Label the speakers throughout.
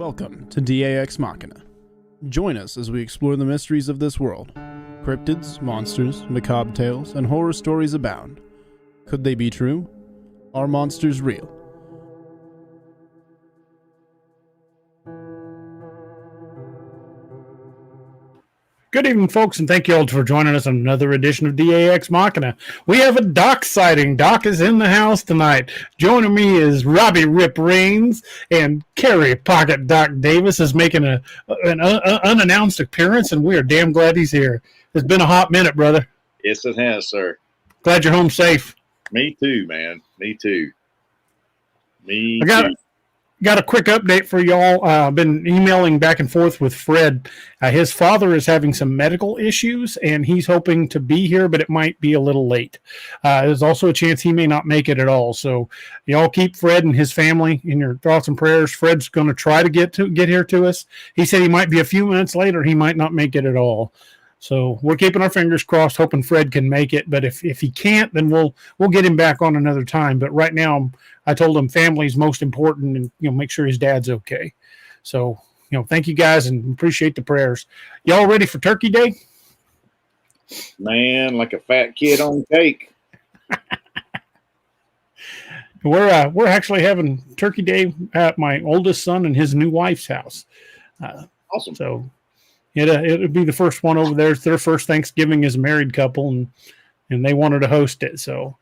Speaker 1: Welcome to DAExMachiNation. Join us as we explore the mysteries of this world. Cryptids, monsters, macabre tales, and horror stories abound. Could they be true? Are monsters real?
Speaker 2: Good evening, folks, and thank you all for joining us on another edition of DAExMachiNation. We have a Doc sighting. Doc is in the house tonight. Joining me is Robbie Rip Rains, and Carrie Pocket Doc Davis is making an unannounced appearance, and we are damn glad he's here. It's been a hot minute, brother.
Speaker 3: Yes, it has, sir.
Speaker 2: Glad you're home safe.
Speaker 3: Me too, man. Me too.
Speaker 2: Got a quick update for y'all. I've been emailing back and forth with Fred. His father is having some medical issues, and he's hoping to be here, but it might be a little late. There's also a chance he may not make it at all. So y'all keep Fred and his family in your thoughts and prayers. Fred's going to try to get here to us. He said he might be a few minutes late, or he might not make it at all. So we're keeping our fingers crossed, hoping Fred can make it. But if he can't, then we'll get him back on another time. But right now, I told him family's most important, and make sure his dad's okay. So thank you guys and appreciate the prayers. Y'all ready for Turkey Day?
Speaker 3: Man, like a fat kid on cake.
Speaker 2: We're actually having Turkey Day at my oldest son and his new wife's house.
Speaker 3: Awesome.
Speaker 2: So it'll be the first one over there. It's their first Thanksgiving as a married couple, and they wanted to host it. So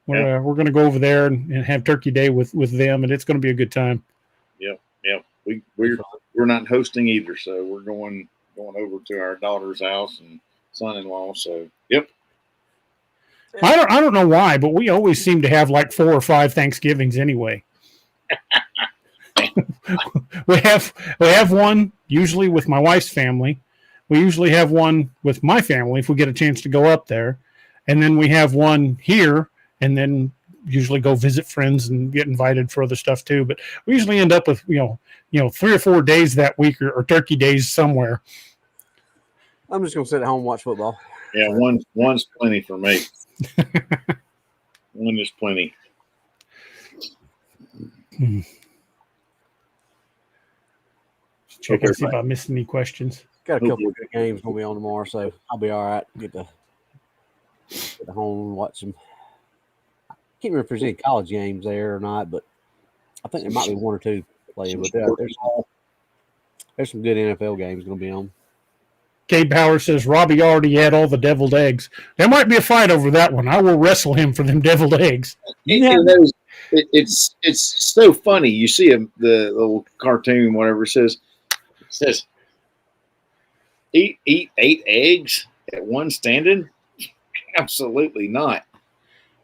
Speaker 2: we're going to go over there and have Turkey Day with them, and it's going to be a good time.
Speaker 3: Yep. We're not hosting either, so we're going over to our daughter's house and son-in-law. So yep.
Speaker 2: I don't know why, but we always seem to have like 4 or 5 Thanksgivings anyway. we have one usually with my wife's family. We usually have one with my family if we get a chance to go up there, and then we have one here, and then usually go visit friends and get invited for other stuff too. But we usually end up with 3 or 4 days that week or Turkey Days somewhere.
Speaker 4: I'm just gonna sit at home and watch football.
Speaker 3: Yeah, one's plenty for me. One is plenty.
Speaker 2: Check and see if I missed any questions.
Speaker 4: Got a couple of good games gonna be on tomorrow, so I'll be all right. Get to home and watch them. I can't remember if there's any college games there or not, but I think there might be 1 or 2 playing. But there's some good NFL games going to be on.
Speaker 2: Gabe Bauer says Robbie already had all the deviled eggs. There might be a fight over that one. I will wrestle him for them deviled eggs.
Speaker 3: It's so funny. You see the little cartoon, whatever it says, eat 8 eggs at one standing. Absolutely not.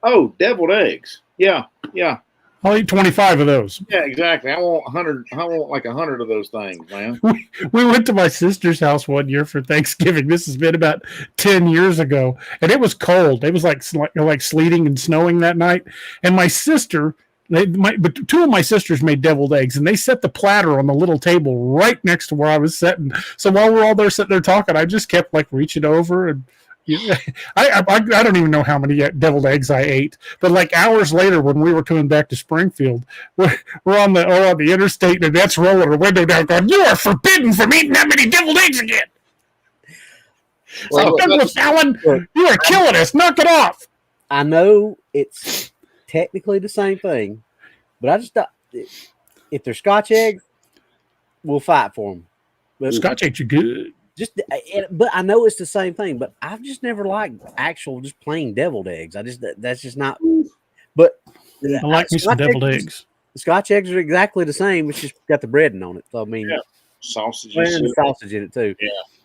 Speaker 3: Oh, deviled eggs. Yeah.
Speaker 2: I'll eat 25 of those.
Speaker 3: Yeah, exactly. I want 100. I want like 100 of those things, man.
Speaker 2: We went to my sister's house one year for Thanksgiving. This has been about 10 years ago, and it was cold. It was like sleeting and snowing that night. And my sister, but 2 of my sisters made deviled eggs, and they set the platter on the little table right next to where I was sitting. So while we're all there sitting there talking, I just kept reaching over and. I don't even know how many deviled eggs I ate, but hours later when we were coming back to Springfield, we're on the interstate, and that's rolling her window down going, "You are forbidden from eating that many deviled eggs again." Well, Douglas Allen, you are killing us. Knock it off.
Speaker 4: I know it's technically the same thing, but I just thought if they're Scotch eggs, we'll fight for them. But
Speaker 2: Scotch eggs are good.
Speaker 4: But I know it's the same thing. But I've just never liked actual just plain deviled eggs. That's just not. But
Speaker 2: I like me some deviled eggs.
Speaker 4: The Scotch eggs are exactly the same. It's just got the breading on it. So I mean,
Speaker 3: sausage
Speaker 4: in it too.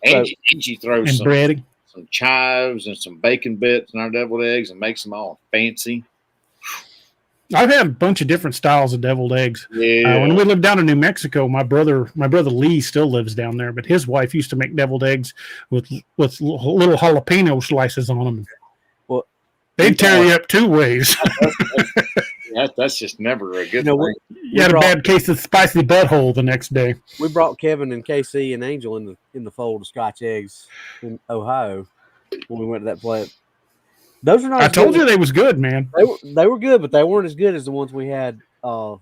Speaker 3: Yeah, Angie throws
Speaker 2: some
Speaker 3: chives and some bacon bits in our deviled eggs and makes them all fancy.
Speaker 2: I've had a bunch of different styles of deviled eggs.
Speaker 3: Yeah.
Speaker 2: When we lived down in New Mexico, my brother Lee still lives down there, but his wife used to make deviled eggs with little jalapeno slices on them.
Speaker 4: Well,
Speaker 2: they'd tear you up 2 ways.
Speaker 3: That's just never a good thing.
Speaker 2: You had a bad case of spicy butthole the next day.
Speaker 4: We brought Kevin and KC and Angel in the fold of Scotch eggs in Ohio when we went to that place. Those are not.
Speaker 2: I told you they was good, man.
Speaker 4: They were good, but they weren't as good as the ones we had
Speaker 2: here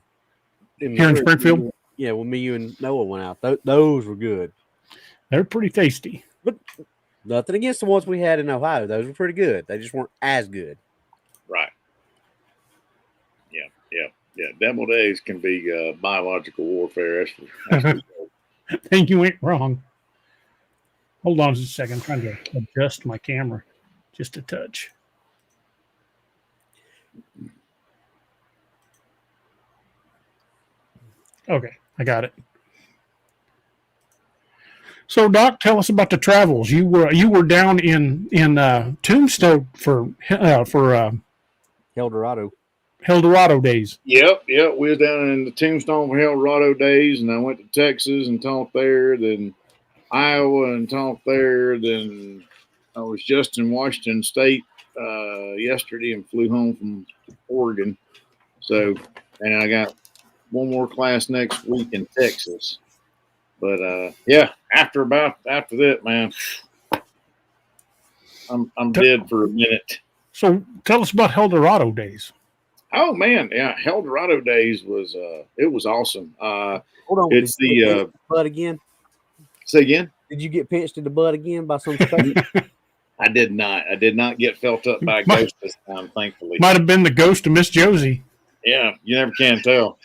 Speaker 2: in Springfield.
Speaker 4: when me, you, and Noah went out, those were good.
Speaker 2: They're pretty tasty.
Speaker 4: But nothing against the ones we had in Ohio. Those were pretty good. They just weren't as good.
Speaker 3: Right. Yeah. Deviled eggs can be biological warfare. That's for sure.
Speaker 2: Think you ain't wrong. Hold on just a second. I'm trying to adjust my camera just a touch. Okay, I got it. So, Doc, tell us about the travels. You were down in Tombstone for
Speaker 4: El Dorado.
Speaker 2: Eldorado days.
Speaker 3: Yep. We was down in the Tombstone for Eldorado days, and I went to Texas and talked there, then Iowa and talked there, then I was just in Washington State yesterday and flew home from Oregon. So, and I got one more class next week in Texas. But after that, man, I'm dead for a minute.
Speaker 2: So tell us about Eldorado days.
Speaker 3: Oh man, yeah, Eldorado days was it was awesome.
Speaker 4: Hold on,
Speaker 3: it's the
Speaker 4: butt again.
Speaker 3: Say again.
Speaker 4: Did you get pinched in the butt again by some stuff?
Speaker 3: I did not. I did not get felt up by a ghost this time, thankfully.
Speaker 2: Might have been the ghost of Miss Josie.
Speaker 3: Yeah, you never can tell.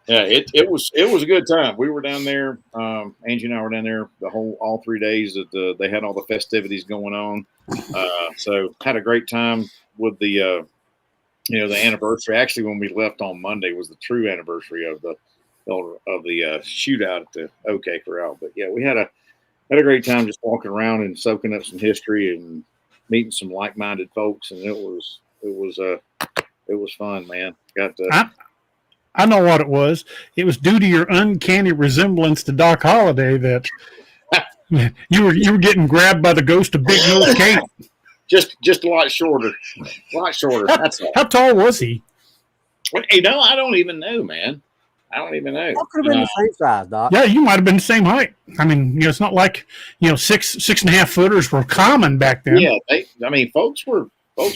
Speaker 3: Yeah, it was a good time. We were down there. Angie and I were down there all 3 days that they had all the festivities going on. So had a great time with the the anniversary. Actually, when we left on Monday was the true anniversary of the shootout at the OK Corral. But yeah, we had a great time just walking around and soaking up some history and meeting some like-minded folks, and it was fun, man.
Speaker 2: I know what it was. It was due to your uncanny resemblance to Doc Holliday that you were getting grabbed by the ghost of Big Nose Kate.
Speaker 3: Just a lot shorter. That's all.
Speaker 2: How tall was he?
Speaker 3: Hey, no, I don't even know, man. I don't even know.
Speaker 4: That could have been the same size, Doc.
Speaker 2: Yeah, you might have been the same height. I mean, it's not like 6.5 footers were common back then.
Speaker 3: Yeah, folks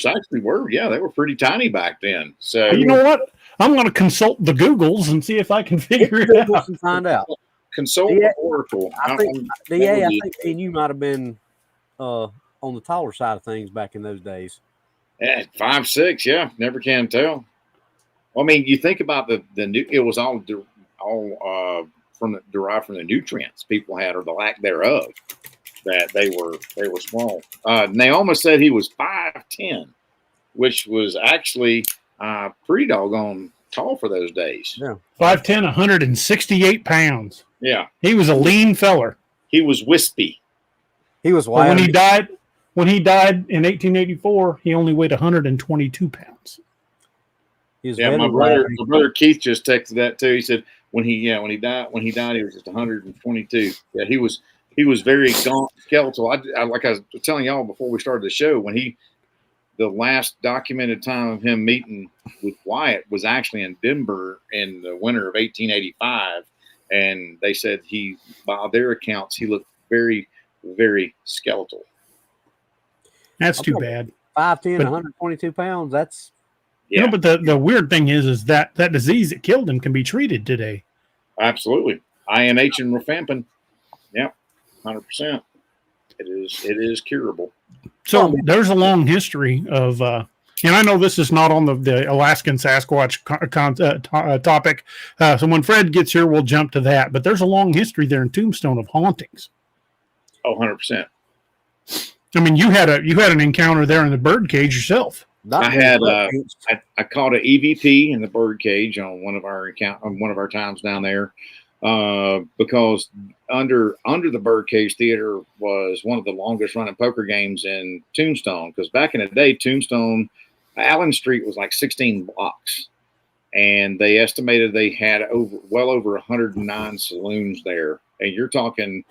Speaker 3: actually were. Yeah, they were pretty tiny back then. So
Speaker 2: you know what? I'm going to consult the Googles and see if I can figure it out.
Speaker 4: And find out.
Speaker 3: Consult the Oracle.
Speaker 4: I think you might have been on the taller side of things back in those days.
Speaker 3: Yeah, 5'6". Yeah, never can tell. Well, I mean, you think about the new. It was all derived from the nutrients people had or the lack thereof. That they were small. Naoma said he was 5'10", which was actually pretty doggone tall for those days.
Speaker 4: Yeah,
Speaker 2: 5'10", 168 pounds.
Speaker 3: Yeah,
Speaker 2: he was a lean feller.
Speaker 3: He was wispy.
Speaker 4: He was wild.
Speaker 2: When he died in 1884, he only weighed 122 pounds.
Speaker 3: My brother Keith just texted that too. He said when he died, he was just 122. Yeah, he was very gaunt, skeletal. I like I was telling y'all before we started the show, the last documented time of him meeting with Wyatt was actually in Denver in the winter of 1885, and they said by their accounts, he looked very, very skeletal.
Speaker 2: That's too bad.
Speaker 4: 5'10", 122 pounds. That's
Speaker 2: but the weird thing is that disease that killed him can be treated today.
Speaker 3: Absolutely, INH and rifampin. Yep, 100%. It is curable.
Speaker 2: So there's a long history of, and I know this is not on the Alaskan Sasquatch topic. So when Fred gets here, we'll jump to that. But there's a long history there in Tombstone of hauntings.
Speaker 3: Oh, 100%.
Speaker 2: I mean, you had an encounter there in the bird cage yourself.
Speaker 3: I caught an EVP in the bird cage on one of our times down there, because under the Birdcage Theater was one of the longest running poker games in Tombstone. Because back in the day, Tombstone, Allen Street was like 16 blocks, and they estimated they had well over 109 saloons there, and you're talking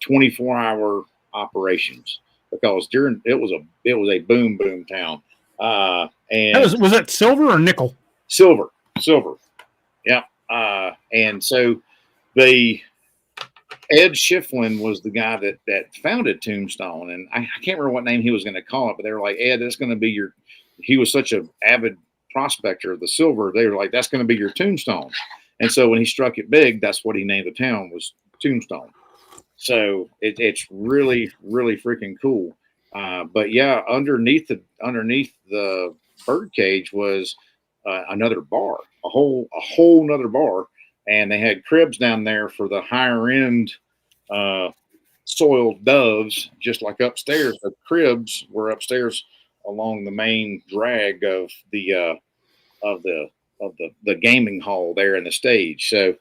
Speaker 3: 24-hour operations. Because it was a boom town. And
Speaker 2: was that silver or nickel?
Speaker 3: Silver. Yeah. And so Ed Schifflin was the guy that founded Tombstone, and I can't remember what name he was going to call it, but they were like, Ed, that's going to be he was such an avid prospector of the silver. They were like, that's going to be your tombstone. And so when he struck it big, that's what he named the town, was Tombstone. So it's really, really freaking cool. But yeah, underneath the bird cage was another bar, a whole nother bar, and they had cribs down there for the higher end soiled doves, just like upstairs. The cribs were upstairs along the main drag of the gaming hall there in the stage. So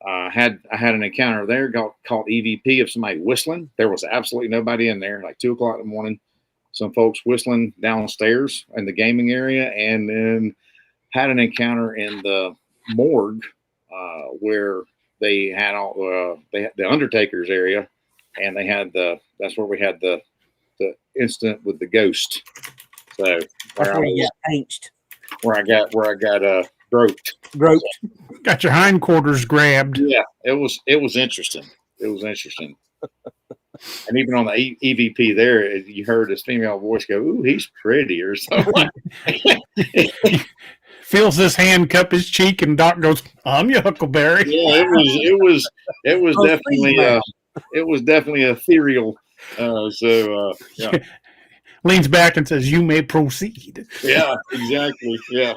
Speaker 3: I had an encounter there, caught EVP of somebody whistling. There was absolutely nobody in there, like 2:00 in the morning. Some folks whistling downstairs in the gaming area, and then had an encounter in the morgue where they had the Undertaker's area, and they had that's where we had the incident with the ghost. So where I got groped.
Speaker 2: Got your hindquarters grabbed.
Speaker 3: Yeah, it was interesting. It was interesting. And even on the EVP there, you heard this female voice go, "Ooh, he's pretty," or something.
Speaker 2: Feels his hand cup his cheek, and Doc goes, "I'm your Huckleberry."
Speaker 3: Yeah, it was definitely ethereal. Yeah.
Speaker 2: Leans back and says, "You may proceed."
Speaker 3: Yeah, exactly. Yeah.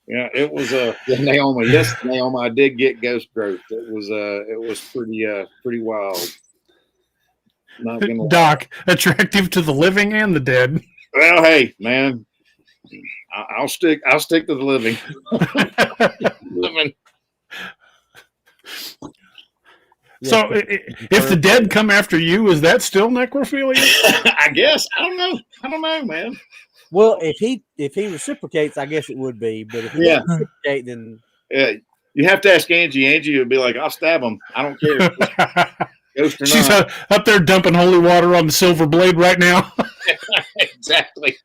Speaker 3: Yeah, it was Naoma. Yes, Naoma, I did get ghost growth. It was pretty wild. Not gonna lie.
Speaker 2: Doc, attractive to the living and the dead.
Speaker 3: Well, hey, man, I'll stick to the living.
Speaker 2: So, if the dead come after you, is that still necrophilia?
Speaker 3: I guess. I don't know, man.
Speaker 4: Well, if he reciprocates, I guess it would be. But if he doesn't reciprocate, then
Speaker 3: you have to ask Angie. Angie would be like, "I'll stab him. I don't care." Ghost or
Speaker 2: She's
Speaker 3: not.
Speaker 2: up there dumping holy water on the silver blade right now.
Speaker 3: Exactly.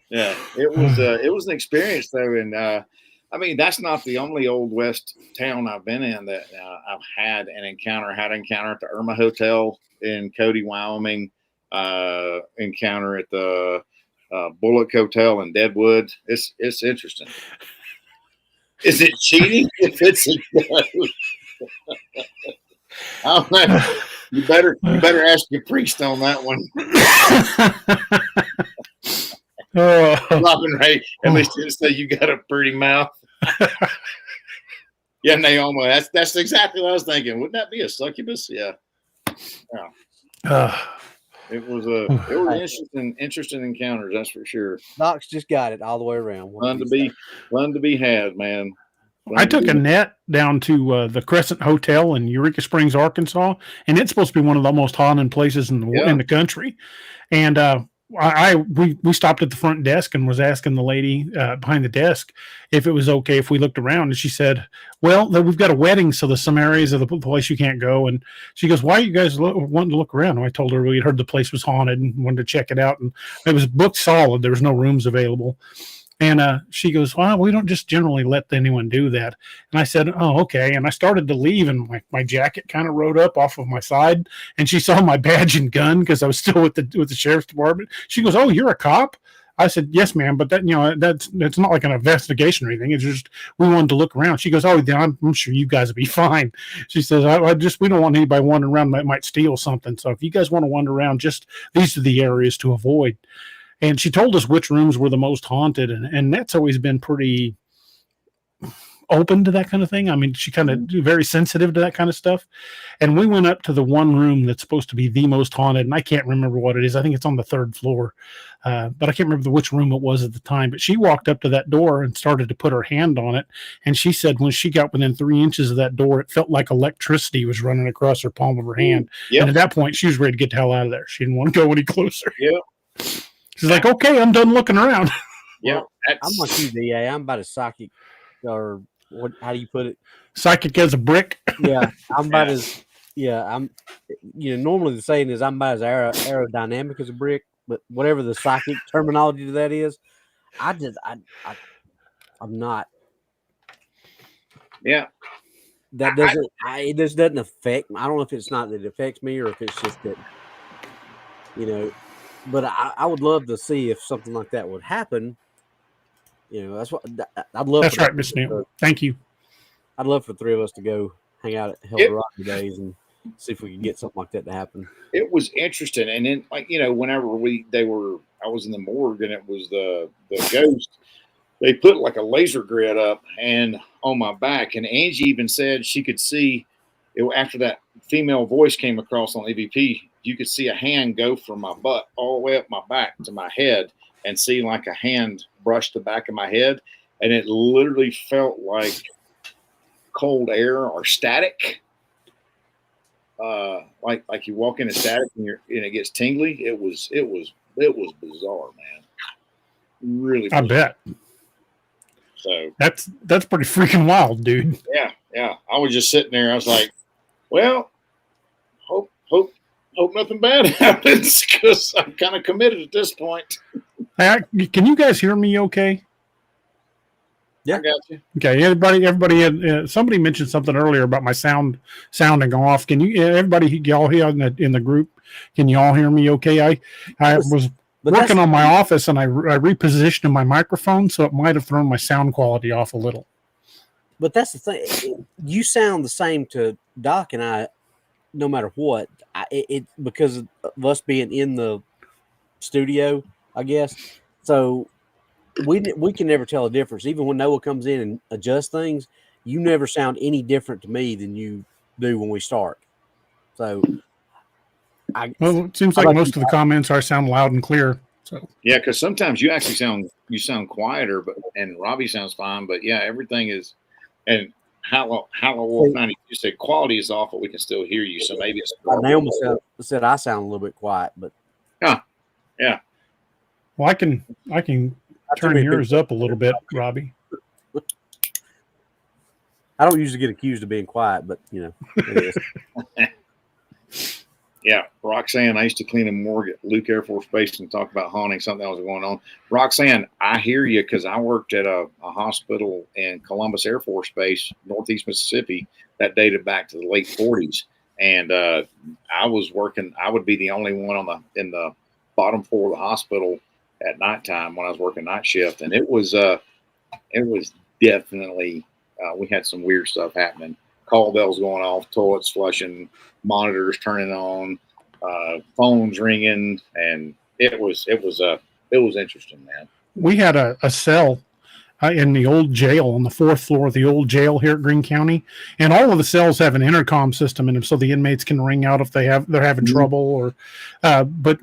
Speaker 3: Yeah, it was an experience though, and I mean that's not the only Old West town I've been in that I've had an encounter. Had an encounter at the Irma Hotel in Cody, Wyoming. Encounter at the Bullock Hotel in Deadwood. It's interesting. Is it cheating if it's a ghost? I don't know. You better ask your priest on that one. Robin Ray, at least didn't say you got a pretty mouth. Yeah, Naoma, that's exactly what I was thinking. Wouldn't that be a succubus? Yeah. It was interesting encounters, that's for sure.
Speaker 4: Doc's just got it all the way around.
Speaker 3: Fun to be had, man.
Speaker 2: I took a net down to the Crescent Hotel in Eureka Springs, Arkansas, and it's supposed to be one of the most haunted places in the country. And we stopped at the front desk and was asking the lady behind the desk if it was okay if we looked around, and she said, "Well, we've got a wedding, so there's some areas of the place you can't go." And she goes, "Why are you guys wanting to look around?" And I told her we had heard the place was haunted and wanted to check it out, and it was booked solid. There was no rooms available. And she goes, "Well, we don't just generally let anyone do that." And I said, "Oh, okay." And I started to leave, and my jacket kind of rode up off of my side. And she saw my badge and gun because I was still with the sheriff's department. She goes, "Oh, you're a cop?" I said, "Yes, ma'am, but that's not like an investigation or anything. It's just we wanted to look around." She goes, "Oh, then I'm sure you guys will be fine." She says, we don't want anybody wandering around that might steal something. So if you guys want to wander around, just these are the areas to avoid." And she told us which rooms were the most haunted, and that's always been pretty open to that kind of thing. I mean, she kind of very sensitive to that kind of stuff. And we went up to the one room that's supposed to be the most haunted, and I can't remember what it is. I think it's on the 3rd floor, but I can't remember which room it was at the time. But she walked up to that door and started to put her hand on it, and she said when she got within 3 inches of that door, it felt like electricity was running across her palm of her hand. Yep. And at that point, she was ready to get the hell out of there. She didn't want to go any closer.
Speaker 3: Yeah.
Speaker 2: She's like, "Okay, I'm done looking around."
Speaker 3: Yeah,
Speaker 4: I'm like you, DA. I'm about as psychic, or what? How do you put it?
Speaker 2: Psychic as a brick.
Speaker 4: Yeah, I'm about as. Yeah, I'm. Normally the saying is I'm about as aerodynamic as a brick, but whatever the psychic terminology to that is, I'm not.
Speaker 3: Yeah.
Speaker 4: That doesn't. It just doesn't affect. I don't know if it's not that it affects me or if it's just that. But I would love to see if something like that would happen. That's what I'd love.
Speaker 2: That's right, Miss Neal. Thank you.
Speaker 4: I'd love for the three of us to go hang out at Hell Rocky Days and see if we could get something like that to happen.
Speaker 3: It was interesting, and then whenever I was in the morgue, and it was the ghost. They put like a laser grid up and on my back, and Angie even said she could see it after that female voice came across on EVP. You could see a hand go from my butt all the way up my back to my head, and see like a hand brush the back of my head, and it literally felt like cold air or static. Like you walk into static and it gets tingly. It was bizarre, man. Really bizarre.
Speaker 2: I bet.
Speaker 3: So
Speaker 2: that's pretty freaking wild, dude.
Speaker 3: Yeah. I was just sitting there. I was like, well, hope nothing bad happens, because I'm kind of committed at this point.
Speaker 2: Can you guys hear me okay?
Speaker 3: Yeah, I got you.
Speaker 2: Okay, everybody had somebody mentioned something earlier about my sounding off. Can y'all here in the group? Can you all hear me okay? I was working on my office, and I repositioned my microphone, so it might have thrown my sound quality off a little.
Speaker 4: But that's the thing. You sound the same to Doc and I, no matter what. Because of us being in the studio, I guess. So we can never tell a difference. Even when Noah comes in and adjusts things, you never sound any different to me than you do when we start. So,
Speaker 2: it seems like most of the comments are sound loud and clear. So
Speaker 3: yeah, because sometimes you actually sound quieter, and Robbie sounds fine. But yeah, everything is. And Hello Wolf 90. You said quality is off, but we can still hear you. So maybe it's.
Speaker 4: Naomi said I sound a little bit quiet, but
Speaker 3: yeah.
Speaker 2: Well, I can turn yours up a little bit, Robbie.
Speaker 4: I don't usually get accused of being quiet, but it is.
Speaker 3: Yeah, Roxanne, I used to clean a morgue at Luke Air Force Base and talk about haunting, something that was going on. Roxanne, I hear you, because I worked at a hospital in Columbus Air Force Base, Northeast Mississippi, that dated back to the late 40s. And I would be the only one in the bottom floor of the hospital at nighttime when I was working night shift. And it was definitely, we had some weird stuff happening. Call bells going off, toilets flushing, monitors turning on, phones ringing, and it was interesting, man.
Speaker 2: We had a cell in the old jail on the 4th floor of the old jail here at Greene County, and all of the cells have an intercom system in them, so the inmates can ring out if they're having trouble. Or, but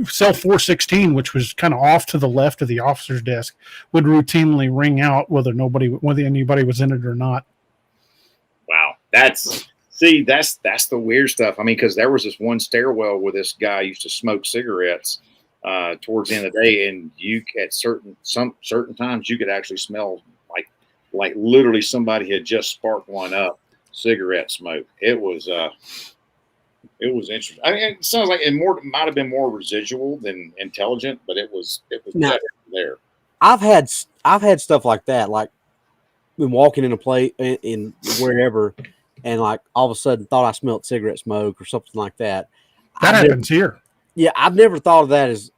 Speaker 2: cell 416, which was kind of off to the left of the officer's desk, would routinely ring out whether anybody was in it or not.
Speaker 3: Wow, that's the weird stuff. I mean, because there was this one stairwell where this guy used to smoke cigarettes towards the end of the day, and you at certain times you could actually smell like literally somebody had just sparked one up, cigarette smoke. It was interesting. I mean, it sounds like it might have been more residual than intelligent, but it was
Speaker 4: now,
Speaker 3: there.
Speaker 4: I've had stuff like that, like been walking in a place in wherever, and like all of a sudden thought I smelled cigarette smoke or something like that.
Speaker 2: That happens here.
Speaker 4: Yeah, I've never thought of that as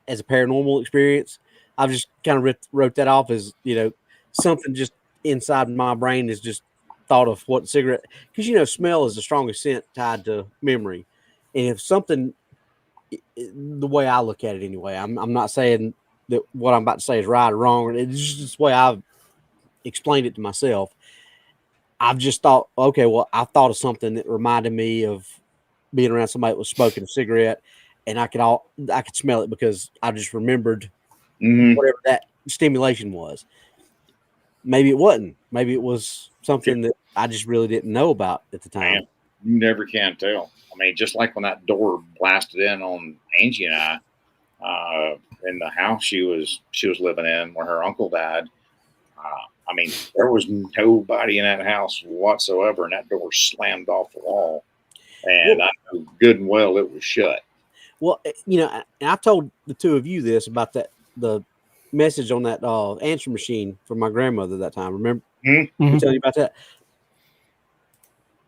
Speaker 4: a paranormal experience. I've just kind of wrote that off as something just inside my brain is just thought of what cigarette, because smell is the strongest scent tied to memory, and if something, the way I look at it anyway, I'm not saying that what I'm about to say is right or wrong. It's just the way I've explained it to myself. I've just thought, okay, well, I thought of something that reminded me of being around somebody that was smoking a cigarette, and I could smell it because I just remembered whatever that stimulation was. Maybe it wasn't. Maybe it was something that I just really didn't know about at the time.
Speaker 3: Man, you never can tell. I mean, just like when that door blasted in on Angie and I in the house she was living in when her uncle died. I mean, there was nobody in that house whatsoever, and that door slammed off the wall. And I knew good and well it was shut. Well,
Speaker 4: and I told the two of you this about the message on that answer machine from my grandmother that time. Remember?
Speaker 3: Mm-hmm.
Speaker 4: Tell you about that.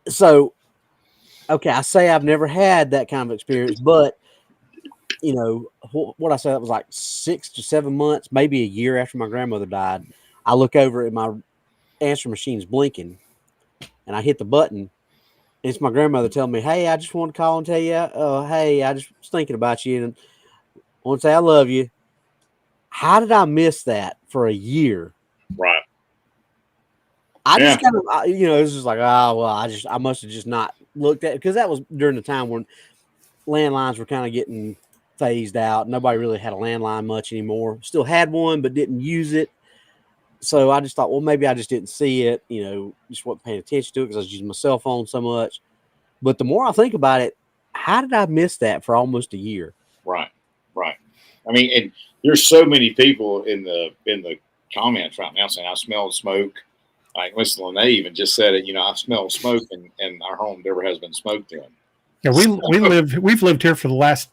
Speaker 4: So, okay, I say I've never had that kind of experience, but you know, what I said, that was like 6 to 7 months, maybe a year after my grandmother died. I look over at my answer machine's blinking, and I hit the button. And it's my grandmother telling me, "Hey, I just wanted to call and tell you, hey, I just was thinking about you, and I want to say I love you." How did I miss that for a year?
Speaker 3: Right.
Speaker 4: I just kind of, you know, it was just like, oh, well, I must have just not looked at it, because that was during the time when landlines were kind of getting phased out. Nobody really had a landline much anymore. Still had one, but didn't use it. So I just thought, well, maybe I just didn't see it, you know, just wasn't paying attention to it because I was using my cell phone so much. But the more I think about it, how did I miss that for almost a year?
Speaker 3: Right. I mean, and there's so many people in the comments right now saying I smell smoke. Like Miss Lene even just said it. You know, I smell smoke in our home. Never has been smoked in.
Speaker 2: Yeah, we've lived here for the last,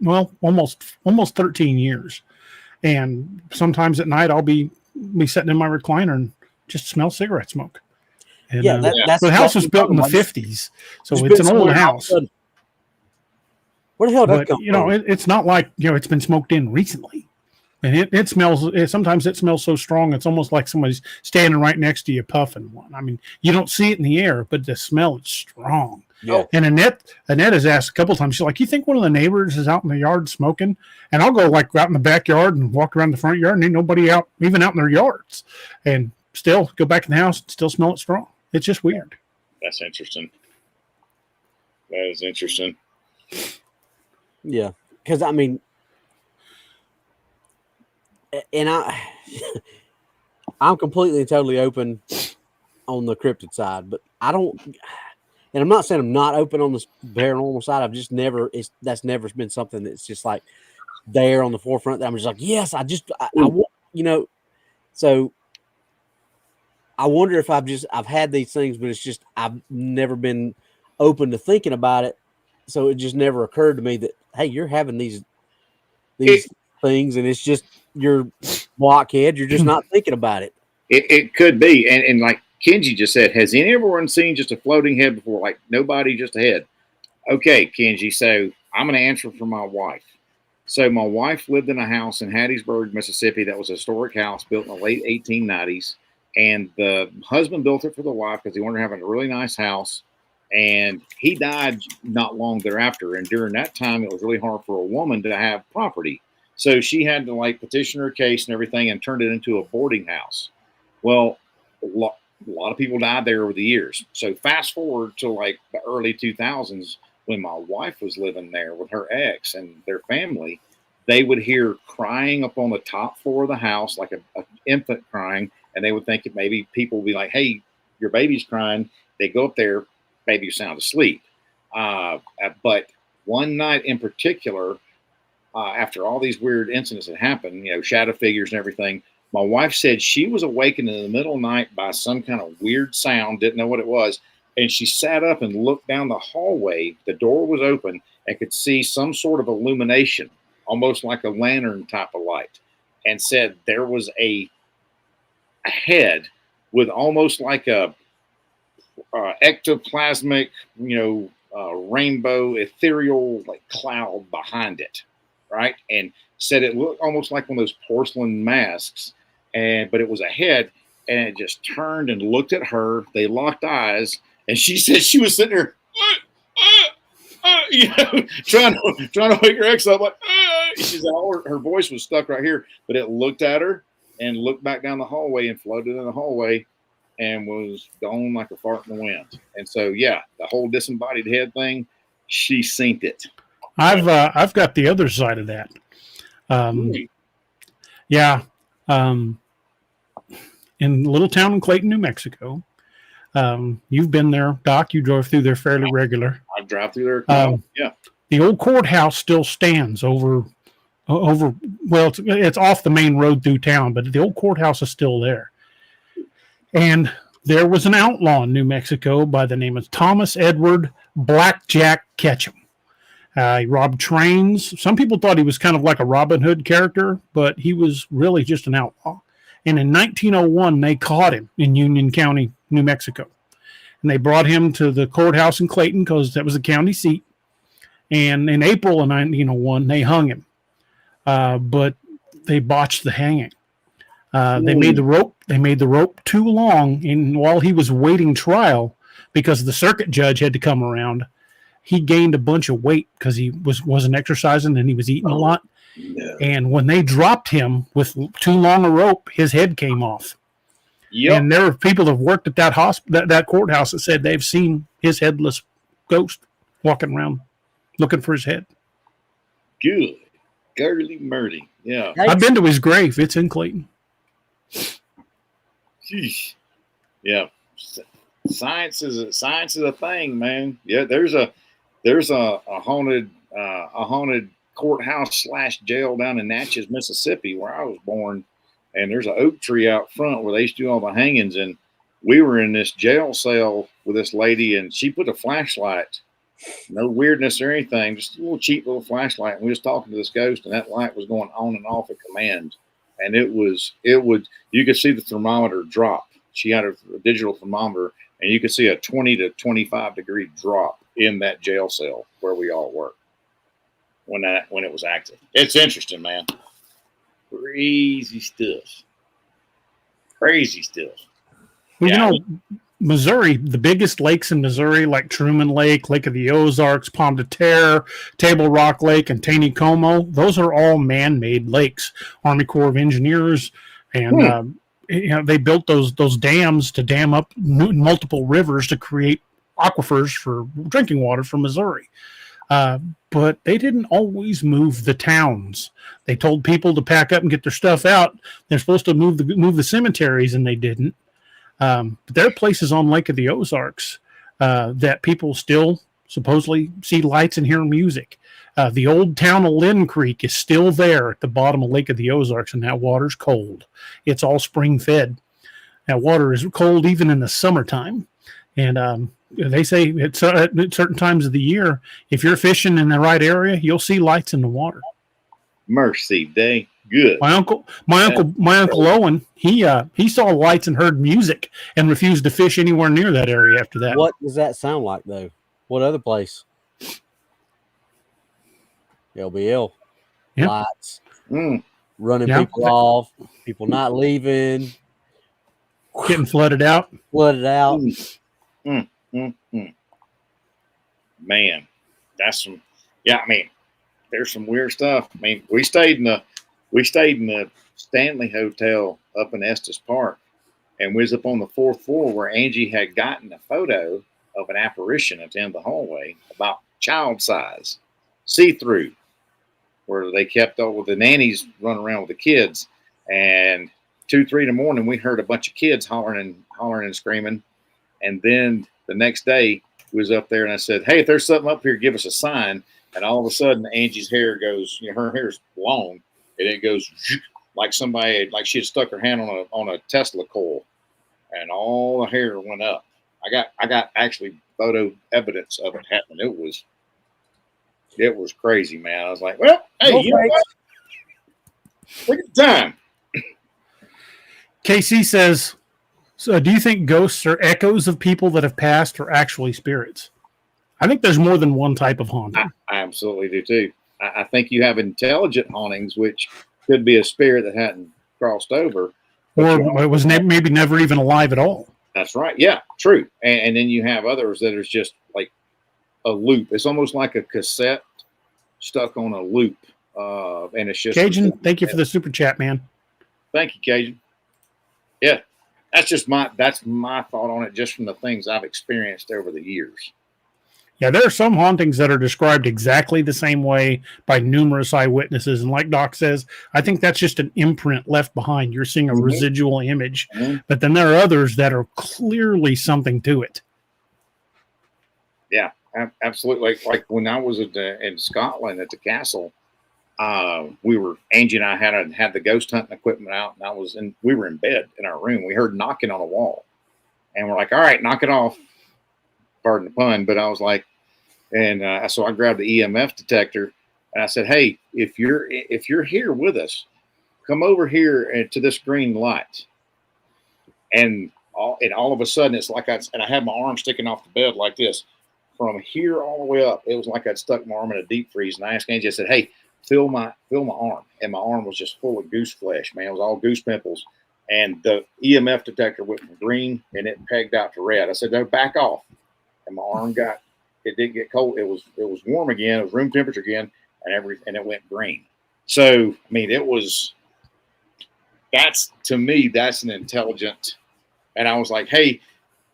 Speaker 2: well, almost 13 years, and sometimes at night I'll be sitting in my recliner and just smell cigarette smoke. And,
Speaker 4: that's
Speaker 2: the house was built in the 50s, so it's an old house.
Speaker 4: Where the hell did that come
Speaker 2: from? You know, it's not like, you know, it's been smoked in recently. And it smells, sometimes it smells so strong, it's almost like somebody's standing right next to you puffing one. I mean, you don't see it in the air, but the smell is strong.
Speaker 4: Yeah.
Speaker 2: And Annette has asked a couple of times, she's like, you think one of the neighbors is out in the yard smoking? And I'll go like out in the backyard and walk around the front yard, and ain't nobody out, even out in their yards. And still go back in the house and still smell it strong. It's just weird.
Speaker 3: That's interesting. That is interesting.
Speaker 4: Yeah. Because, I mean, and I'm completely and totally open on the cryptid side, but I don't, and I'm not saying I'm not open on the paranormal side. I've just never, that's never been something that's just like there on the forefront that I'm just like, yes, I want, you know, so I wonder if I've had these things, but it's just, I've never been open to thinking about it. So it just never occurred to me that, hey, you're having these things, and it's just, you're blockhead. You're just not thinking about it.
Speaker 3: It could be. And like Kenji just said, has anyone seen just a floating head before? Like nobody, just a head. Okay, Kenji. So I'm going to answer for my wife. So my wife lived in a house in Hattiesburg, Mississippi. That was a historic house built in the late 1890s. And the husband built it for the wife because he wanted to have a really nice house. And he died not long thereafter. And during that time, it was really hard for a woman to have property. So she had to like petition her case and everything and turned it into a boarding house. Well, a lot of people died there over the years. So fast forward to like the early 2000s when my wife was living there with her ex and their family, they would hear crying up on the top floor of the house, like an infant crying. And they would think that maybe people would be like, hey, your baby's crying. They go up there, baby was sound asleep. But one night in particular, after all these weird incidents that happened, you know, shadow figures and everything, my wife said she was awakened in the middle of the night by some kind of weird sound, didn't know what it was. And she sat up and looked down the hallway. The door was open and could see some sort of illumination, almost like a lantern type of light, and said there was a head with almost like a ectoplasmic, you know, rainbow ethereal like cloud behind it. Right. And said it looked almost like one of those porcelain masks. But it was a head, and it just turned and looked at her. They locked eyes, and she said she was sitting there, you know, trying to wake her ex up. Like, she said her voice was stuck right here, but it looked at her and looked back down the hallway and floated in the hallway and was gone like a fart in the wind. And so, yeah, the whole disembodied head thing, she synced it.
Speaker 2: I've got the other side of that. Yeah. In a little town in Clayton, New Mexico. You've been there, Doc. You drove through there fairly regular.
Speaker 3: I drive through there. Yeah.
Speaker 2: The old courthouse still stands over. Well, it's off the main road through town, but the old courthouse is still there. And there was an outlaw in New Mexico by the name of Thomas Edward Blackjack Ketchum. He robbed trains. Some people thought he was kind of like a Robin Hood character, but he was really just an outlaw. And in 1901, they caught him in Union County, New Mexico. And they brought him to the courthouse in Clayton because that was the county seat. And in April of 1901, they hung him, but they botched the hanging. They made the rope too long, and while he was waiting trial, because the circuit judge had to come around, he gained a bunch of weight because he wasn't exercising and he was eating a lot.
Speaker 3: No.
Speaker 2: And when they dropped him with too long a rope, his head came off.
Speaker 3: Yep.
Speaker 2: And there were people that have worked at that courthouse that said they've seen his headless ghost walking around looking for his head.
Speaker 3: Good. Girly Murdy. Yeah.
Speaker 2: I've been to his grave. It's in Clayton.
Speaker 3: Sheesh. Yeah. Science is a thing, man. Yeah, there's a haunted courthouse / jail down in Natchez, Mississippi, where I was born. And there's an oak tree out front where they used to do all the hangings. And we were in this jail cell with this lady, and she put a flashlight, no weirdness or anything, just a little cheap little flashlight. And we was talking to this ghost, and that light was going on and off at command. And you could see the thermometer drop. She had a digital thermometer, and you could see a 20 to 25 degree drop in that jail cell where we all were when it was active. It's interesting, man. Crazy stuff.
Speaker 2: Well, you know, Missouri, the biggest lakes in Missouri, like Truman Lake, Lake of the Ozarks, Pomme de Terre, Table Rock Lake, and Taneycomo, those are all man-made lakes. Army Corps of Engineers, and they built those dams to dam up multiple rivers to create aquifers for drinking water for Missouri. But they didn't always move the towns. They told people to pack up and get their stuff out. They're supposed to move the cemeteries, and they didn't. But there are places on Lake of the Ozarks that people still supposedly see lights and hear music. The old town of Lynn Creek is still there at the bottom of Lake of the Ozarks, and that water's cold. It's all spring fed. That water is cold even in the summertime. And they say at certain times of the year, if you're fishing in the right area, you'll see lights in the water.
Speaker 3: Mercy day. Good.
Speaker 2: My uncle Owen, he saw lights and heard music and refused to fish anywhere near that area after that.
Speaker 4: What does that sound like, though? What other place? LBL.
Speaker 2: Yeah.
Speaker 4: Lights. Running people off. People not leaving.
Speaker 2: Getting flooded out.
Speaker 3: Man, that's some. Yeah, I mean, there's some weird stuff. I mean, we stayed in the Stanley Hotel up in Estes Park, and we was up on the 4th floor where Angie had gotten a photo of an apparition at the end of the hallway about child size, see-through, where they kept all with the nannies running around with the kids. And 2, 3 in the morning, we heard a bunch of kids hollering and screaming. And then the next day, we was up there, and I said, "Hey, if there's something up here, give us a sign." And all of a sudden, Angie's hair goes, her hair's long, and it goes like she had stuck her hand on a Tesla coil, and all the hair went up. I got actually photo evidence of it happening. It was crazy, man. I was like, well, hey, you know what? Look at the time.
Speaker 2: KC says, so do you think ghosts are echoes of people that have passed or actually spirits? I think there's more than one type of haunting.
Speaker 3: I absolutely do too. I think you have intelligent hauntings, which could be a spirit that hadn't crossed over.
Speaker 2: Or it was maybe never even alive at all.
Speaker 3: That's right. Yeah, true. And then you have others that are just like a loop. It's almost like a cassette stuck on a loop. And it's just
Speaker 2: Cajun, thank you for the super chat, man.
Speaker 3: Thank you, Cajun. Yeah. That's my thought on it, just from the things I've experienced over the years.
Speaker 2: Yeah, there are some hauntings that are described exactly the same way by numerous eyewitnesses. And like Doc says, I think that's just an imprint left behind. You're seeing a residual image. But then there are others that are clearly something to it.
Speaker 3: Yeah, absolutely. Like when I was in Scotland at the castle, Angie and I had the ghost hunting equipment out, and we were in bed in our room. We heard knocking on a wall, and we're like, all right, knock it off. Pardon the pun, but I was like, so I grabbed the EMF detector, and I said, hey, if you're here with us, come over here to this green light. And all of a sudden, it's like I had my arm sticking off the bed like this, from here all the way up, it was like I'd stuck my arm in a deep freeze. And I asked Angie, I said, hey, feel my arm. And my arm was just full of goose flesh, man. It was all goose pimples. And the EMF detector went from green and it pegged out to red. I said, no, back off. And my arm it didn't get cold. It was warm again. It was room temperature again. And it went green. So, I mean, to me, that's an intelligent. And I was like, hey,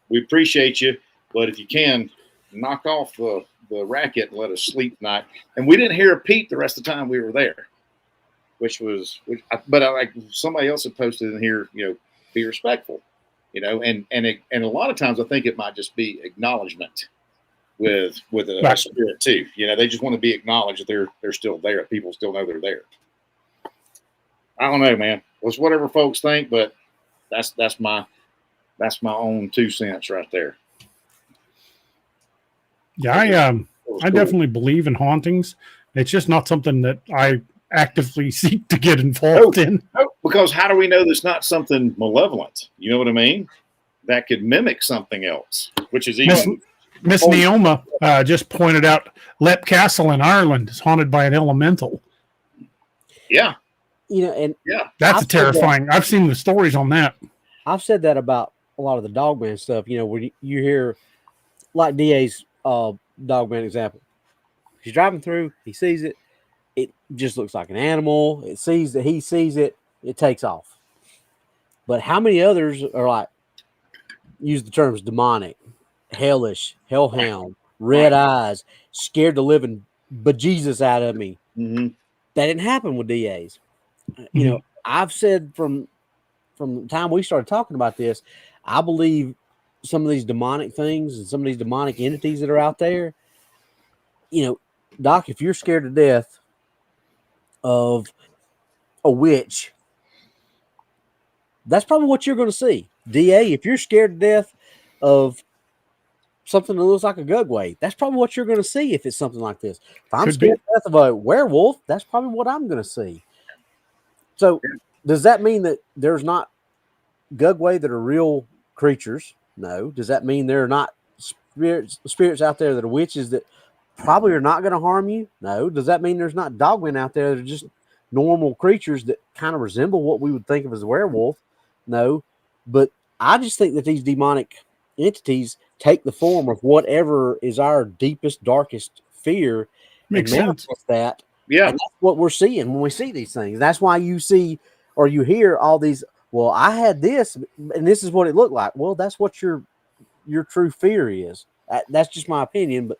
Speaker 3: we appreciate you, but if you can, knock off the racket and let us sleep tonight. And we didn't hear a peep the rest of the time we were there, but like somebody else had posted in here, be respectful, and a lot of times I think it might just be acknowledgement with a spirit too. They just want to be acknowledged that they're still there. People still know they're there. I don't know, man. It's whatever folks think, but that's my own 2 cents right there.
Speaker 2: Yeah, I definitely believe in hauntings. It's just not something that I actively seek to get involved in.
Speaker 3: Because how do we know there's not something malevolent? You know what I mean? That could mimic something else, which is even.
Speaker 2: Miss Neoma just pointed out Leap Castle in Ireland is haunted by an elemental.
Speaker 3: Yeah.
Speaker 4: And
Speaker 2: that's terrifying. I've seen the stories on that.
Speaker 4: I've said that about a lot of the Dogman stuff. When you hear, like DA's Dogman example, he's driving through, he sees it, it just looks like an animal. It sees that he sees it, it takes off. But how many others are like, use the terms demonic, hellish, hellhound, red eyes, scared the living bejesus out of me?
Speaker 3: Mm-hmm.
Speaker 4: That didn't happen with DAs. I've said from the time we started talking about this, I believe some of these demonic things and some of these demonic entities that are out there, Doc, if you're scared to death of a witch, that's probably what you're going to see. DA, if you're scared to death of something that looks like a gugway, that's probably what you're going to see if it's something like this. If I'm scared to death of a werewolf, that's probably what I'm going to see. So does that mean that there's not gugway that are real creatures? No. Does that mean there are not spirits out there that are witches that probably are not going to harm you? No. Does that mean there's not dogmen out there that are just normal creatures that kind of resemble what we would think of as a werewolf? No. But I just think that these demonic entities take the form of whatever is our deepest, darkest fear.
Speaker 2: Makes sense.
Speaker 4: That.
Speaker 3: Yeah.
Speaker 4: And that's what we're seeing when we see these things. That's why you see or you hear all these, well, I had this and this is what it looked like. Well, that's what your true fear is. That's just my opinion, but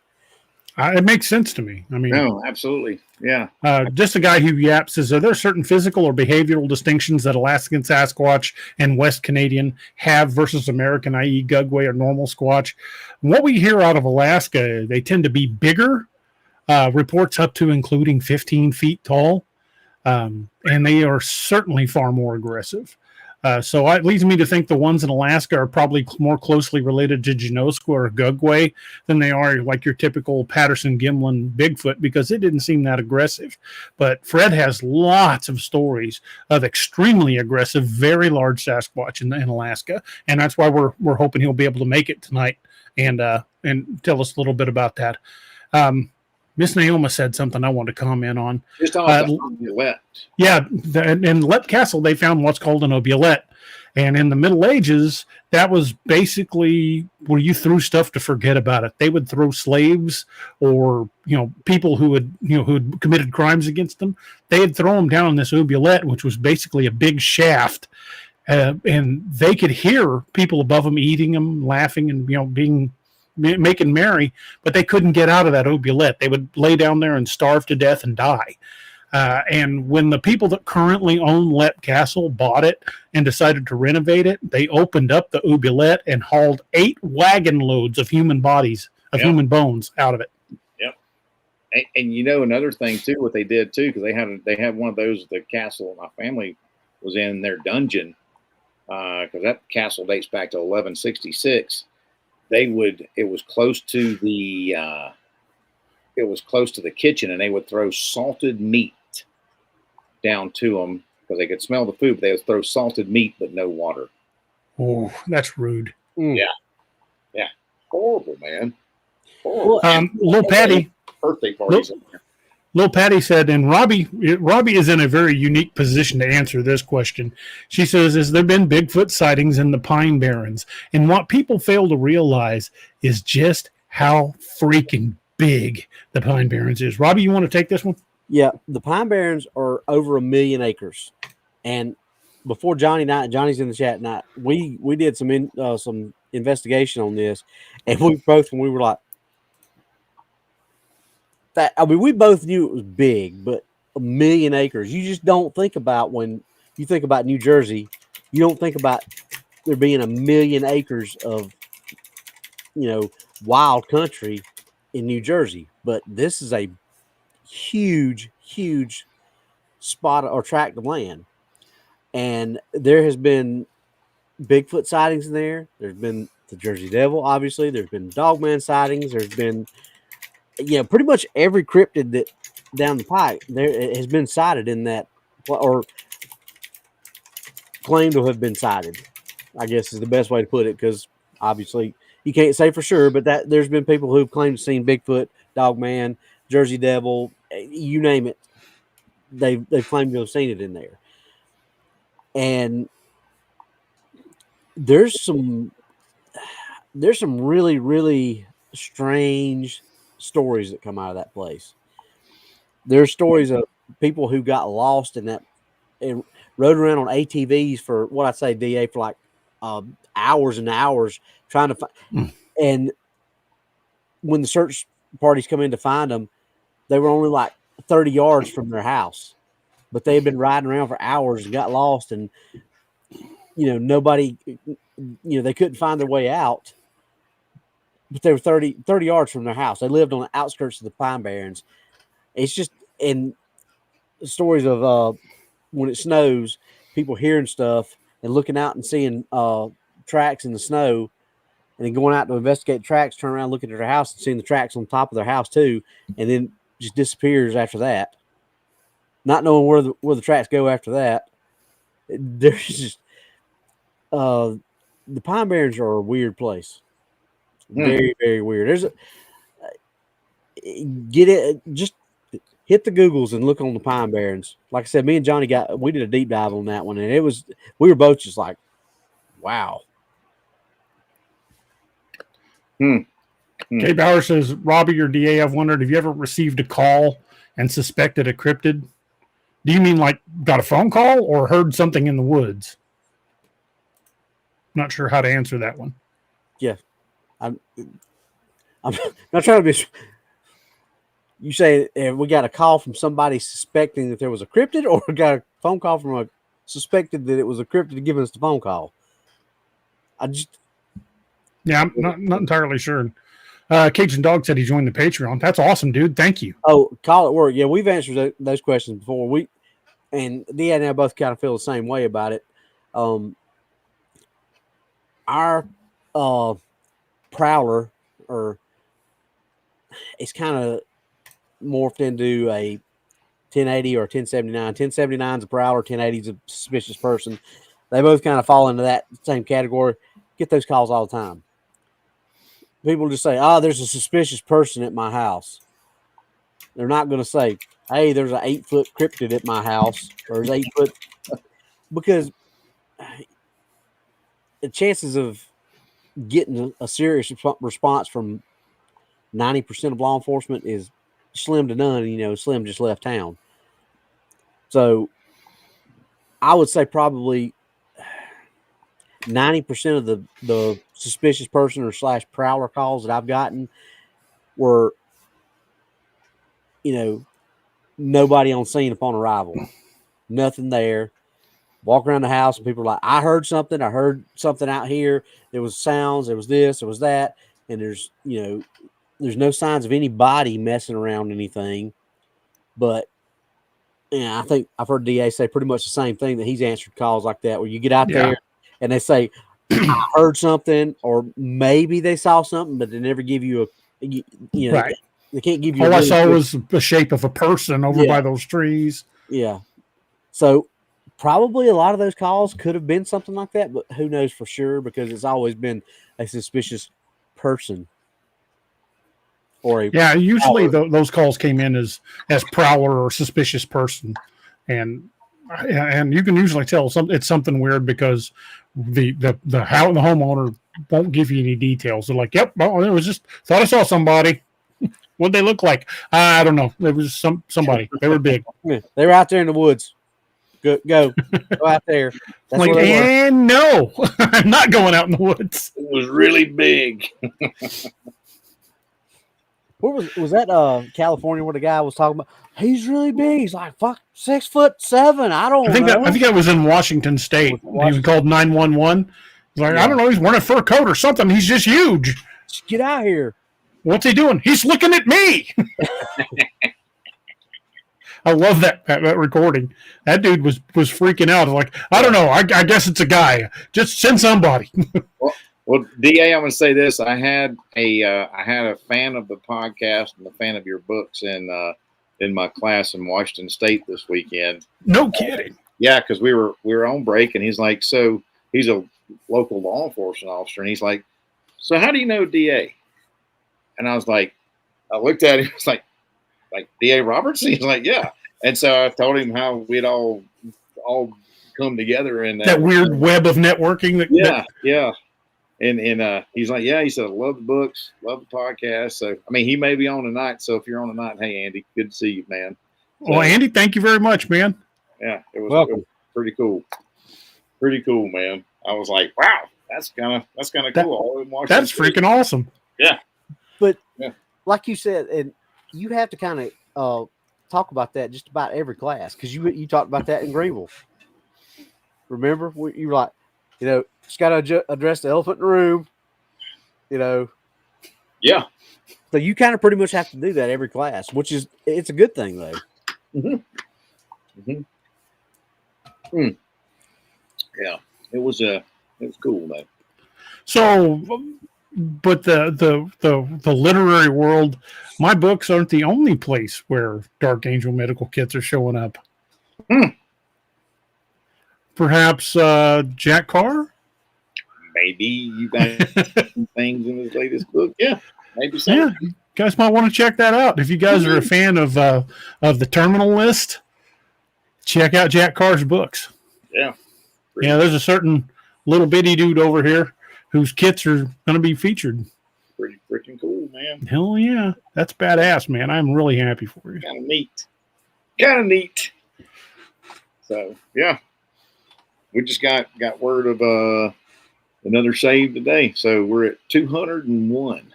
Speaker 2: it makes sense to me. I mean,
Speaker 3: no, absolutely. Yeah.
Speaker 2: Just a guy who yaps says, are there certain physical or behavioral distinctions that Alaskan Sasquatch and West Canadian have versus American, i.e. Gugway or normal Squatch? What we hear out of Alaska, they tend to be bigger, reports up to including 15 feet tall, and they are certainly far more aggressive. So it leads me to think the ones in Alaska are probably more closely related to Janoska or Gugway than they are like your typical Patterson-Gimlin Bigfoot, because it didn't seem that aggressive. But Fred has lots of stories of extremely aggressive, very large Sasquatch in Alaska, and that's why we're hoping he'll be able to make it tonight and tell us a little bit about that. Miss Naoma said something I wanted to comment on.
Speaker 3: Just on the obiolette.
Speaker 2: Yeah, in Leap Castle, they found what's called an obiolette. And in the Middle Ages, that was basically where you threw stuff to forget about it. They would throw slaves or, people who had committed crimes against them. They'd throw them down in this obiolette, which was basically a big shaft. And they could hear people above them eating them, laughing, and, making merry, but they couldn't get out of that obiolette. They would lay down there and starve to death and die. And when the people that currently own Leap Castle bought it and decided to renovate it, they opened up the obiolette and hauled 8 wagon loads of human bodies, human bones out of it.
Speaker 3: Yep. And another thing too, what they did too, because they had one of those at the castle my family was in their dungeon, because that castle dates back to 1166. It was close to the kitchen, and they would throw salted meat down to them because they could smell the food, but they would throw salted meat but no water.
Speaker 2: Oh, that's rude.
Speaker 3: Yeah. Horrible, man. Oh,
Speaker 2: Little Patty.
Speaker 3: birthday parties.
Speaker 2: Little Patty said, and Robbie is in a very unique position to answer this question. She says, has there been Bigfoot sightings in the Pine Barrens? And what people fail to realize is just how freaking big the Pine Barrens is. Robbie, you want to take this one?
Speaker 4: Yeah, the Pine Barrens are over 1 million acres. And before Johnny's in the chat now, we did some investigation on this, and when we were like, that, I mean, we both knew it was big, but 1 million acres, you just don't think about when you think about New Jersey. You don't think about there being 1 million acres of, wild country in New Jersey. But this is a huge, huge spot or tract of land. And there has been Bigfoot sightings in there. There's been the Jersey Devil, obviously. There's been Dogman sightings. There's been pretty much every cryptid that down the pike there has been sighted in that, or claimed to have been sighted, I guess is the best way to put it, because obviously you can't say for sure, but that there's been people who've claimed to seen Bigfoot, Dogman, Jersey Devil, you name it. They've claimed to have seen it in there. And there's some really, really strange stories that come out of that place. There's stories of people who got lost in that and rode around on ATVs for what I'd say, DA, for like hours and hours trying to find. And when the search parties come in to find them, they were only like 30 yards from their house, but they had been riding around for hours and got lost, and nobody, they couldn't find their way out. But they were 30 yards from their house. They lived on the outskirts of the Pine Barrens. It's just, and stories of when it snows, people hearing stuff and looking out and seeing tracks in the snow, and then going out to investigate tracks, turn around, looking at their house and seeing the tracks on top of their house too, and then just disappears after that. Not knowing where the tracks go after that. There's just the Pine Barrens are a weird place. Very, very weird. There's just hit the Googles and look on the Pine Barrens. Like I said, me and Johnny we did a deep dive on that one, and we were both just like, wow.
Speaker 2: Kay Bauer says, Robbie or DA, I've wondered, have you ever received a call and suspected a cryptid? Do you mean like got a phone call or heard something in the woods? Not sure how to answer that one.
Speaker 4: Yeah. I'm not trying to be. You say we got a call from somebody suspecting that there was a cryptid, or we got a phone call from a suspected that it was a cryptid giving us the phone call? I'm not entirely sure.
Speaker 2: Cajun Dog said he joined the Patreon. That's awesome, dude. Thank you.
Speaker 4: Oh, call at work. Yeah, we've answered those questions before. And Dee and I both kind of feel the same way about it. Our Prowler, or it's kind of morphed into a 1080 or 1079. 1079 is a Prowler, 1080 is a suspicious person. They both kind of fall into that same category. Get those calls all the time. People just say, there's a suspicious person at my house. They're not going to say, hey, there's an 8-foot cryptid at my house, or there's 8 foot, because the chances of getting a serious response from 90% of law enforcement is slim to none. Slim just left town. So I would say probably 90% of the suspicious person or / prowler calls that I've gotten were, nobody on scene upon arrival. Nothing there. Walk around the house and people are like, I heard something out here. There was sounds, there was this, there was that. And there's no signs of anybody messing around anything. But I think I've heard DA say pretty much the same thing, that he's answered calls like that, where you get out there and they say, I heard something, or maybe they saw something, but they never give you
Speaker 2: right.
Speaker 4: They can't give you
Speaker 2: all I saw was the shape of a person over by those trees.
Speaker 4: Yeah. So probably a lot of those calls could have been something like that, but who knows for sure, because it's always been a suspicious person. or a
Speaker 2: Yeah, usually those calls came in as prowler or suspicious person, and you can usually tell it's something weird because the homeowner won't give you any details. They're like, "Yep, well, it was just thought I saw somebody." What'd they look like? I don't know. It was somebody. They were big.
Speaker 4: they were out there in the woods. Go out there. That's
Speaker 2: Like,
Speaker 4: where they were.
Speaker 2: and no, I'm not going out in the woods.
Speaker 3: It was really big.
Speaker 4: Where was that? California, where the guy was talking about? He's really big. He's like 6'7". I don't know.
Speaker 2: I think that was in Washington State. He was called 911. He's like, I don't know. He's wearing a fur coat or something. He's just huge.
Speaker 4: Just get out here.
Speaker 2: What's he doing? He's looking at me. I love that recording. That dude was freaking out. Like, I don't know. I guess it's a guy. Just send somebody.
Speaker 3: Well, DA, I'm going to say this. I had a fan of the podcast and a fan of your books in my class in Washington State this weekend.
Speaker 2: No kidding.
Speaker 3: Yeah, because we were on break, and he's like, so he's a local law enforcement officer, and he's like, so how do you know DA? And I was like, I looked at him, I was like DA Robertson? He's like, yeah. And so I told him how we'd all come together in
Speaker 2: that weird web of networking.
Speaker 3: Yeah. And he's like, yeah, he said, I love the books, love the podcast. So, I mean, he may be on tonight. So if you're on tonight, hey, Andy, good to see you, man. So,
Speaker 2: well, Andy, thank you very much, man.
Speaker 3: Yeah, it was pretty cool. Pretty cool, man. I was like, wow, that's kind of cool.
Speaker 2: That's freaking awesome.
Speaker 3: Yeah.
Speaker 4: But like you said, and you have to kind of talk about that just about every class, because you talked about that in Greenville. Remember, you were like, just got to address the elephant in the room,
Speaker 3: Yeah.
Speaker 4: So you kind of pretty much have to do that every class, it's a good thing though.
Speaker 3: Mm-hmm. Mm-hmm. Yeah, it was cool though.
Speaker 2: So, but the literary world, my books aren't the only place where Dark Angel medical kits are showing up. Perhaps Jack Carr?
Speaker 3: Maybe you got some things in his latest book. Yeah, maybe so.
Speaker 2: Yeah, you guys might want to check that out. If you guys are a fan of the Terminal List, check out Jack Carr's books.
Speaker 3: Yeah.
Speaker 2: Yeah, there's a certain little bitty dude over here whose kits are going to be featured.
Speaker 3: Pretty freaking cool, man.
Speaker 2: Hell yeah. That's badass, man. I'm really happy for you.
Speaker 3: Kind of neat. So, yeah. We just got word of another save today. So we're at 201.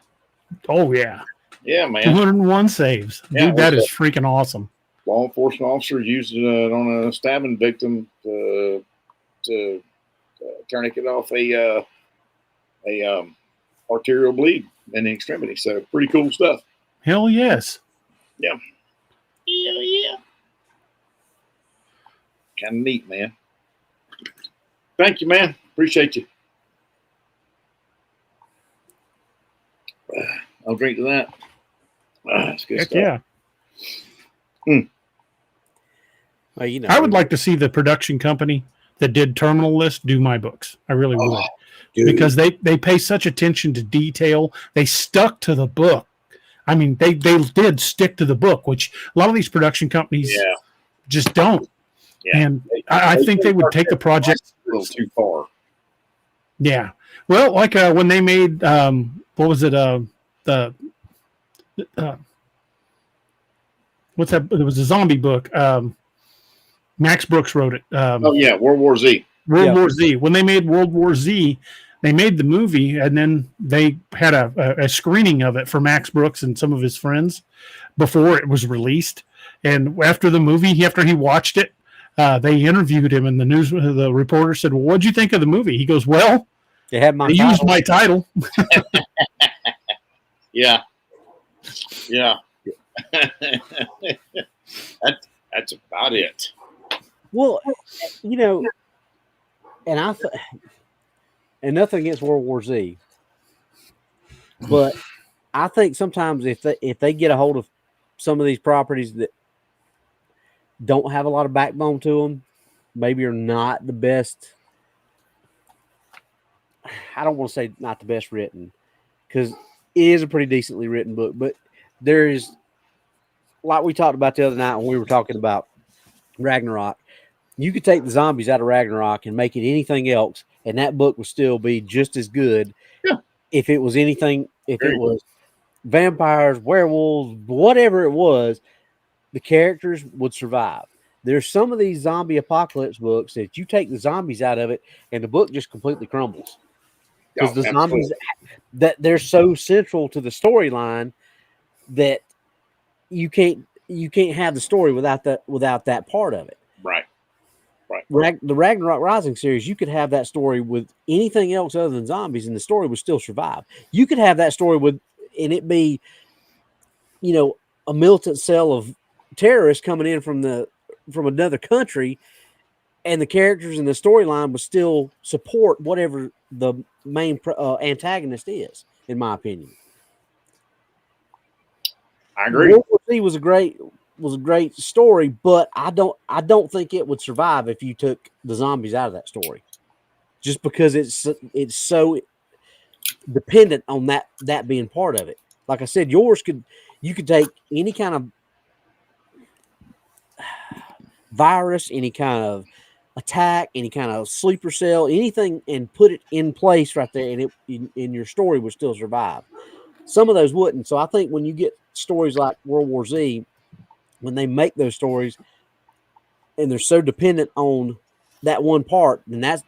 Speaker 2: Oh, yeah.
Speaker 3: Yeah, man.
Speaker 2: 201 saves.
Speaker 3: Yeah,
Speaker 2: dude, that is freaking awesome.
Speaker 3: Law enforcement officers used it on a stabbing victim to tourniquet off a arterial bleed in the extremity. So pretty cool stuff.
Speaker 2: Hell yes.
Speaker 3: Yeah. Hell yeah. Kind of neat, man. Thank you, man. Appreciate you. I'll drink to that. That's good
Speaker 2: Heck
Speaker 3: stuff.
Speaker 2: Yeah.
Speaker 4: Well,
Speaker 2: I would like to see the production company that did Terminal List do my books. I really would.
Speaker 3: Dude.
Speaker 2: Because they pay such attention to detail. They stuck to the book. I mean, they did stick to the book, which a lot of these production companies just don't.
Speaker 3: Yeah.
Speaker 2: And I think they would take the project
Speaker 3: a little too far.
Speaker 2: Yeah. Well, like when they made what was it? What's that? It was a zombie book. Max Brooks wrote it.
Speaker 3: World War Z.
Speaker 2: War Z. When they made World War Z, they made the movie, and then they had a screening of it for Max Brooks and some of his friends before it was released. And after the movie, after he watched it, they interviewed him, and the reporter said, "Well, what'd you think of the movie?" He goes, "Well,
Speaker 4: they had
Speaker 2: they used my title."
Speaker 3: Yeah. That's about it.
Speaker 4: Well, and and nothing against World War Z, but I think sometimes if they get a hold of some of these properties that don't have a lot of backbone to them, maybe are not the best. I don't want to say not the best written, because it is a pretty decently written book, but there is, like we talked about the other night when we were talking about Ragnarok, you could take the zombies out of Ragnarok and make it anything else, and that book would still be just as good.
Speaker 3: Yeah.
Speaker 4: If it was anything, if
Speaker 3: Very
Speaker 4: it was vampires, werewolves, whatever it was, the characters would survive. There's some of these zombie apocalypse books that you take the zombies out of it, and the book just completely crumbles because
Speaker 3: Oh,
Speaker 4: the
Speaker 3: absolutely.
Speaker 4: zombies that they're so central to the storyline that you can't have the story without that part of it.
Speaker 3: Right. Right.
Speaker 4: The Ragnarok Rising series, you could have that story with anything else other than zombies, and the story would still survive. You could have that story with, and it be, a militant cell of terrorists coming in from another country, and the characters in the storyline would still support whatever the main antagonist is, in my opinion.
Speaker 3: I agree.
Speaker 4: World War Z was a great story, but I don't think it would survive if you took the zombies out of that story, just because it's so dependent on that being part of it. Like I said, you could take any kind of virus, any kind of attack, any kind of sleeper cell, anything, and put it in place right there, and it in your story would still survive. Some of those wouldn't. So I think when you get stories like World War Z, when they make those stories and they're so dependent on that one part, and that's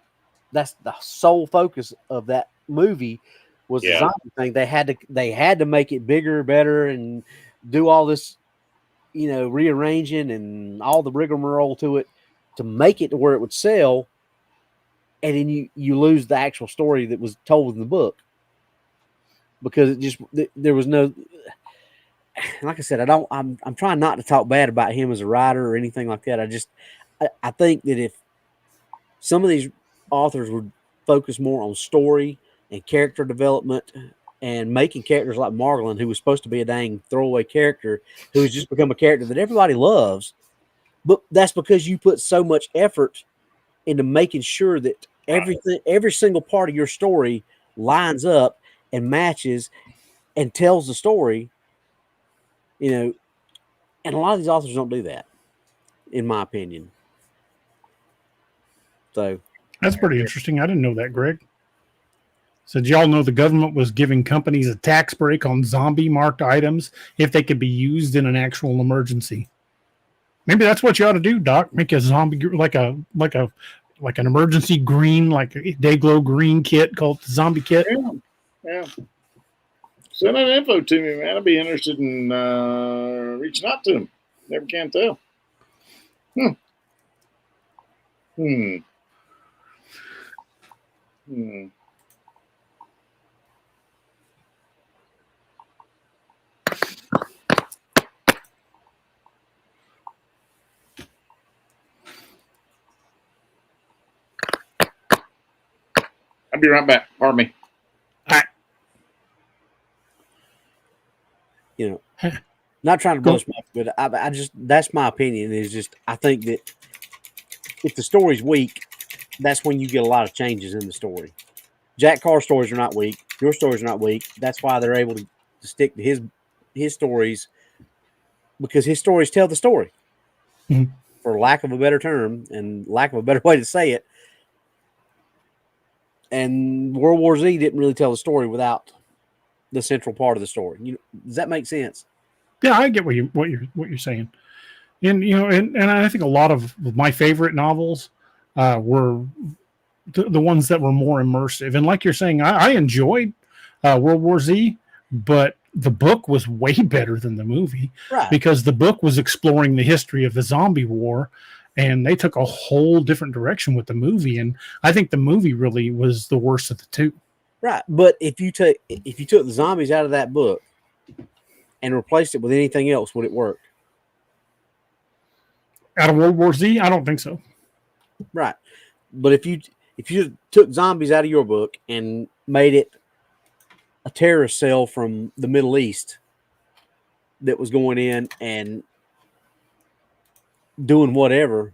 Speaker 4: the sole focus of that movie was the zombie thing. They had to make it bigger, better, and do all this, rearranging and all the rigmarole to it to make it to where it would sell. And then you lose the actual story that was told in the book because there was no, like I said, I'm trying not to talk bad about him as a writer or anything like that. I think that if some of these authors would focus more on story and character development and making characters like Margolin, who was supposed to be a dang throwaway character, who has just become a character that everybody loves, but that's because you put so much effort into making sure that every single part of your story lines up and matches and tells the story, and a lot of these authors don't do that, in my opinion. So
Speaker 2: that's pretty interesting. I didn't know that, Greg. So did y'all know the government was giving companies a tax break on zombie marked items if they could be used in an actual emergency? Maybe that's what you ought to do, Doc. Make a zombie like an emergency green, like a Dayglow green kit called the zombie kit.
Speaker 3: Yeah. Send that info to me, man. I'd be interested in reaching out to them. Never can tell. I'll be right back. Pardon me.
Speaker 4: Not trying to blow smoke, but I just, that's my opinion, is just, I think that if the story's weak, that's when you get a lot of changes in the story. Jack Carr's stories are not weak. Your stories are not weak. That's why they're able to stick to his stories, because his stories tell the story, for lack of a better term and lack of a better way to say it. And World War Z didn't really tell the story without the central part of the story. Does that make sense?
Speaker 2: Yeah, I get what you're saying. And and I think a lot of my favorite novels were the ones that were more immersive. And like you're saying, I enjoyed World War Z, but the book was way better than the movie,
Speaker 4: right?
Speaker 2: Because the book was exploring the history of the zombie war, and they took a whole different direction with the movie. And I think the movie really was the worst of the two.
Speaker 4: Right. But if you took the zombies out of that book and replaced it with anything else, would it work?
Speaker 2: Out of World War Z? I don't think so.
Speaker 4: Right. But if you took zombies out of your book and made it a terrorist cell from the Middle East that was going in and doing whatever,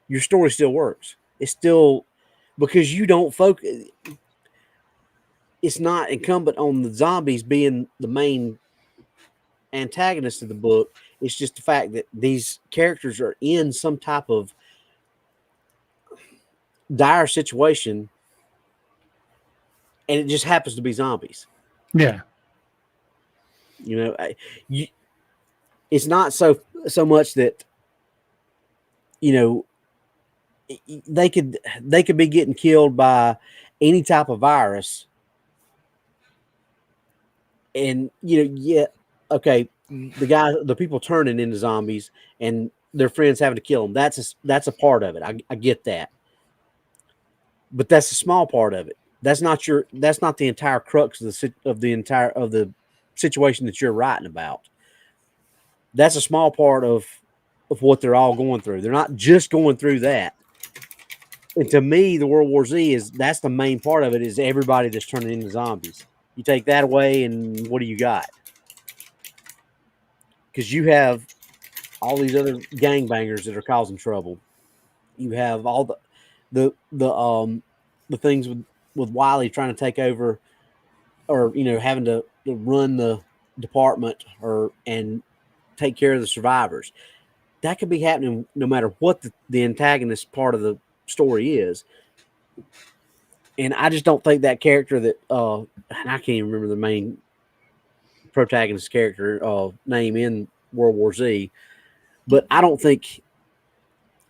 Speaker 4: your story still works. It's still, because you don't focus, it's not incumbent on the zombies being the main antagonist of the book. It's just the fact that these characters are in some type of dire situation, and it just happens to be zombies.
Speaker 2: Yeah.
Speaker 4: You know, it's not so much that, you know, they could be getting killed by any type of virus, and okay, the people turning into zombies and their friends having to kill them. That's a part of it. I get that, but that's a small part of it. That's not the entire crux of the situation that you're writing about. That's a small part of what they're all going through. They're not just going through that. And to me, the World War Z that's the main part of it, is everybody that's turning into zombies. You take that away, and what do you got? Because you have all these other gangbangers that are causing trouble. You have all the things with Wiley trying to take over, or having to run the department and take care of the survivors. That could be happening no matter what the antagonist part of the story is. And I just don't think that character that and I can't even remember the main protagonist character name in World War Z, but I don't think,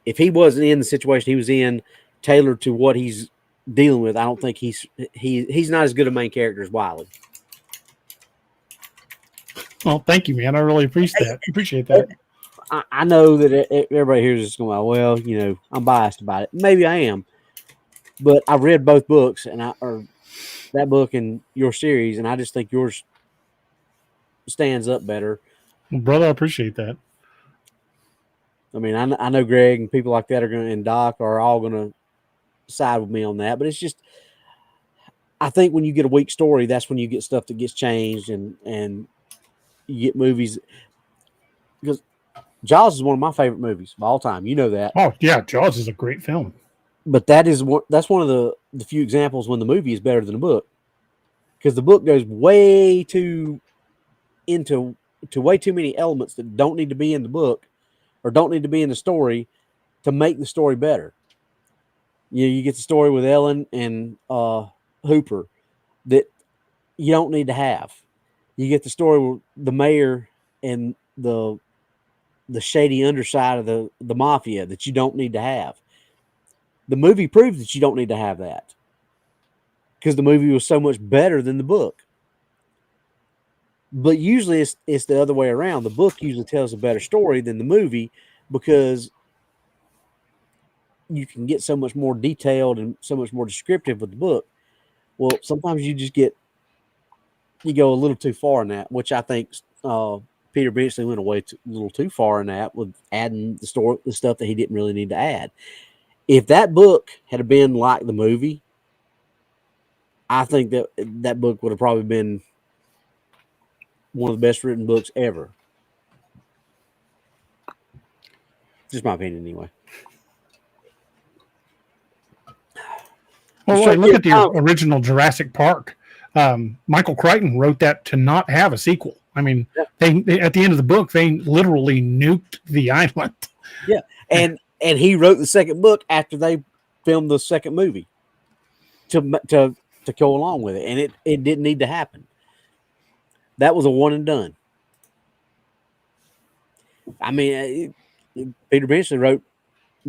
Speaker 4: if he wasn't in the situation he was in, tailored to what he's dealing with, I don't think he's not as good a main character as Wiley.
Speaker 2: Well, thank you, man. I really appreciate that.
Speaker 4: I know that everybody here is just going, well, I'm biased about it. Maybe I am, but I've read both books, or that book and your series, and I just think yours stands up better.
Speaker 2: Well, brother, I appreciate that.
Speaker 4: I mean, I know Greg and people like that and Doc are all going to side with me on that, but it's just, I think when you get a weak story, that's when you get stuff that gets changed, and you get movies, because Jaws is one of my favorite movies of all time. You know that.
Speaker 2: Oh yeah, Jaws is a great film.
Speaker 4: But that's one of the few examples when the movie is better than the book, because the book goes way too into way too many elements that don't need to be in the book or don't need to be in the story to make the story better. You get the story with Ellen and Hooper that you don't need to have. You get the story with the mayor and the shady underside of the mafia that you don't need to have. The movie proves that you don't need to have that, because the movie was so much better than the book. But usually it's the other way around. The book usually tells a better story than the movie, because you can get so much more detailed and so much more descriptive with the book. Well, sometimes you go a little too far in that, which I think Peter Benchley went a little too far in that, with adding the stuff that he didn't really need to add. If that book had been like the movie, I think that book would have probably been one of the best written books ever. Just my opinion, anyway.
Speaker 2: Well, look at the original Jurassic Park. Michael Crichton wrote that to not have a sequel. I mean, they at the end of the book, they literally nuked the island.
Speaker 4: Yeah, and he wrote the second book after they filmed the second movie to go along with it, and it didn't need to happen. That was a one and done. I mean, Peter Benchley wrote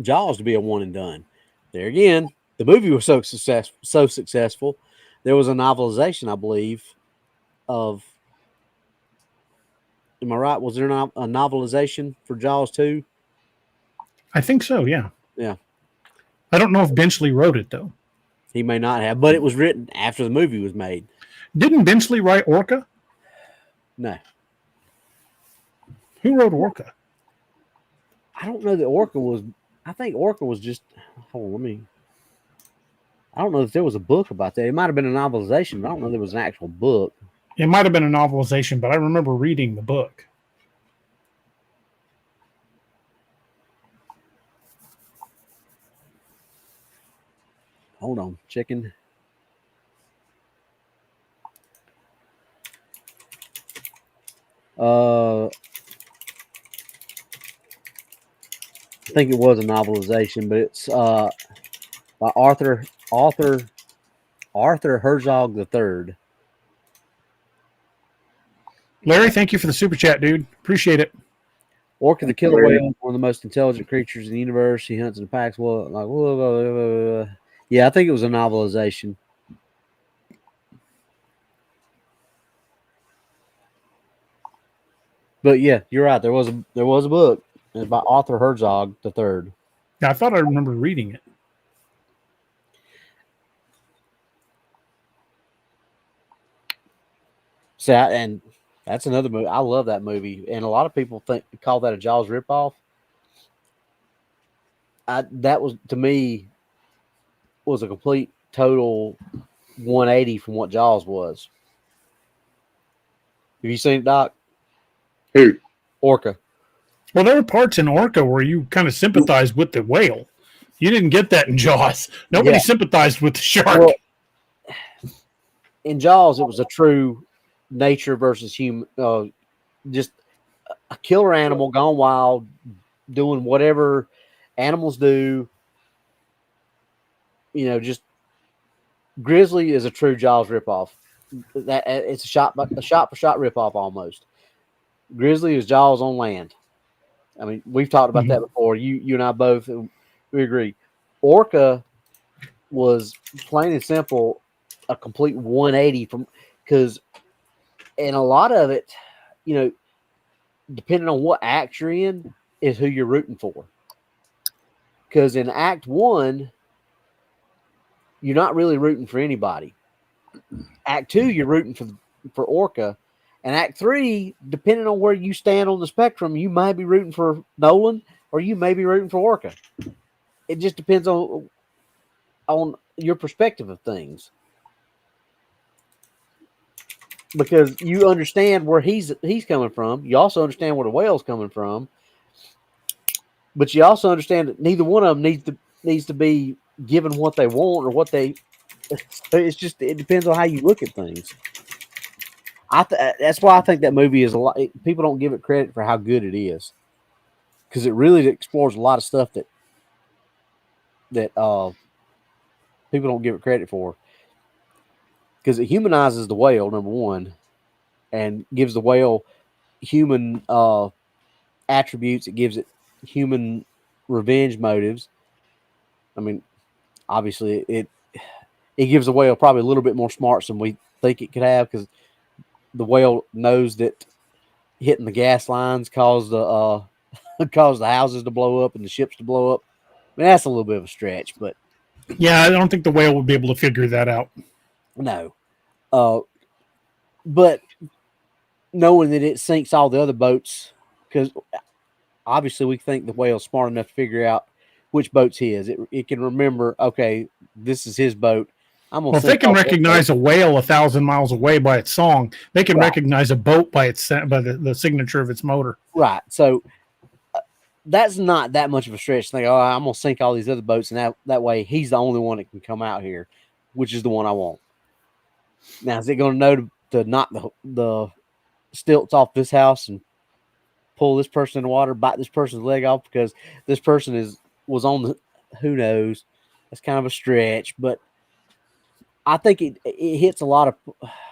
Speaker 4: Jaws to be a one and done. There again, the movie was so successful. There was a novelization, I believe, of. Am I right? Was there a novelization for Jaws 2?
Speaker 2: I think so, yeah.
Speaker 4: Yeah.
Speaker 2: I don't know if Benchley wrote it, though.
Speaker 4: He may not have, but it was written after the movie was made.
Speaker 2: Didn't Benchley write Orca?
Speaker 4: No.
Speaker 2: Who wrote Orca?
Speaker 4: I don't know that Orca was. I think Orca was just. Hold on, I don't know if there was a book about that. It might have been a novelization, but I don't know if there was an actual book.
Speaker 2: It might have been a novelization, but I remember reading the book.
Speaker 4: Hold on, chicken. I think it was a novelization, but it's by Arthur Herzog III.
Speaker 2: Larry, thank you for the super chat, dude. Appreciate it.
Speaker 4: Orca the killer whale, one of the most intelligent creatures in the universe. He hunts in the packs. Well, like, whoa, whoa, whoa, whoa. Yeah, I think it was a novelization. But yeah, you're right. There was a book. It's by Arthur Herzog III.
Speaker 2: Yeah, I thought I remember reading it.
Speaker 4: So, and that's another movie. I love that movie, and a lot of people call that a Jaws ripoff. That was, to me, was a complete total 180 from what Jaws was. Have you seen it, Doc?
Speaker 3: Who?
Speaker 4: Orca.
Speaker 2: Well, there were parts in Orca where you kind of sympathized with the whale. You didn't get that in Jaws. Nobody sympathized with the shark.
Speaker 4: Well, in Jaws, it was a true nature versus human, just a killer animal gone wild, doing whatever animals do. You know, just Grizzly is a true Jaws ripoff. That it's a shot for shot ripoff almost. Grizzly is Jaws on land. I mean, we've talked about that before. You and I both, we agree. Orca was plain and simple a complete 180 from, because and a lot of it, you know, depending on what act you're in, is who you're rooting for. Because in Act 1, you're not really rooting for anybody. Act 2, you're rooting for Orca. And Act 3, depending on where you stand on the spectrum, you might be rooting for Nolan or you may be rooting for Orca. It just depends on your perspective of things. Because you understand where he's coming from. You also understand where the whale's coming from. But you also understand that neither one of them needs to be given what they want or what they. It's just, it depends on how you look at things. That's why I think that movie is a lot. People don't give it credit for how good it is, because it really explores a lot of stuff that people don't give it credit for. Because it humanizes the whale, number one, and gives the whale human attributes. It gives it human revenge motives. I mean, obviously, it gives the whale probably a little bit more smarts than we think it could have, because the whale knows that hitting the gas lines caused the houses to blow up and the ships to blow up. I mean, that's a little bit of a stretch, but
Speaker 2: yeah, I don't think the whale would be able to figure that out.
Speaker 4: no. But knowing that it sinks all the other boats, because obviously we think the whale's smart enough to figure out which boat's his. It can remember, okay, this is his boat.
Speaker 2: If they can recognize a whale 1,000 miles away by its song, they can recognize a boat by the signature of its motor.
Speaker 4: Right. So that's not that much of a stretch to think, oh, I'm going to sink all these other boats, and that way he's the only one that can come out here, which is the one I want. Now, is it going to know to knock the stilts off this house and pull this person in the water, bite this person's leg off because this person was on the, who knows? That's kind of a stretch, but I think it hits a lot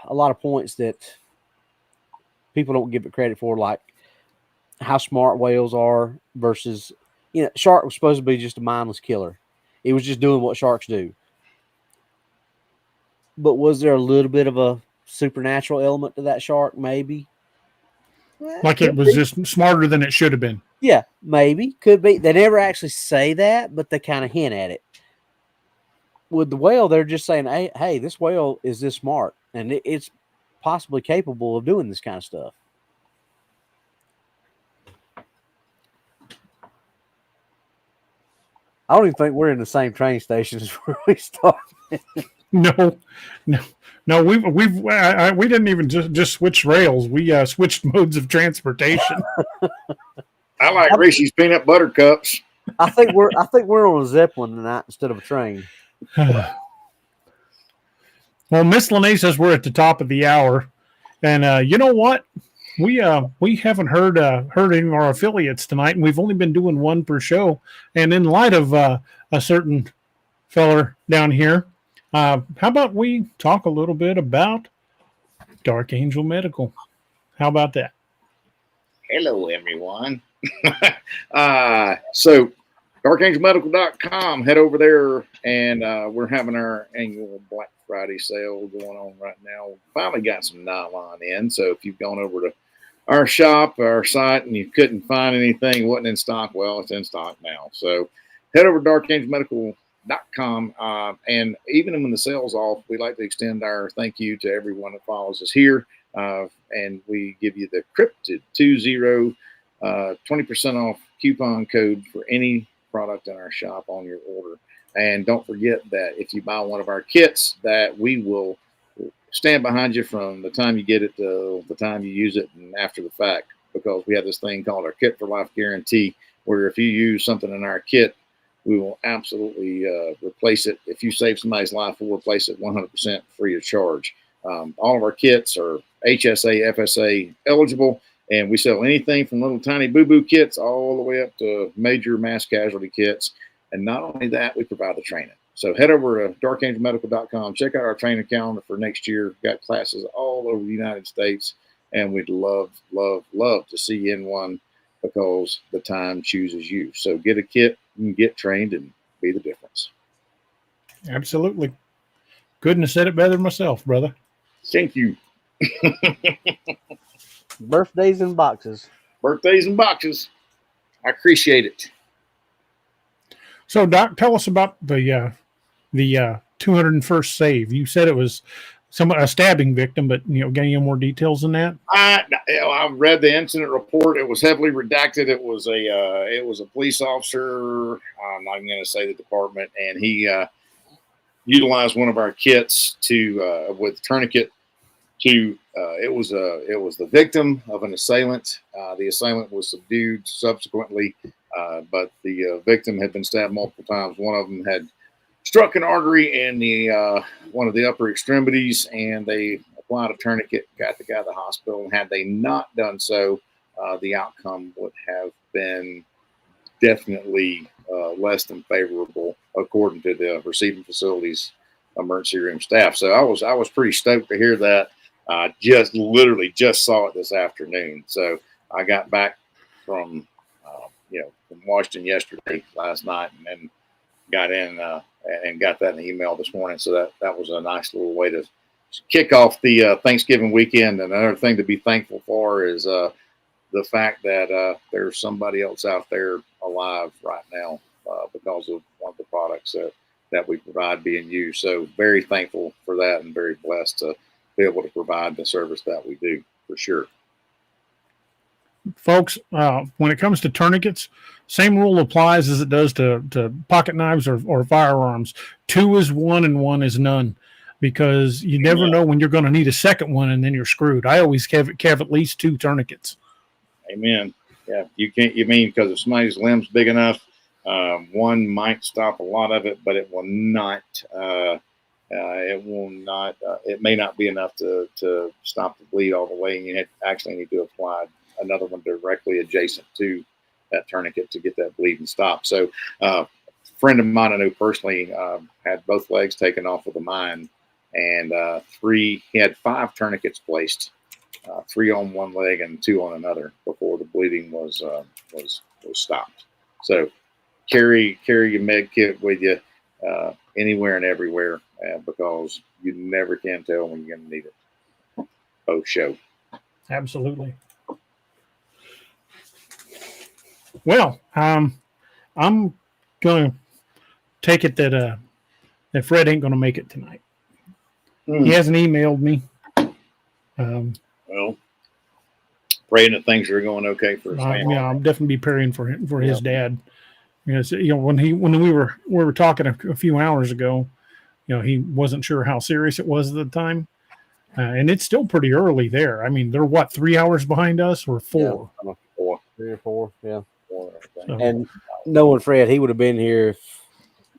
Speaker 4: of points that people don't give it credit for, like how smart whales are versus, you know, shark was supposed to be just a mindless killer. It was just doing what sharks do. But was there a little bit of a supernatural element to that shark? Maybe.
Speaker 2: Like it was just smarter than it should have been.
Speaker 4: Yeah, maybe. Could be. They never actually say that, but they kind of hint at it. With the whale, they're just saying, hey, this whale is this smart, and it's possibly capable of doing this kind of stuff. I don't even think we're in the same train station as where we started.
Speaker 2: No. We didn't even just switch rails. We switched modes of transportation.
Speaker 3: I like Reese's peanut butter cups.
Speaker 4: I think we're on a Zeppelin tonight instead of a train.
Speaker 2: Well, Miss Lene says we're at the top of the hour, and you know what? we haven't heard any of our affiliates tonight, and we've only been doing one per show. And in light of a certain feller down here, how about we talk a little bit about Dark Angel Medical? How about that?
Speaker 3: Hello, everyone. So DarkAngelMedical.com, head over there, and we're having our annual Black Friday sale going on right now. Finally got some nylon in, so if you've gone over to our shop, our site, and you couldn't find anything, wasn't in stock, well, it's in stock now. So head over to DarkAngelMedical.com, and even when the sale's off, we like to extend our thank you to everyone that follows us here, and we give you the Cryptid20 20% off coupon code for any product in our shop on your order. And don't forget that if you buy one of our kits, that we will stand behind you from the time you get it to the time you use it and after the fact, because we have this thing called our Kit for Life guarantee, where if you use something in our kit, we will absolutely replace it. If you save somebody's life, we'll replace it 100% free of charge. All of our kits are HSA, FSA eligible, and we sell anything from little tiny boo-boo kits all the way up to major mass casualty kits. And not only that, we provide the training. So head over to darkangelmedical.com, check out our training calendar for next year. We've got classes all over the United States, and we'd love, love, love to see you in one, because the time chooses you. So get a kit and get trained and be the difference.
Speaker 2: Absolutely. Couldn't have said it better myself, brother.
Speaker 3: Thank you.
Speaker 4: Birthdays in boxes.
Speaker 3: Birthdays and boxes. I appreciate it.
Speaker 2: So, Doc, tell us about the 201st save. You said it was a stabbing victim, but get any more details than that?
Speaker 3: I read the incident report. It was heavily redacted. It was a police officer. I'm not even going to say the department, and he utilized one of our kits with tourniquet. It was the victim of an assailant. The assailant was subdued subsequently, but the victim had been stabbed multiple times. One of them had struck an artery in the one of the upper extremities, and they applied a tourniquet, got the guy to the hospital. And had they not done so, the outcome would have been definitely less than favorable, according to the receiving facility's emergency room staff. So I was pretty stoked to hear that. I literally just saw it this afternoon. So I got back from from Washington last night, and then got in and got that in the email this morning. So that was a nice little way to kick off the Thanksgiving weekend. And another thing to be thankful for is the fact that there's somebody else out there alive right now because of one of the products that we provide being used. So very thankful for that, and very blessed to be able to provide the service that we do, for sure.
Speaker 2: Folks, when it comes to tourniquets, same rule applies as it does to pocket knives or firearms. 2 is 1 and 1 is none, because you never know when you're going to need a second one, and then you're screwed. I always have at least 2 tourniquets.
Speaker 3: Amen. Yeah, you mean because if somebody's limb's big enough, one might stop a lot of it, but it will not. It may not be enough to stop the bleed all the way, and you actually need to apply another one directly adjacent to that tourniquet to get that bleeding stopped. So a friend of mine I know personally had both legs taken off with a mine, and he had 5 tourniquets placed, 3 on one leg and 2 on another, before the bleeding was stopped. So carry your med kit with you anywhere and everywhere, because you never can tell when you're going to need it. Oh, show.
Speaker 2: Absolutely. Well, I'm going to take it that Fred ain't going to make it tonight. He hasn't emailed me.
Speaker 3: Well, praying that things are going okay for his family.
Speaker 2: Yeah, I'm definitely be praying for him, for his dad. When we were talking a few hours ago, he wasn't sure how serious it was at the time, and it's still pretty early there. I mean, they're 3 hours behind us, or 4?
Speaker 4: Yeah, 3 or 4, yeah.
Speaker 2: So,
Speaker 4: and knowing Fred, he would have been here.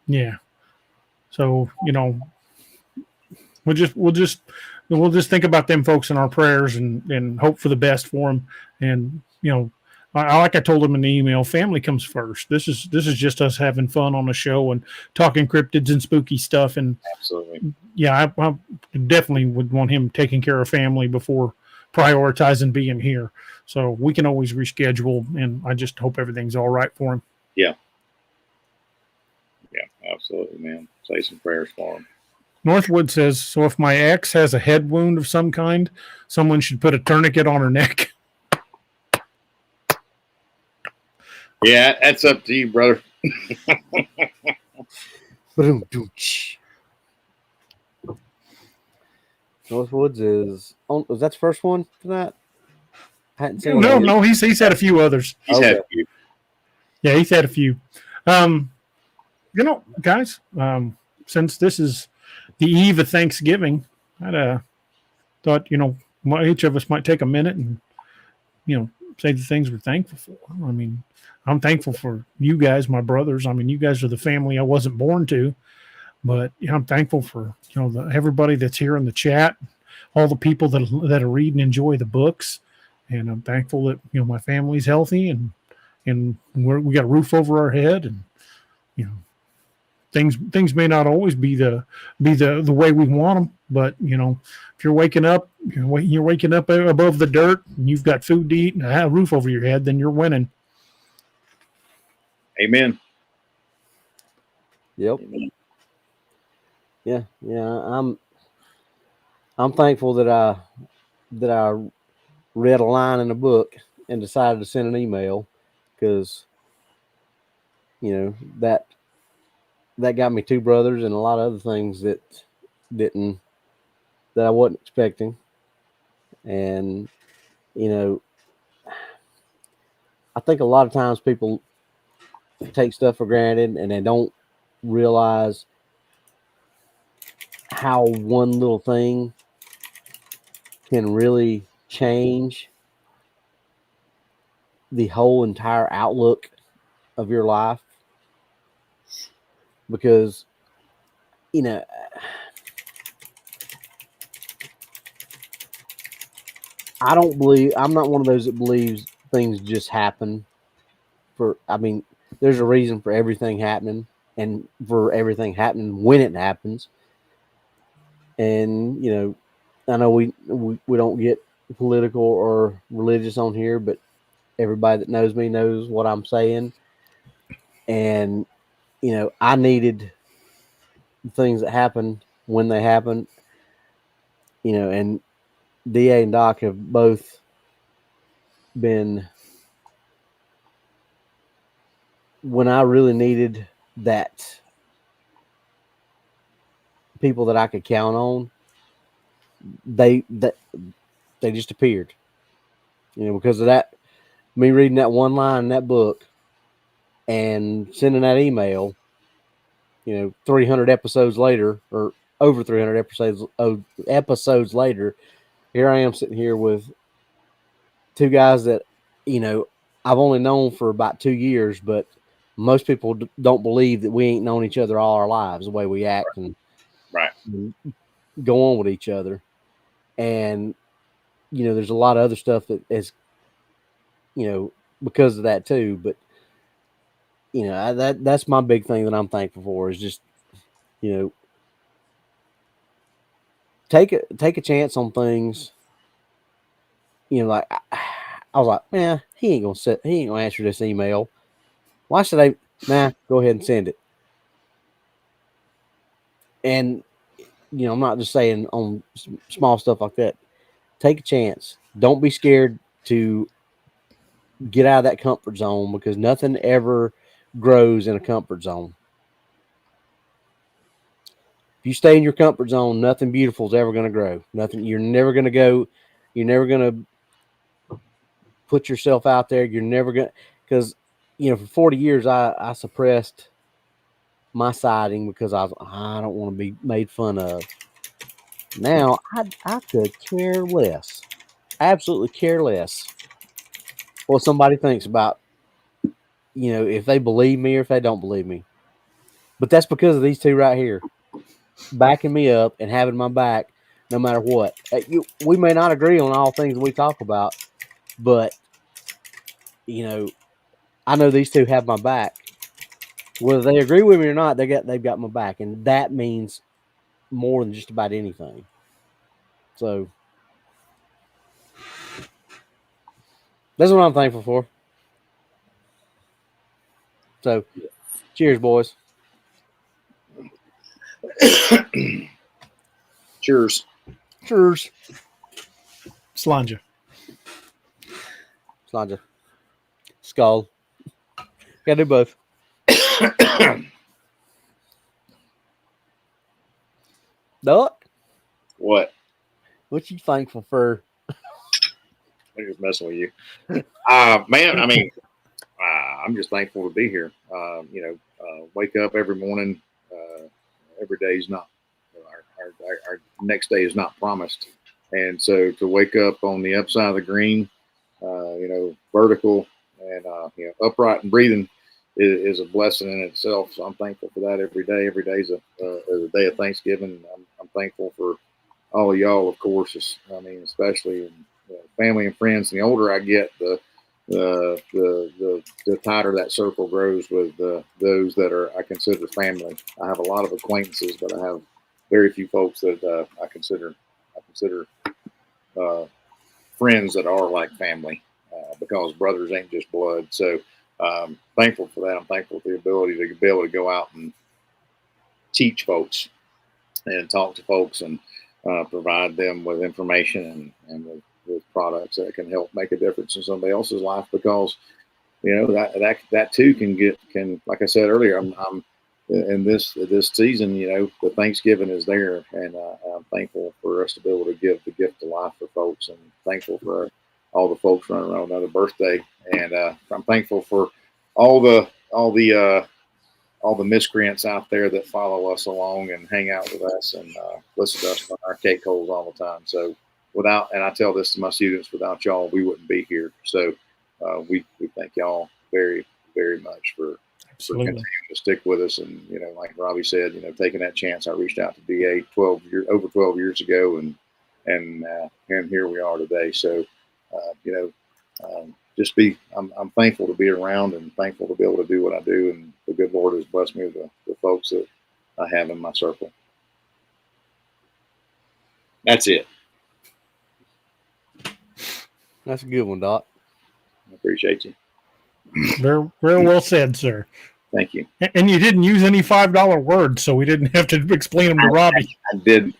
Speaker 2: Yeah. So we'll just we'll just think about them folks in our prayers and hope for the best for them. And, like I told them in the email, family comes first. This is just us having fun on the show and talking cryptids and spooky stuff. And
Speaker 3: Absolutely.
Speaker 2: yeah, I definitely would want him taking care of family before prioritizing being here. So we can always reschedule, and I just hope everything's all right for him.
Speaker 3: Yeah. Yeah, absolutely, man. Say some prayers for him.
Speaker 2: Northwood says, so if my ex has a head wound of some kind, someone should put a tourniquet on her neck.
Speaker 3: Yeah, that's up to you, brother.
Speaker 4: Northwoods is was that the first one for that? I hadn't seen
Speaker 2: No, he's had a few others.
Speaker 3: He's had a few.
Speaker 2: Yeah, he's had a few. Guys, since this is the eve of Thanksgiving, I thought, each of us might take a minute and, say the things we're thankful for. I mean, I'm thankful for you guys, my brothers. I mean, you guys are the family I wasn't born to, but I'm thankful for, everybody that's here in the chat, all the people that read and enjoy the books. And I'm thankful that, my family's healthy and we got a roof over our head, and, things may not always be the way we want them, but if you're waking up, you're waking up above the dirt and you've got food to eat and a roof over your head, then you're winning.
Speaker 3: Amen.
Speaker 4: Yep. Yeah. I'm thankful that I read a line in a book and decided to send an email, because that got me two brothers and a lot of other things that I wasn't expecting. And I think a lot of times people take stuff for granted and they don't realize how one little thing can really change the whole entire outlook of your life. Because, I'm not one of those that believes things just happen there's a reason for everything happening and for everything happening when it happens. And, I know we don't get political or religious on here, but everybody that knows me knows what I'm saying. And, I needed things that happened when they happened, and DA and Doc have both been when I really needed that people that I could count on. They just appeared, because of that, me reading that one line in that book and sending that email, 300 episodes later, or over 300 episodes later, here I am sitting here with two guys that, I've only known for about 2 years, but most people don't believe that we ain't known each other all our lives, the way we act and go on with each other. And, there's a lot of other stuff that is, because of that too. But, that's my big thing that I'm thankful for, is just, take a chance on things. Like I was like, man, he ain't gonna answer this email. Why should I? Nah, go ahead and send it. And I'm not just saying on small stuff like that. Take a chance. Don't be scared to get out of that comfort zone, because nothing ever grows in a comfort zone. If you stay in your comfort zone, nothing beautiful is ever going to grow. Nothing. You're never going to go. You're never going to put yourself out there. You're never going to, because, for 40 years, I suppressed my siding because I don't want to be made fun of. Now, I could care less. Absolutely care less what somebody thinks about, if they believe me or if they don't believe me. But that's because of these two right here, backing me up and having my back no matter what. We may not agree on all things we talk about, but I know these two have my back. Whether they agree with me or not, they've got my back, and that means more than just about anything. So that's what I'm thankful for. So, cheers, boys.
Speaker 3: Cheers.
Speaker 4: Cheers.
Speaker 2: Slanja.
Speaker 4: Slanja. Skull. Gotta do both. Doc,
Speaker 3: What?
Speaker 4: what you thankful for?
Speaker 3: I'm just messing with you. Man, I mean, I'm just thankful to be here. Wake up every morning. Every day is not, our next day is not promised. And so to wake up on the upside of the green, vertical and, upright and breathing is a blessing in itself. So I'm thankful for that every day. Every day is a day of Thanksgiving. I'm thankful for all of y'all, of course. Especially family and friends. And the older I get, the tighter that circle grows with those that I consider family. I have a lot of acquaintances, but I have very few folks that I consider friends that are like family, because brothers ain't just blood. So thankful for that. I'm thankful for the ability to be able to go out and teach folks and talk to folks and provide them with information and with products that can help make a difference in somebody else's life, because that too can like I said earlier, I'm in this season, the Thanksgiving is there, and I'm thankful for us to be able to give the gift of life for folks, and thankful for all the folks running around another birthday, and I'm thankful for all the miscreants out there that follow us along and hang out with us and listen to us on our cake holes all the time. So and I tell this to my students, without y'all, we wouldn't be here. So we thank y'all very, very much for continuing to stick with us. And, like Robbie said, taking that chance. I reached out to DA over 12 years ago, and here we are today. So, I'm thankful to be around and thankful to be able to do what I do. And the good Lord has blessed me with the folks that I have in my circle. That's it.
Speaker 4: That's a good one, Doc.
Speaker 3: I appreciate you.
Speaker 2: Very, very well said, sir.
Speaker 3: Thank you.
Speaker 2: And you didn't use any $5 words, so we didn't have to explain them to Robbie.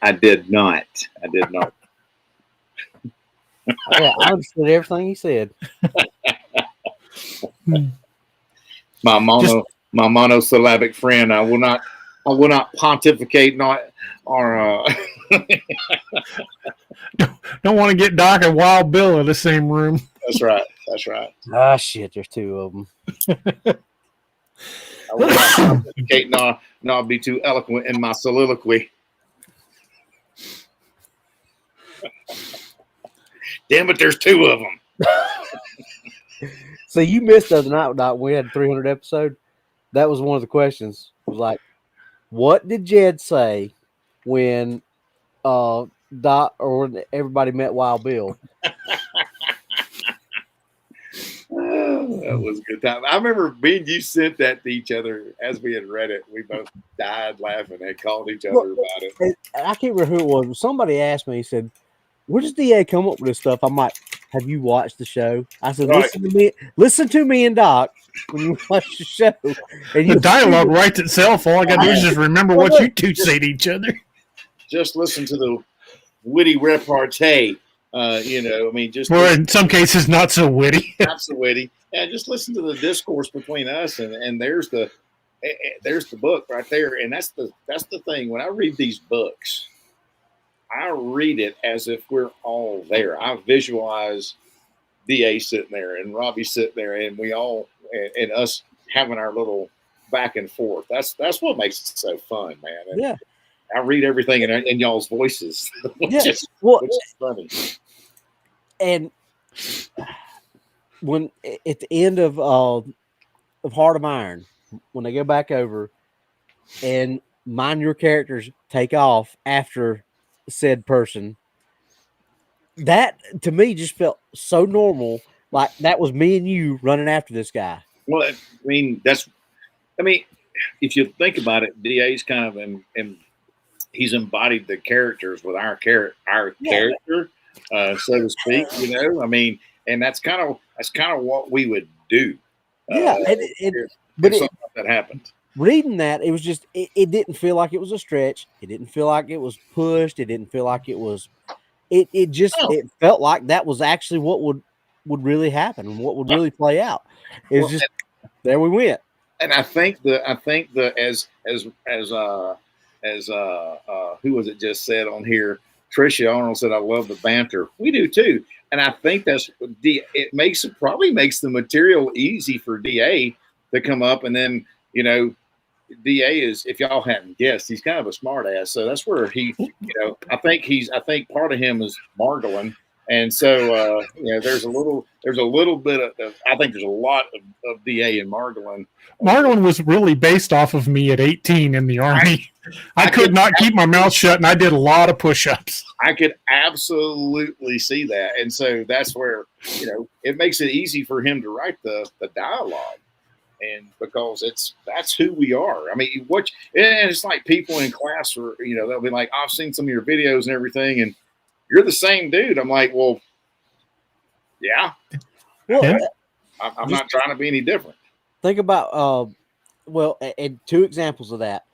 Speaker 3: I did not.
Speaker 4: Yeah, I understood everything he said.
Speaker 3: My monosyllabic friend. I will not pontificate, or
Speaker 2: don't want to get Doc and Wild Bill in the same room.
Speaker 3: That's right.
Speaker 4: Ah, shit, there's two of them.
Speaker 3: I will not pontificate, nor be too eloquent in my soliloquy. Damn it, there's two of them.
Speaker 4: So you missed the other night, Doc. We had a 300 episode. That was one of the questions. It was like, what did Jed say when Doc or when everybody met Wild Bill?
Speaker 3: That was a good time. I remember me and you sent that to each other as we had read it. We both died laughing and called each other about it.
Speaker 4: I can't remember who it was. Somebody asked me, he said, where does DA come up with this stuff? I'm like, have you watched the show? I said,
Speaker 3: Right.
Speaker 4: listen to me and Doc when you watch the show. And
Speaker 2: The dialogue writes itself. All I got to do is just remember what you two say to each other.
Speaker 3: Just listen to the witty repartee. Or
Speaker 2: in some cases, not so witty.
Speaker 3: Not so witty. Yeah, just listen to the discourse between us, and there's the book right there. And that's the thing. When I read these books, I read it as if we're all there. I visualize DA sitting there and Robbie sitting there, and we all and us having our little back and forth. That's what makes it so fun, man. And
Speaker 4: yeah.
Speaker 3: I read everything in y'all's voices, which is funny.
Speaker 4: And when at the end of Heart of Iron, when they go back over and mind your characters take off after said person, that to me just felt so normal. Like that was me and you running after this guy.
Speaker 3: Well, I mean, if you think about it, DA's kind of he's embodied the characters with our character, so to speak. I mean, and that's kind of what we would do.
Speaker 4: Yeah,
Speaker 3: but something like that happened.
Speaker 4: Reading that, it was just it didn't feel like it was a stretch. It didn't feel like it was pushed. It didn't feel like it was. It felt like that was actually what would really happen and what would really play out. It was there we went.
Speaker 3: And I think as who was it just said on here? Tricia Arnold said, "I love the banter." We do too, and I think it probably makes the material easy for DA to come up, and then DA is, if y'all hadn't guessed, he's kind of a smart ass. So that's where he, I think part of him is Margolin. And so, there's a little bit of, I think there's a lot of DA in Margolin.
Speaker 2: Margolin was really based off of me at 18 in the Army. I could not keep my mouth shut, and I did a lot of push-ups.
Speaker 3: I could absolutely see that. And so that's where, it makes it easy for him to write the dialogue. And because that's who we are. I mean, and it's like people in class are, they'll be like, I've seen some of your videos and everything, and you're the same dude. I'm like, well, yeah. I'm not trying to be any different.
Speaker 4: Think about, and two examples of that.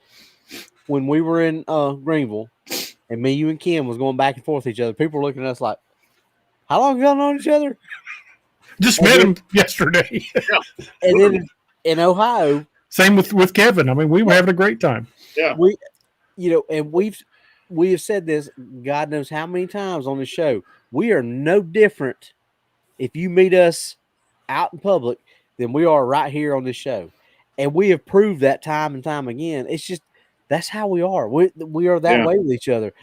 Speaker 4: When we were in Greenville, and me, you, and Kim was going back and forth with each other, people were looking at us like, how long have y'all known each other?
Speaker 2: Just met him yesterday.
Speaker 3: Yeah.
Speaker 4: And then in Ohio,
Speaker 2: same with Kevin. I mean, we were having a great time.
Speaker 3: Yeah,
Speaker 4: and we have said this, God knows how many times on the show. We are no different if you meet us out in public than we are right here on this show, and we have proved that time and time again. It's just that's how we are. We are that way with each other.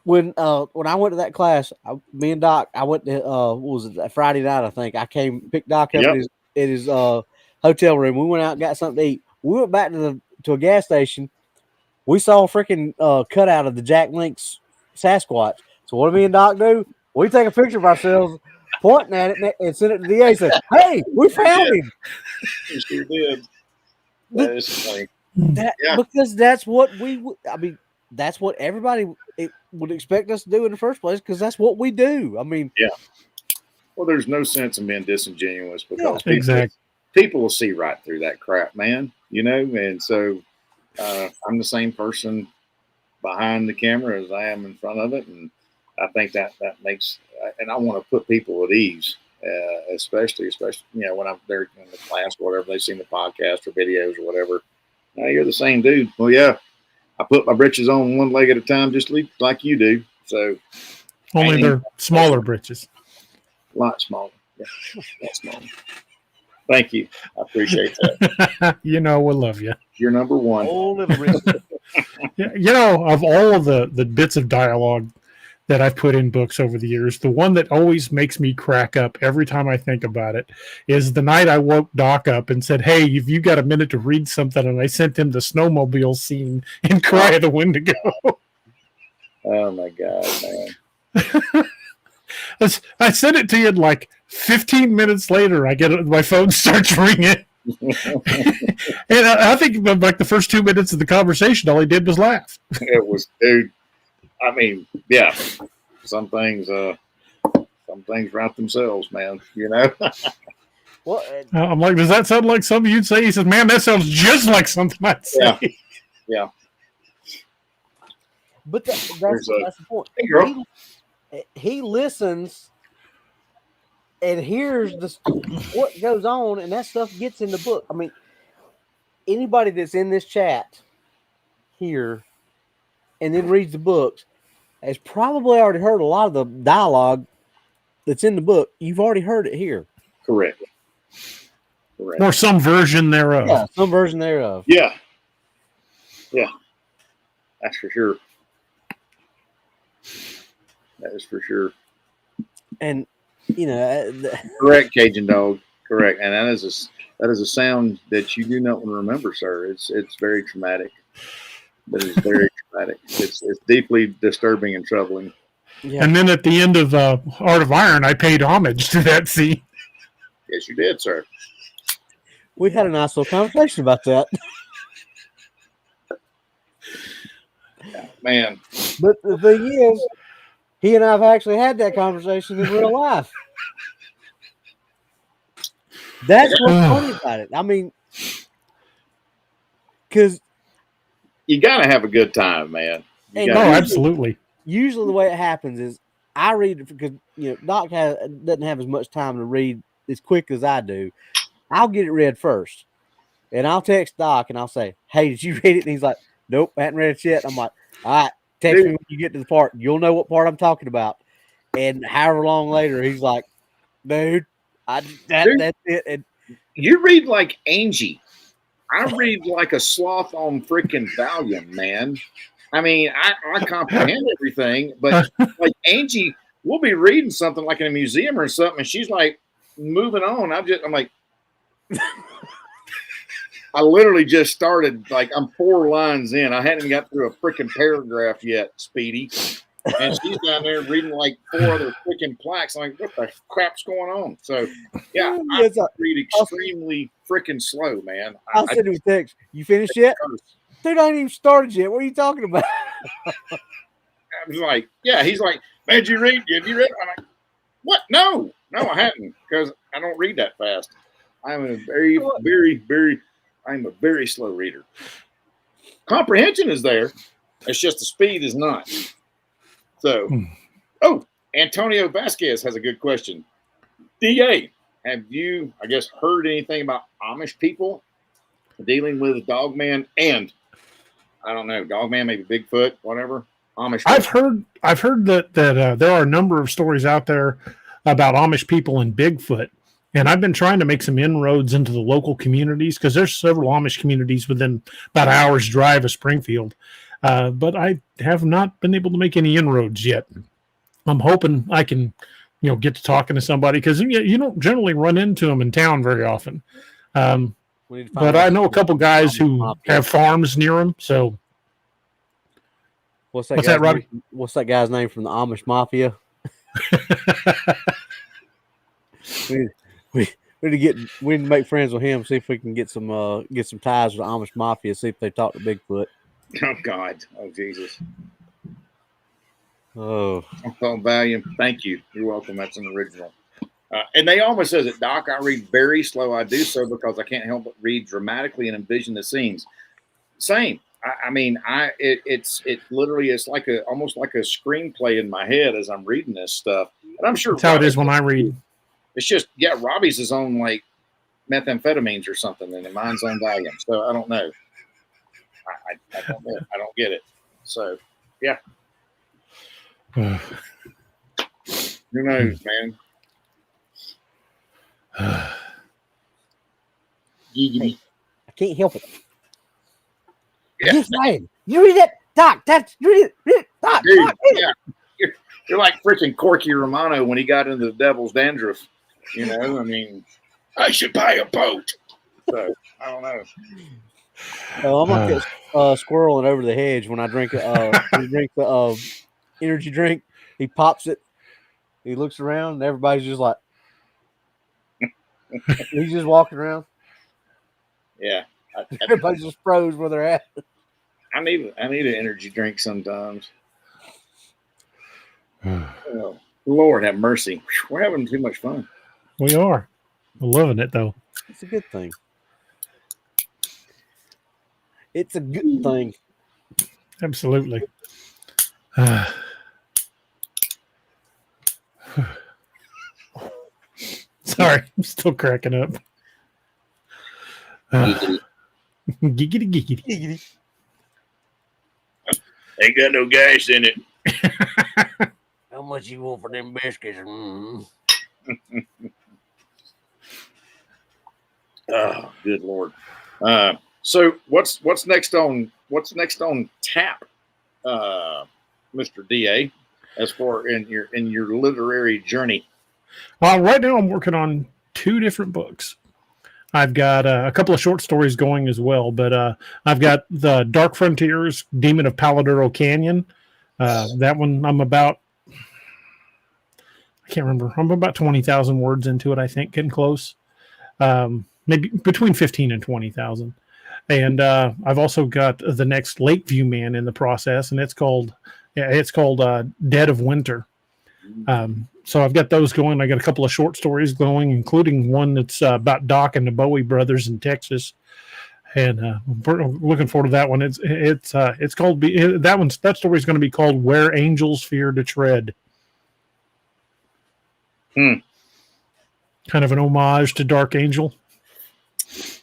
Speaker 4: When I went to that class, me and Doc, I went to what was it, Friday night? I think I picked Doc up in his hotel room. We went out and got something to eat. We went back to a gas station. We saw a freaking cutout of the Jack Link's Sasquatch. So what do me and Doc do? We take a picture of ourselves pointing at it and send it to the DA and say, hey, we found him.
Speaker 3: We sure did. That is funny.
Speaker 4: Because that's what that's what everybody would expect us to do in the first place, because that's what we do. I mean,
Speaker 3: well, there's no sense in being disingenuous because people will see right through that crap, man. And so I'm the same person behind the camera as I am in front of it, and I think that makes, and I want to put people at ease, especially when I'm there in the class or whatever, they've seen the podcast or videos or whatever. Now you're the same dude. Well, yeah, I put my britches on one leg at a time, just like you do. So
Speaker 2: only they're smaller britches.
Speaker 3: A lot smaller. Yeah, a lot smaller. Thank you. I appreciate that.
Speaker 2: We love you.
Speaker 3: You're number one.
Speaker 2: Of all of the bits of dialogue that I've put in books over the years, the one that always makes me crack up every time I think about it is the night I woke Doc up and said, hey, have you got a minute to read something? And I sent him the snowmobile scene in Cry of the Wendigo.
Speaker 3: Oh, my God, man.
Speaker 2: I sent it to you in like 15 minutes later. I get it, my phone starts ringing. And I think like the first 2 minutes of the conversation, all he did was laugh.
Speaker 3: It was, dude. I mean, yeah. Some things write themselves, man.
Speaker 4: Well,
Speaker 2: I'm like, does that sound like something you'd say? He says, man, that sounds just like something I'd say.
Speaker 3: Yeah.
Speaker 4: But that's the point.
Speaker 3: Hey, girl.
Speaker 4: He listens and hears what goes on, and that stuff gets in the book. I mean, anybody that's in this chat here and then reads the books has probably already heard a lot of the dialogue that's in the book. You've already heard it here.
Speaker 3: Correct.
Speaker 2: Or some version thereof.
Speaker 4: Yeah, some version thereof.
Speaker 3: Yeah. That's for sure. That is for sure.
Speaker 4: And
Speaker 3: correct, Cajun Dog. Correct, and that is a sound that you do not want to remember, sir. It's very traumatic. That is very problematic. It's deeply disturbing and troubling.
Speaker 4: Yeah.
Speaker 2: And then at the end of Art of Iron, I paid homage to that scene.
Speaker 3: Yes, you did, sir.
Speaker 4: We had a nice little conversation about that.
Speaker 3: Man,
Speaker 4: But the thing is, he and I have actually had that conversation in real life. That's what's funny about it. I mean, because
Speaker 3: you got to have a good time, man.
Speaker 4: And
Speaker 2: Oh, absolutely.
Speaker 4: usually the way it happens is I read it because Doc doesn't have as much time to read as quick as I do. I'll get it read first, and I'll text Doc and I'll say, "Hey, did you read it?" And he's like, "Nope, I hadn't read it yet." I'm like, "All right, text me when you get to the part. You'll know what part I'm talking about." And however long later, he's like, "Dude, that's it." And
Speaker 3: you read like Angie. I read like a sloth on freaking Valium, man. I mean, I comprehend everything, but like Angie, we'll be reading something like in a museum or something, and she's like moving on. I'm like, I literally just started, like, I'm 4 lines in. I hadn't got through a freaking paragraph yet, Speedy. And she's down there reading like 4 other freaking plaques. I'm like, what the crap's going on? So, yeah, I read extremely freaking slow, man.
Speaker 4: I'll send him a text. You finished yet? Dude, I ain't even started yet. What are you talking about?
Speaker 3: I was like, yeah, he's like, man, did you read? Did you read? I'm like, what? No, I hadn't, because I don't read that fast. I'm a I'm a very slow reader. Comprehension is there. It's just the speed is not. So, Antonio Vasquez has a good question. DA, have you, I guess, heard anything about Amish people dealing with Dogman and, I don't know, Dogman, maybe Bigfoot, whatever? Amish people?
Speaker 2: I've heard that there are a number of stories out there about Amish people and Bigfoot, and I've been trying to make some inroads into the local communities because there's several Amish communities within about an hour's drive of Springfield, but I have not been able to make any inroads yet. I'm hoping I can, get to talking to somebody because you don't generally run into them in town very often. But I know a couple guys who have farms near them. So,
Speaker 4: what's that, Roddy? What's that guy's name from the Amish Mafia? we need to make friends with him. See if we can get some ties with the Amish Mafia. See if they talk to Bigfoot.
Speaker 3: Oh God! Oh Jesus!
Speaker 4: Oh,
Speaker 3: Valium. Thank you. You're welcome. That's an original. And they almost says it, Doc. I read very slow. I do so because I can't help but read dramatically and envision the scenes. Same. It's literally like almost like a screenplay in my head as I'm reading this stuff. And I'm sure
Speaker 2: that's how it is when I read.
Speaker 3: It's just Robbie's is on like methamphetamines or something, and mine's on Valium. So I don't know. I don't get it. So yeah. Who knows, man?
Speaker 4: Hey, I can't help it.
Speaker 3: Yeah.
Speaker 4: Yes, man. You read it, Doc. You read it, Doc.
Speaker 3: Dude,
Speaker 4: Doc, read it.
Speaker 3: Yeah. You're like freaking Corky Romano when he got into the devil's dandruff. I mean, I should buy a boat. So I don't know.
Speaker 4: I'm gonna catch squirreling over the hedge when I drink the energy drink. He pops it. He looks around, and everybody's just like, he's just walking around.
Speaker 3: Yeah,
Speaker 4: everybody just froze where they're at.
Speaker 3: I need an energy drink sometimes. Oh, Lord have mercy. We're having too much fun.
Speaker 2: We are. We're loving it though.
Speaker 4: It's a good thing. It's a good thing.
Speaker 2: Absolutely. Sorry, I'm still cracking up. Giggity, giggity.
Speaker 3: Ain't got no gas in it.
Speaker 4: How much you want for them biscuits?
Speaker 3: Oh, good Lord. So what's next on tap, Mr. DA, as far in your literary journey?
Speaker 2: Right now I'm working on 2 different books. I've got a couple of short stories going as well, but I've got the Dark Frontiers, Demon of Paladuro Canyon. That one I'm about, I can't remember. I'm about 20,000 words into it, I think, getting close. Maybe between 15 and 20,000. And I've also got the next Lakeview Man in the process, and it's called Dead of Winter. So I've got those going. I got a couple of short stories going, including one that's about Doc and the Bowie brothers in Texas, and I'm looking forward to that one. It's called that story is going to be called "Where Angels Fear to Tread." Kind of an homage to Dark Angel.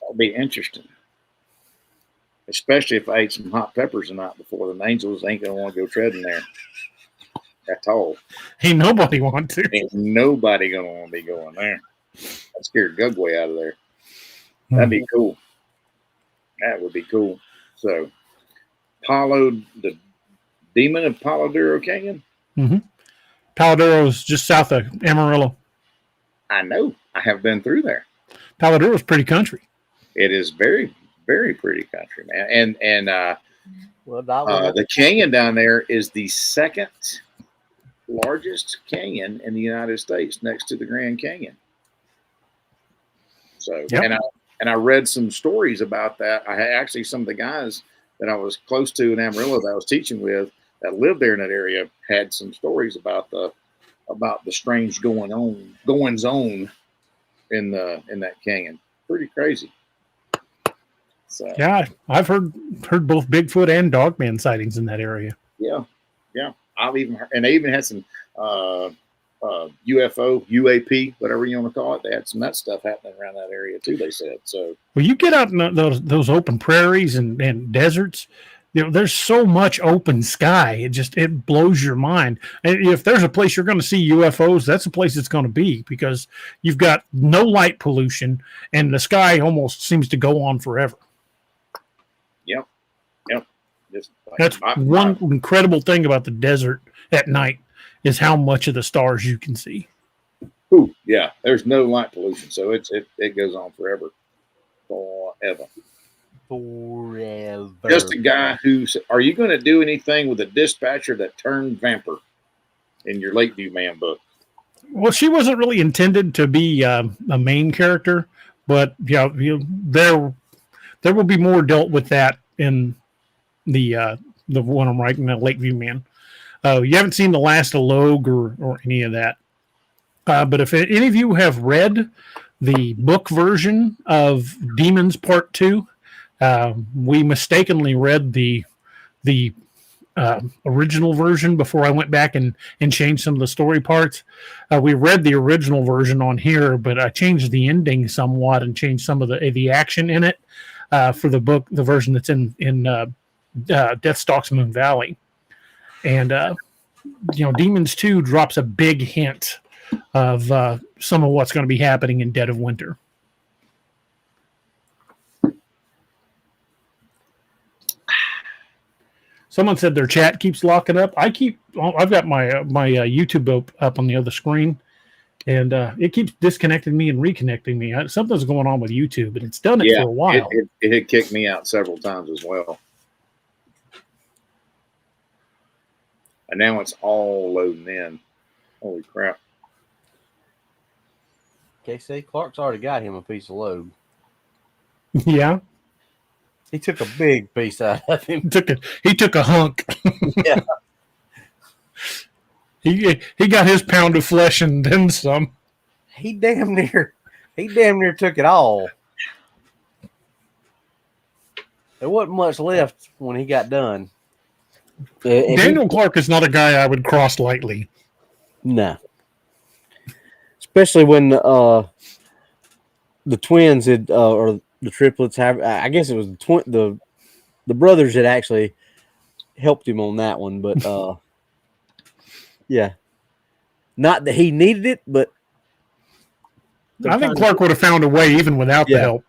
Speaker 3: That'll be interesting, especially if I ate some hot peppers the night before. The angels ain't gonna want to go treading there. At all.
Speaker 2: Ain't nobody want to.
Speaker 3: Ain't nobody gonna want to be going there. That scared Gugway out of there. That'd be cool. That would be cool. So, the Demon of Paladuro Canyon?
Speaker 2: Mm-hmm. Paladuro is just south of Amarillo.
Speaker 3: I know. I have been through there.
Speaker 2: Paladuro is pretty country.
Speaker 3: It is very, very pretty country, man. And the canyon down there is the second largest canyon in the United States, next to the Grand Canyon. So,
Speaker 2: yep.
Speaker 3: and I read some stories about that. I had actually some of the guys that I was close to in Amarillo that I was teaching with that lived there in that area had some stories about the strange goings on in that canyon. Pretty crazy. So
Speaker 2: yeah, I've heard both Bigfoot and Dogman sightings in that area.
Speaker 3: Yeah. I've even heard, and they even had some UFO, UAP, whatever you want to call it. They had some of that stuff happening around that area too, they said. So
Speaker 2: well, you get out in those open prairies and deserts, there's so much open sky. It blows your mind. And if there's a place you're going to see UFOs, that's a place it's going to be, because you've got no light pollution and the sky almost seems to go on forever.
Speaker 3: Yep.
Speaker 2: That's one incredible thing about the desert at night, is how much of the stars you can see.
Speaker 3: Ooh, yeah, there's no light pollution, so it goes on forever. Just a guy are you going to do anything with a dispatcher that turned vamper in your Lakeview Man book?
Speaker 2: Well, she wasn't really intended to be a main character, but there will be more dealt with that in the one I'm writing, the Lakeview Man. You haven't seen The Last of Logue or any of that. But if any of you have read the book version of Demons Part 2, we mistakenly read the original version before I went back and changed some of the story parts. We read the original version on here, but I changed the ending somewhat and changed some of the action in it for the book, the version that's in Deathstalk's Moon Valley. And Demons 2 drops a big hint of some of what's going to be happening in Dead of Winter. Someone said their chat keeps locking up. I've got my YouTube up on the other screen, and it keeps disconnecting me and reconnecting me. Something's going on with YouTube, and it's done it for a while.
Speaker 3: It had kicked me out several times as well. And now it's all loading in. Holy crap.
Speaker 4: KC Clark's already got him a piece of load.
Speaker 2: Yeah.
Speaker 4: He took a big piece out of him.
Speaker 2: He took a hunk.
Speaker 4: Yeah.
Speaker 2: He got his pound of flesh and then some.
Speaker 4: He damn near took it all. There wasn't much left when he got done.
Speaker 2: Daniel Clark is not a guy I would cross lightly.
Speaker 4: No. Especially when the twins had, or the triplets have, I guess it was the brothers that actually helped him on that one. But yeah. Not that he needed it, but
Speaker 2: I think Clark would have found a way even without the help.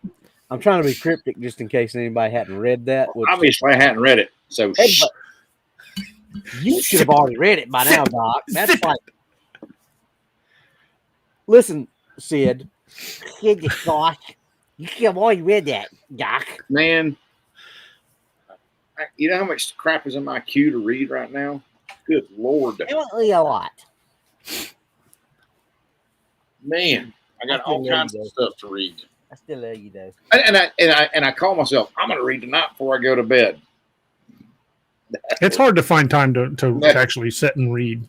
Speaker 4: I'm trying to be cryptic just in case anybody hadn't read that.
Speaker 3: Obviously, I hadn't read it. So
Speaker 4: you should have already read it by now, Doc. That's like, listen, Sid. Gosh. You should have already read that, Doc.
Speaker 3: Man, you know how much crap is in my queue to read right now? Good Lord.
Speaker 4: Definitely a lot.
Speaker 3: Man, I got all kinds of stuff to read.
Speaker 4: I still love you, though.
Speaker 3: And I call myself, I'm going to read tonight before I go to bed.
Speaker 2: It's hard to find time to actually sit and read.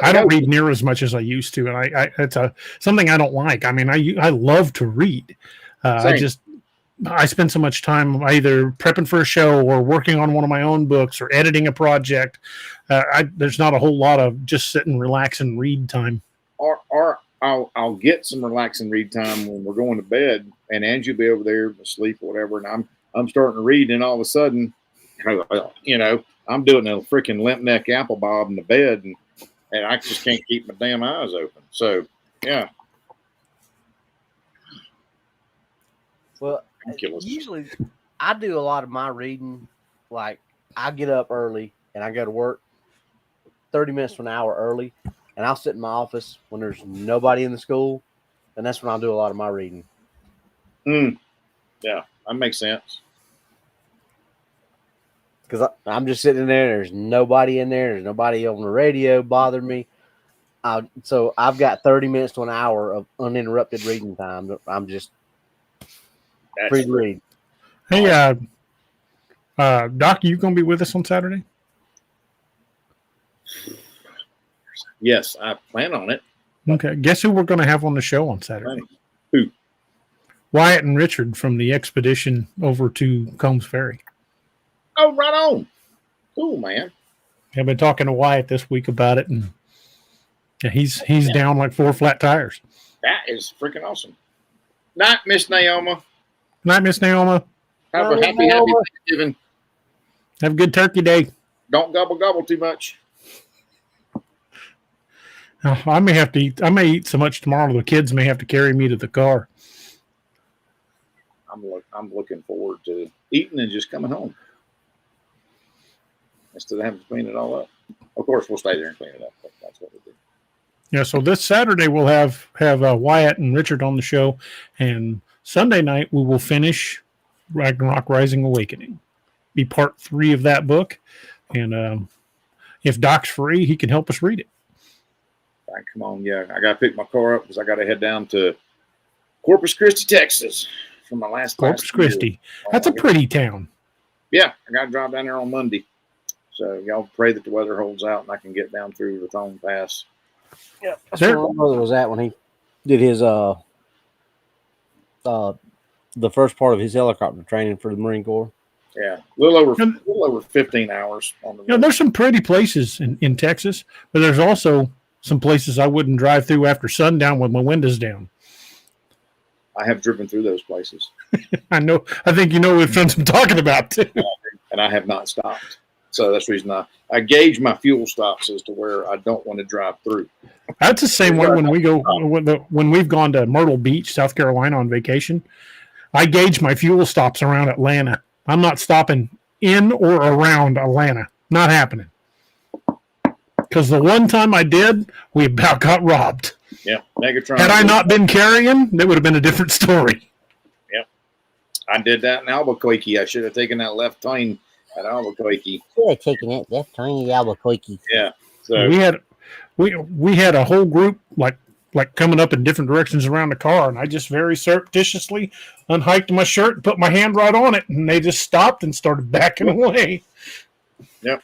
Speaker 2: I don't read near as much as I used to, and it's something I don't like. I mean, I love to read. I spend so much time either prepping for a show or working on one of my own books or editing a project. There's not a whole lot of just sit and relax and read time.
Speaker 3: Or I'll get some relax and read time when we're going to bed, and Angie will be over there asleep or whatever, and I'm starting to read, and all of a sudden, you know, I'm doing a freaking limp neck apple bob in the bed, and I just can't keep my damn eyes open. So, yeah.
Speaker 4: Well, usually I do a lot of my reading. Like, I get up early and I go to work 30 minutes to an hour early, and I'll sit in my office when there's nobody in the school, and that's when I'll do a lot of my reading.
Speaker 3: Yeah, that makes sense.
Speaker 4: Because I'm just sitting in there. There's nobody in there. There's nobody on the radio bothering me. So I've got 30 minutes to an hour of uninterrupted reading time. I'm just free to read.
Speaker 2: Hey, Doc, you going to be with us on Saturday?
Speaker 3: Yes, I plan on it.
Speaker 2: Okay. Guess who we're going to have on the show on Saturday?
Speaker 3: Who?
Speaker 2: Wyatt and Richard from the expedition over to Combs Ferry.
Speaker 3: Oh, right on. Cool, man.
Speaker 2: I've been talking to Wyatt this week about it, and he's down like 4 flat tires.
Speaker 3: That is freaking awesome. Night, Miss Naoma.
Speaker 2: Night, Miss Naoma.
Speaker 3: Have a happy Thanksgiving.
Speaker 2: Have a good turkey day.
Speaker 3: Don't gobble too much.
Speaker 2: I may eat so much tomorrow the kids may have to carry me to the car.
Speaker 3: I'm looking forward to eating and just coming home instead of having to clean it all up. Of course, we'll stay there and clean it up. But that's what we do.
Speaker 2: Yeah. So this Saturday we'll have Wyatt and Richard on the show, and Sunday night we will finish Ragnarok: Rising Awakening. Be part 3 of that book, and if Doc's free, he can help us read it.
Speaker 3: All right, come on, yeah. I got to pick my car up because I got to head down to Corpus Christi, Texas, for my last class.
Speaker 2: Corpus Christi. That's a pretty town.
Speaker 3: Yeah, I got to drive down there on Monday. So y'all pray that the weather holds out and I can get down through the Thone Pass.
Speaker 4: Yeah, that's where my brother was at when he did his the first part of his helicopter training for the Marine Corps.
Speaker 3: Yeah, a little over 15 hours on the road.
Speaker 2: There's some pretty places in Texas, but there's also some places I wouldn't drive through after sundown with my windows down.
Speaker 3: I have driven through those places.
Speaker 2: I know. I think you know which ones I'm talking about too.
Speaker 3: And I have not stopped. So that's the reason I gauge my fuel stops as to where I don't want to drive through.
Speaker 2: That's the same way when we've gone to Myrtle Beach, South Carolina on vacation. I gauge my fuel stops around Atlanta. I'm not stopping in or around Atlanta. Not happening. Because the one time I did, we about got robbed.
Speaker 3: Yeah, Megatron.
Speaker 2: Had I not been carrying, that would have been a different story.
Speaker 3: Yep. I did that in Albuquerque. I should have taken that left turn at Albuquerque.
Speaker 4: Should have taken it left turn at Albuquerque.
Speaker 3: Yeah. So
Speaker 2: we had a whole group like coming up in different directions around the car, and I just very surreptitiously unhiked my shirt and put my hand right on it, and they just stopped and started backing away.
Speaker 3: Yep.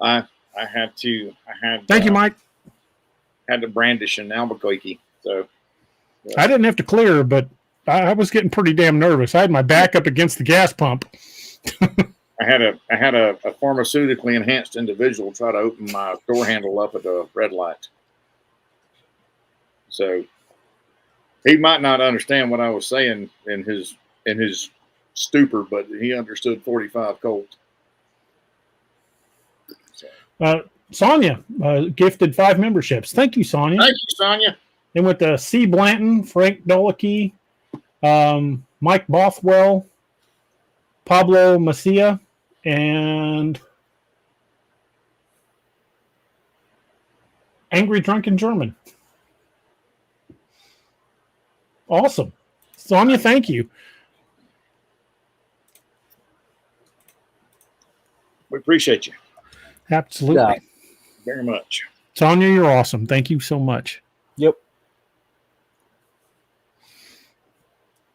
Speaker 3: I had to.
Speaker 2: Thank you, Mike.
Speaker 3: Had to brandish in Albuquerque. So
Speaker 2: I didn't have to clear, but I was getting pretty damn nervous. I had my back up against the gas pump.
Speaker 3: I had a pharmaceutically enhanced individual try to open my door handle up at a red light. So he might not understand what I was saying in his stupor, but he understood 45 Colt.
Speaker 2: Sonia gifted 5 memberships. Thank you, Sonia.
Speaker 3: Thank you, Sonia.
Speaker 2: Then with C. Blanton, Frank Dolicky, Mike Bothwell, Pablo Macia, and Angry Drunken German. Awesome. Sonia, thank you.
Speaker 3: We appreciate you
Speaker 2: Absolutely.
Speaker 4: Yeah.
Speaker 3: very much.
Speaker 2: Sonia, you're awesome. Thank you so much.
Speaker 4: Yep.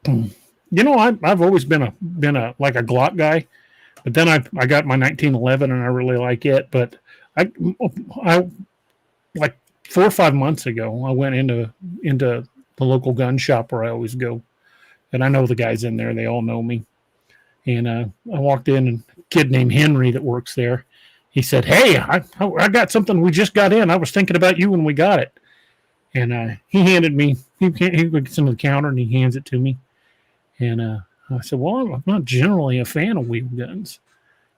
Speaker 2: You know, I've always been a like a Glock guy, but then I got my 1911 and I really like it. But I like 4 or 5 months ago, I went into the local gun shop where I always go, and I know the guys in there. They all know me. And I walked in, and a kid named Henry that works there, he said, "Hey, I got something we just got in. I was thinking about you when we got it." And he handed me, he gets into the counter and he hands it to me. And I said, "Well, I'm not generally a fan of wheel guns."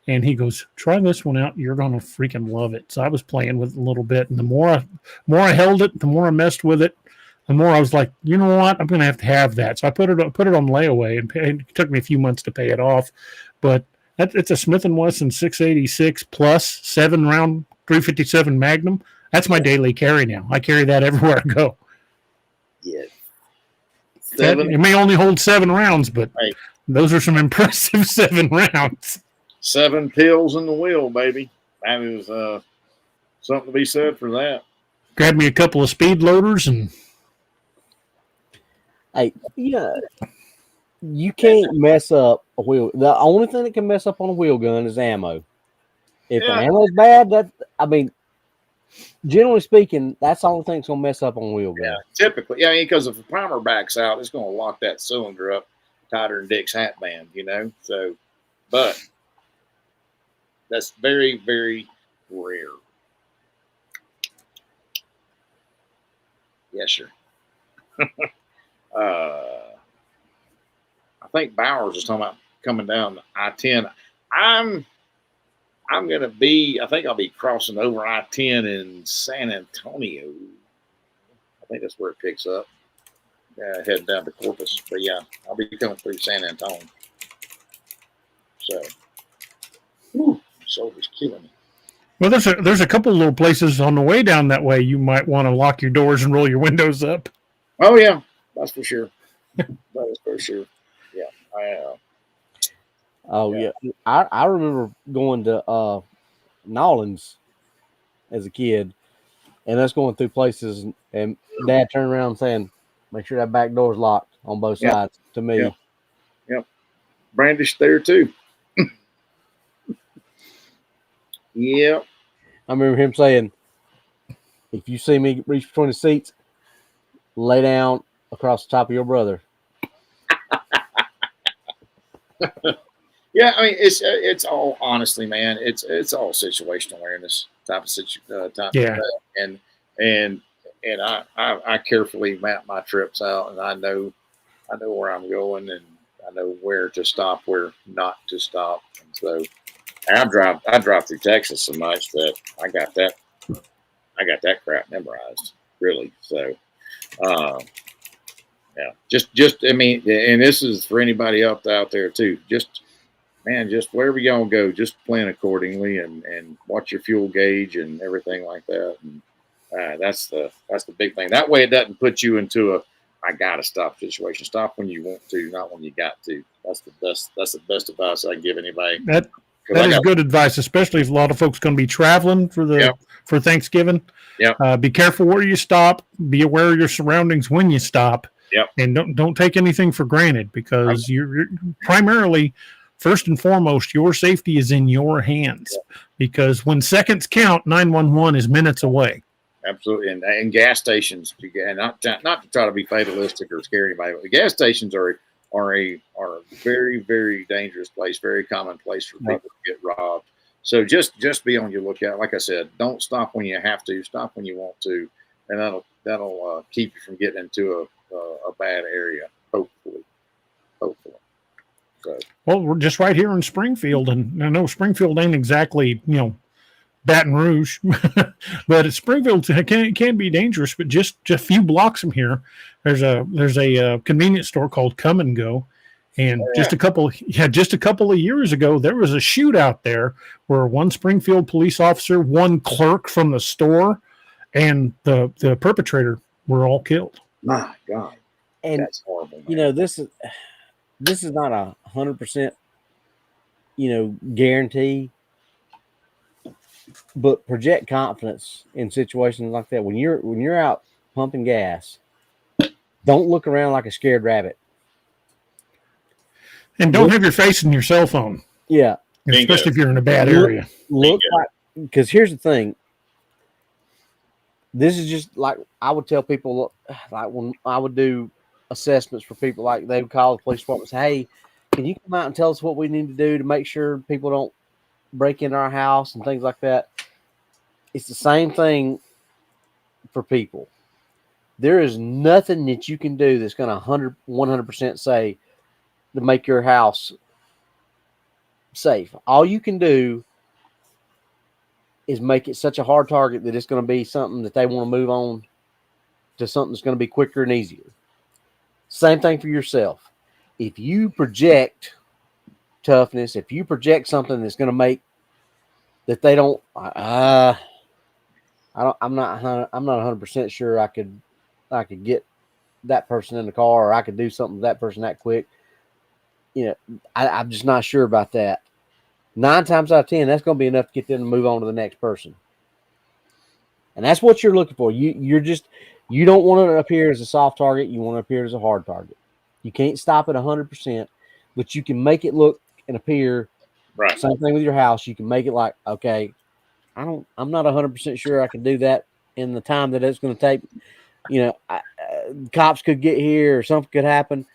Speaker 2: And he goes, "Try this one out. You're going to freaking love it." So I was playing with it a little bit. And the more I held it, the more I messed with it, the more I was like, you know what? I'm going to have that. So I put it on layaway, and it took me a few months to pay it off. But it's a Smith & Wesson 686 plus 7-round 357 Magnum. That's my daily carry now. I carry that everywhere I go.
Speaker 3: Yeah.
Speaker 2: It may only hold 7 rounds, but
Speaker 3: Right.
Speaker 2: those are some impressive 7 rounds.
Speaker 3: 7 pills in the wheel, baby. That is something to be said for that.
Speaker 2: Grab me a couple of speed loaders and
Speaker 4: Hey, yeah, you can't mess up a wheel. The only thing that can mess up on a wheel gun is ammo. If the ammo's bad, generally speaking, that's the only thing that's gonna mess up on a wheel gun.
Speaker 3: Yeah, typically, yeah, because if the primer backs out, it's going to lock that cylinder up tighter than Dick's hat band, you know. So, but that's very, very rare. Yes, sir. I think Bowers was talking about coming down I-10. I'm gonna be. I think I'll be crossing over I-10 in San Antonio. I think that's where it picks up. Yeah, heading down to Corpus. But yeah, I'll be coming through San Antonio. So, shoulder's killing me.
Speaker 2: well, there's a couple little places on the way down that way you might want to lock your doors and roll your windows up.
Speaker 3: Oh yeah, that's for sure. That is for sure. Yeah,
Speaker 4: Oh yeah. I remember going to Nolans as a kid, and us going through places, and Dad turned around saying, "Make sure that back door's locked on both sides." To me,
Speaker 3: Yep. Brandish there too. Yep.
Speaker 4: I remember him saying, "If you see me reach between the seats, lay down across the top of your brother."
Speaker 3: Yeah, I mean it's all honestly, man. It's all situational awareness type of
Speaker 2: Yeah.
Speaker 3: and I carefully map my trips out, and I know where I'm going, and I know where to stop, where not to stop. And so I drive through Texas so much that I got that crap memorized, really. So yeah, just I mean, and this is for anybody out there too. Just wherever y'all go, just plan accordingly and watch your fuel gauge and everything like that. And that's the big thing. That way, it doesn't put you into a I gotta stop situation. Stop when you want to, not when you got to. That's the best advice I can give anybody.
Speaker 2: That is good advice, especially if a lot of folks going to be traveling for Thanksgiving.
Speaker 3: Yep.
Speaker 2: Be careful where you stop. Be aware of your surroundings when you stop.
Speaker 3: Yep.
Speaker 2: And don't take anything for granted, because you're primarily, first and foremost, your safety is in your hands.
Speaker 3: Yep.
Speaker 2: Because when seconds count, 911 is minutes away.
Speaker 3: Absolutely, and gas stations, and not to try to be fatalistic or scare anybody, but the gas stations are a very, very dangerous place, very common place for people to get robbed. So just be on your lookout. Like I said, don't stop when you have to. Stop when you want to, and that'll keep you from getting into a bad area. Hopefully. So.
Speaker 2: Well, we're just right here in Springfield, and I know Springfield ain't exactly Baton Rouge, but Springfield can be dangerous. But just a few blocks from here, there's a convenience store called Come and Go, and just a couple of years ago, there was a shootout there where one Springfield police officer, one clerk from the store, and the perpetrator were all killed.
Speaker 3: My God.
Speaker 4: And
Speaker 3: That's horrible.
Speaker 4: you
Speaker 3: Man.
Speaker 4: know, this is not 100%, guarantee, but project confidence in situations like that. When you're out pumping gas, don't look around like a scared rabbit.
Speaker 2: And don't have your face in your cell phone,
Speaker 4: Yeah,
Speaker 2: especially if you're in a bad area.
Speaker 4: Look like, because here's the thing. This is just like I would tell people, like when I would do assessments for people, like they would call the police department and say, "Hey, can you come out and tell us what we need to do to make sure people don't break into our house and things like that?" It's the same thing for people. There is nothing that you can do that's going to 100% say to make your house safe. All you can do is make it such a hard target that it's going to be something that they want to move on to something that's going to be quicker and easier. Same thing for yourself. If you project toughness, if you project something that's going to make that they don't, I'm not 100% sure I could get that person in the car, or I could do something with that person that quick. I'm just not sure about that. 9 times out of 10, that's going to be enough to get them to move on to the next person. And that's what you're looking for. You don't want to appear as a soft target. You want to appear as a hard target. You can't stop at 100%, but you can make it look and appear.
Speaker 3: Right.
Speaker 4: Same thing with your house. You can make it like, okay, I'm not 100% sure I can do that in the time that it's going to take. Cops could get here or something could happen.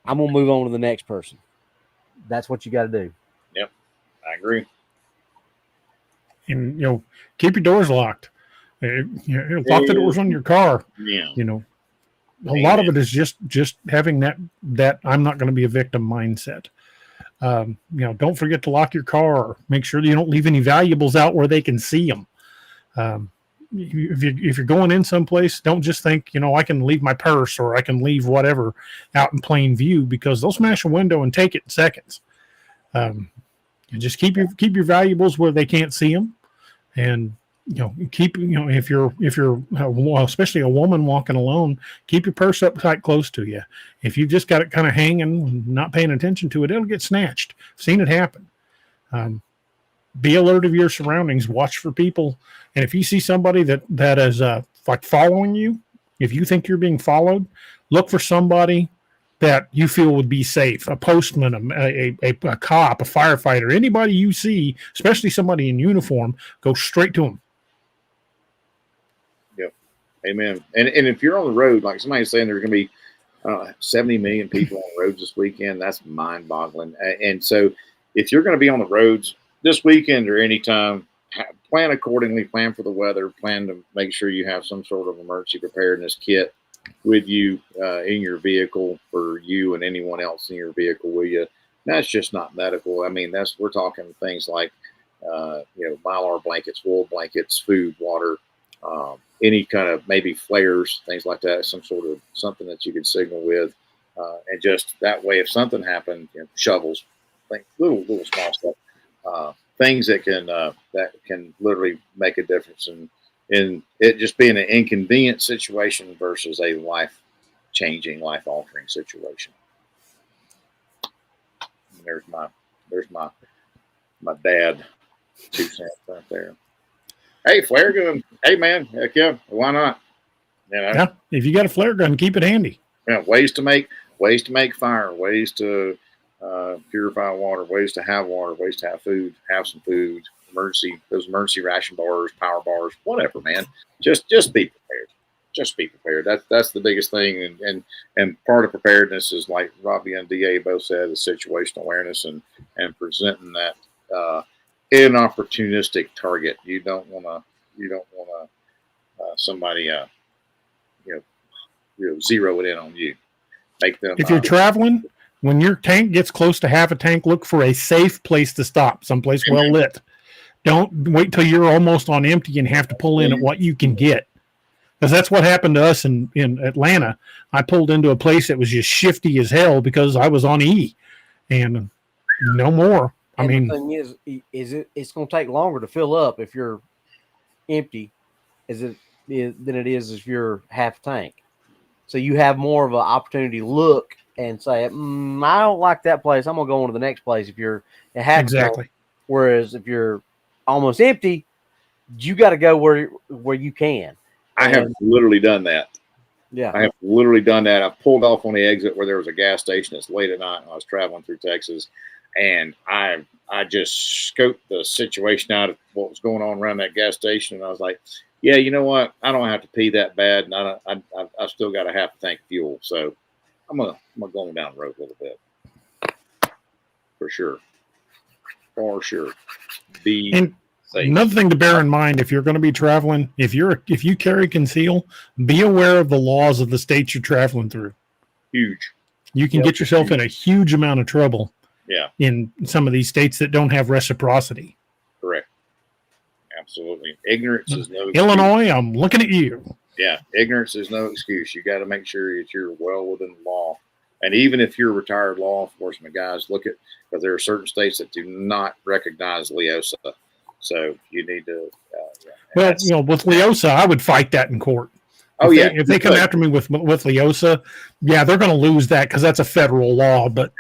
Speaker 4: I'm going to move on to the next person. That's what you got to do.
Speaker 3: Yep. I agree.
Speaker 2: And, keep your doors locked. Lock the doors on your car.
Speaker 3: Yeah.
Speaker 2: A lot of it is just having that I'm not going to be a victim mindset. Don't forget to lock your car. Make sure that you don't leave any valuables out where they can see them. If you're going in someplace, don't just think, I can leave my purse or I can leave whatever out in plain view, because they'll smash a window and take it in seconds. And just keep your valuables where they can't see them, and keep if you're especially a woman walking alone, keep your purse up tight close to you. If you've just got it kind of hanging, not paying attention to it, it'll get snatched. I've seen it happen. Be alert of your surroundings. Watch for people, and if you see somebody that is like following you, if you think you're being followed, look for somebody that you feel would be safe. A postman, a cop, a firefighter, anybody you see, especially somebody in uniform, go straight to them.
Speaker 3: Yep. Amen. And if you're on the road, like somebody's saying there's going to be 70 million people on the roads this weekend, that's mind-boggling. And so if you're going to be on the roads this weekend or anytime, plan accordingly, plan for the weather, plan to make sure you have some sort of emergency preparedness kit with you in your vehicle for you and anyone else in your vehicle with you. That's just not medical. I mean, we're talking things like, Mylar blankets, wool blankets, food, water, any kind of maybe flares, things like that, something that you could signal with. And just that way, if something happened, shovels, little small stuff, things that can literally make a difference in it just being an inconvenient situation versus a life-changing, life-altering situation. And there's my dad 2 cents right there. Hey, flare gun. Hey, man, heck yeah, why not?
Speaker 2: Yeah, if you got a flare gun, keep it handy.
Speaker 3: Yeah, ways to make fire, ways to purify water, ways to have water, ways to have food, have some food, emergency ration bars, power bars, whatever, man. Just be prepared. Just be prepared. That's the biggest thing. And part of preparedness is, like Robbie and DA both said, is situational awareness and presenting that inopportunistic target. You don't want somebody zero it in on you. Make them.
Speaker 2: If you're traveling, when your tank gets close to half a tank, look for a safe place to stop, someplace well lit. Don't wait till you're almost on empty and have to pull in at what you can get. Because that's what happened to us in Atlanta. I pulled into a place that was just shifty as hell because I was on E, and no more.
Speaker 4: And the thing is it's going to take longer to fill up if you're empty than it is if you're half tank.
Speaker 5: So you have more of an opportunity to look and say, I don't like that place. I'm gonna go on to the next place. If you're
Speaker 2: Exactly.
Speaker 5: Whereas if you're almost empty, you got to go where you can.
Speaker 3: I have literally done that.
Speaker 5: Yeah,
Speaker 3: I have literally done that. I pulled off on the exit where there was a gas station. It's late at night, and I was traveling through Texas, and I just scoped the situation out of what was going on around that gas station, and I was like, yeah, you know what? I don't have to pee that bad, and I've still got a half a tank of fuel, so I'm gonna go down the road a little bit for sure. Be
Speaker 2: And
Speaker 3: safe.
Speaker 2: another thing to bear in mind if you're going to be traveling, if you carry conceal, be aware of the laws of the states you're traveling through.
Speaker 3: Huge.
Speaker 2: You can get yourself in a huge amount of trouble.
Speaker 3: Yeah.
Speaker 2: In some of these states that don't have reciprocity.
Speaker 3: Correct. Absolutely. Ignorance is no excuse.
Speaker 2: Illinois, I'm looking at you.
Speaker 3: Yeah. Ignorance is no excuse. You got to make sure that you're well within the law. And even if you're a retired law enforcement, guys, look at, because there are certain states that do not recognize LEOSA. So you need to.
Speaker 2: Well, with LEOSA, I would fight that in court. If they come after me with LEOSA, yeah, they're going to lose that because that's a federal law. But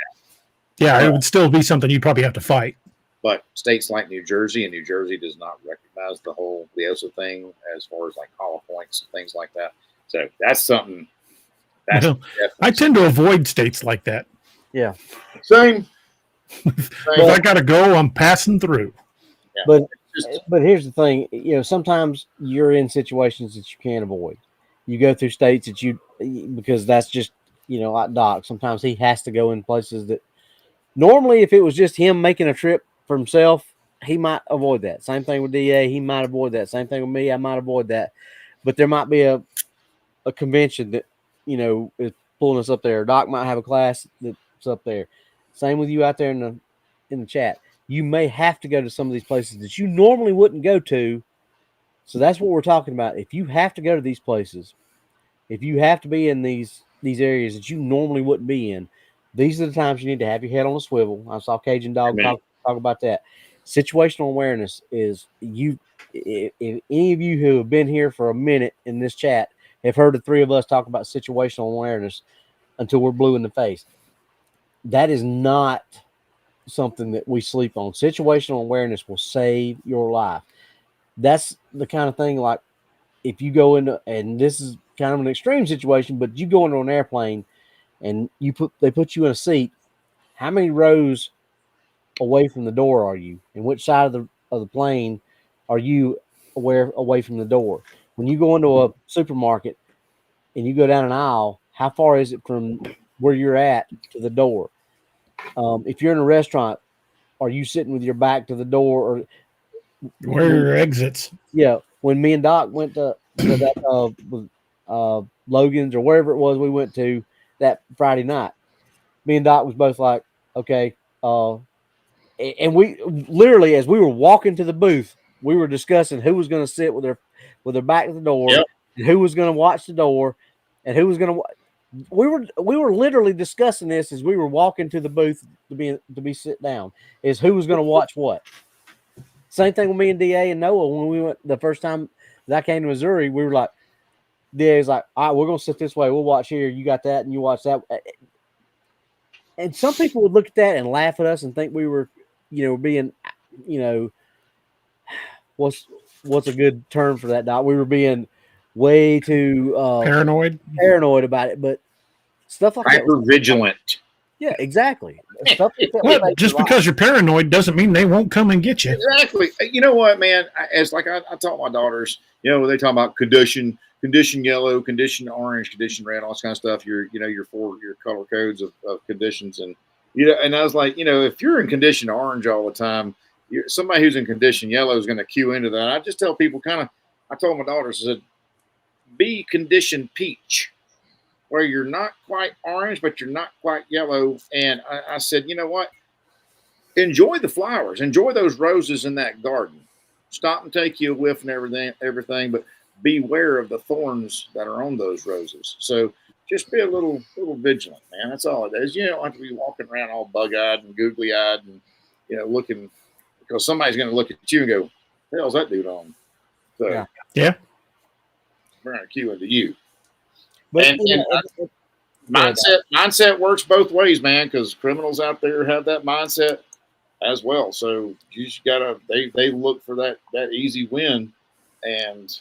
Speaker 2: yeah, it would still be something you'd probably have to fight.
Speaker 3: But states like New Jersey, and New Jersey does not recognize the whole LEOSA thing as far as like hollow points and things like that. So that's something.
Speaker 2: I tend to avoid states like that.
Speaker 5: Yeah.
Speaker 3: Same.
Speaker 2: If I got to go, I'm passing through.
Speaker 5: Yeah. But here's the thing, sometimes you're in situations that you can't avoid. You go through states that because that's just, like Doc, sometimes he has to go in places that normally if it was just him making a trip for himself, he might avoid that. Same thing with DA, he might avoid that. Same thing with me, I might avoid that. But there might be a convention that, is pulling us up there. Doc might have a class that's up there. Same with you out there in the chat. You may have to go to some of these places that you normally wouldn't go to. So that's what we're talking about. If you have to go to these places, if you have to be in these areas that you normally wouldn't be in, these are the times you need to have your head on a swivel. I saw Cajun Dog talk about that. Situational awareness is if any of you who have been here for a minute in this chat have heard the three of us talk about situational awareness until we're blue in the face. That is not something that we sleep on. Situational awareness will save your life. That's the kind of thing, like if you go into, and this is kind of an extreme situation, but you go into an airplane and they put you in a seat. How many rows away from the door are you? And which side of the plane are you away from the door? When you go into a supermarket and you go down an aisle, how far is it from where you're at to the door? If you're in a restaurant, are you sitting with your back to the door, or
Speaker 2: where are your exits?
Speaker 5: Yeah, when me and Doc went to that Logan's or wherever it was we went to that Friday night, me and Doc was both like, okay, and we literally, as we were walking to the booth, we were discussing who was going to sit with their back to the door, and who was going to watch the door, and who was going to. We were literally discussing this as we were walking to the booth to be sit down. Is who was going to watch what. Same thing with me and DA and Noah when we went the first time that I came to Missouri. We were like, DA's like, all right, we're going to sit this way. We'll watch here. You got that, and you watch that. And some people would look at that and laugh at us and think we were, being, what's a good term for that, Doc? We were being way too
Speaker 2: paranoid
Speaker 5: about it, but stuff like
Speaker 3: hyper vigilant.
Speaker 5: Yeah, exactly. Stuff like that
Speaker 2: well, just because you're paranoid doesn't mean they won't come and get you.
Speaker 3: Exactly. You know what, man? I taught my daughters. They talk about condition yellow, condition orange, condition red, all this kind of stuff. Your color codes of conditions, and and I was like, if you're in condition orange all the time, somebody who's in condition yellow is going to cue into that. I just tell people I told my daughters, I said, be condition peach, where you're not quite orange, but you're not quite yellow. And I said, you know what? Enjoy the flowers. Enjoy those roses in that garden. Stop and take you a whiff and everything, but beware of the thorns that are on those roses. So just be a little vigilant, man. That's all it is. You don't have to be walking around all bug-eyed and googly-eyed and, looking, because somebody's going to look at you and go, what the hell's that dude on? So,
Speaker 2: yeah.
Speaker 3: We're going to cue into you.
Speaker 5: But
Speaker 3: And, mindset works both ways, man, because criminals out there have that mindset as well. So you just gotta they look for that easy win, and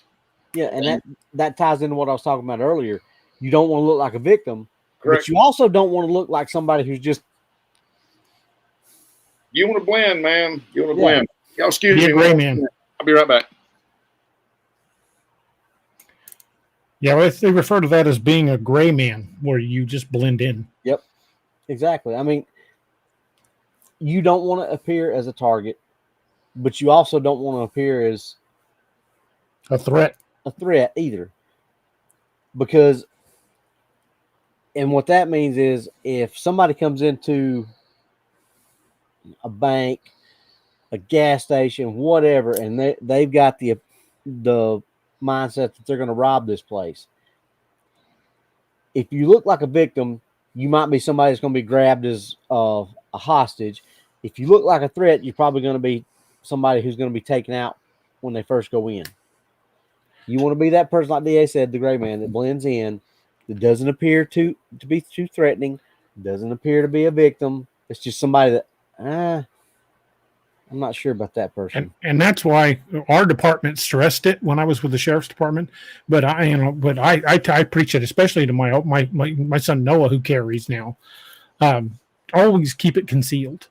Speaker 5: that ties into what I was talking about earlier. You don't want to look like a victim,
Speaker 3: correct.
Speaker 5: but you also don't want to look like somebody who's just.
Speaker 3: You want to blend, man. You want to blend. Y'all excuse me.
Speaker 2: Gray man.
Speaker 3: I'll be right back.
Speaker 2: Yeah, they refer to that as being a gray man, where you just blend in.
Speaker 5: Yep, exactly. I mean, you don't want to appear as a target, but you also don't want to appear as
Speaker 2: a threat
Speaker 5: either. Because, and what that means is if somebody comes into a bank, a gas station, whatever, and they've got the mindset that they're going to rob this place. If you look like a victim, you might be somebody that's going to be grabbed as a hostage. If you look like a threat, you're probably going to be somebody who's going to be taken out when they first go in. You want to be that person, like DA said, the gray man that blends in, that doesn't appear to be too threatening, doesn't appear to be a victim. It's just somebody that, I'm not sure about that person.
Speaker 2: And that's why our department stressed it when I was with the sheriff's department. But I preach it, especially to my son Noah, who carries now. Always keep it concealed.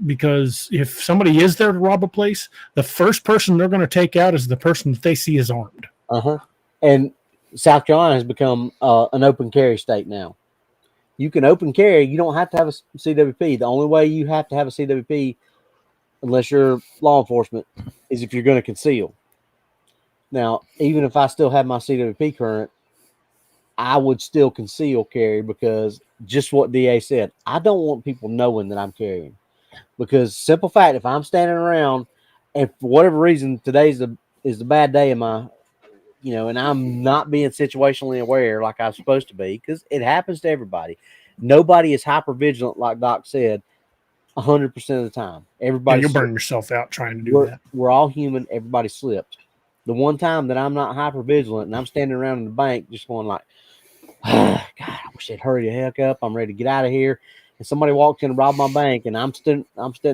Speaker 2: Because if somebody is there to rob a place, the first person they're going to take out is the person that they see is armed.
Speaker 5: And South Carolina has become an open carry state now. You can open carry. You don't have to have a CWP. The only way you have to have a CWP, unless you're law enforcement, is if you're going to conceal. Now, even if I still have my CWP current, I would still conceal carry because just what DA said, I don't want people knowing that I'm carrying. Because simple fact, if I'm standing around and for whatever reason today's is the bad day in my, and I'm not being situationally aware like I'm supposed to be, because it happens to everybody. Nobody is hyper vigilant, like Doc said, 100% of the time. Everybody,
Speaker 2: you'll burn yourself out trying to do that.
Speaker 5: We're all human. Everybody slips. The one time that I'm not hyper vigilant and I'm standing around in the bank just going like, God, I wish they'd hurry the heck up. I'm ready to get out of here. And somebody walks in and robbed my bank, and I'm sitting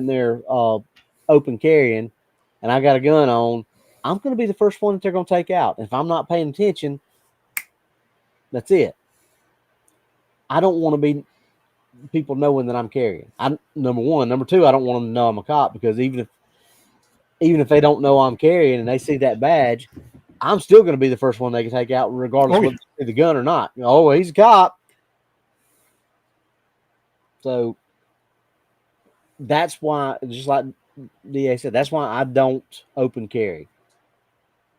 Speaker 5: there open carrying, and I got a gun on. I'm going to be the first one that they're going to take out. If I'm not paying attention, that's it. I don't want to be people knowing that I'm carrying. Number one. Number two, I don't want them to know I'm a cop, because even if they don't know I'm carrying and they see that badge, I'm still going to be the first one they can take out, regardless of whether they see the gun or not. Oh, he's a cop. So that's why, just like DA said, that's why I don't open carry.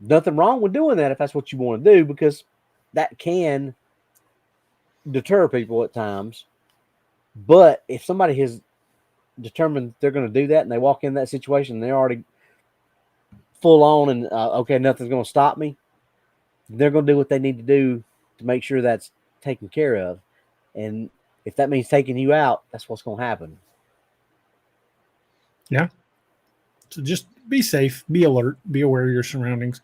Speaker 5: Nothing wrong with doing that if that's what you want to do, because that can deter people at times. But if somebody has determined they're going to do that and they walk in that situation and they're already full on and, okay, nothing's going to stop me, they're going to do what they need to do to make sure that's taken care of. And if that means taking you out, that's what's going to happen.
Speaker 2: Yeah. So just be safe, be alert, be aware of your surroundings.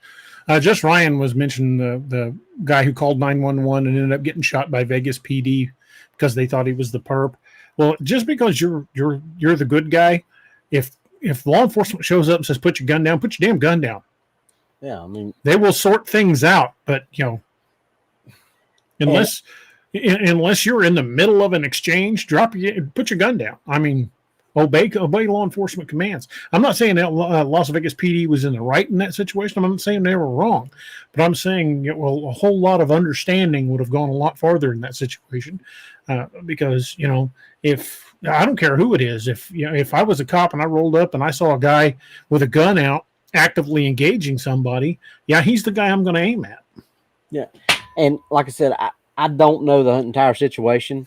Speaker 2: Just Ryan was mentioning the guy who called 911 and ended up getting shot by Vegas PD because they thought he was the perp. Well, just because you're the good guy, if law enforcement shows up and says, put your gun down, put your damn gun down.
Speaker 5: Yeah, I mean, they
Speaker 2: will sort things out, but unless you're in the middle of an exchange, put your gun down. I mean, obey law enforcement commands. I'm not saying that Las Vegas PD was in the right in that situation. I'm not saying they were wrong, but I'm saying a whole lot of understanding would have gone a lot farther in that situation, because if I don't care who it is, if I was a cop and I rolled up and I saw a guy with a gun out actively engaging somebody, he's the guy I'm going to aim at.
Speaker 5: Yeah, and like I said, I don't know the entire situation,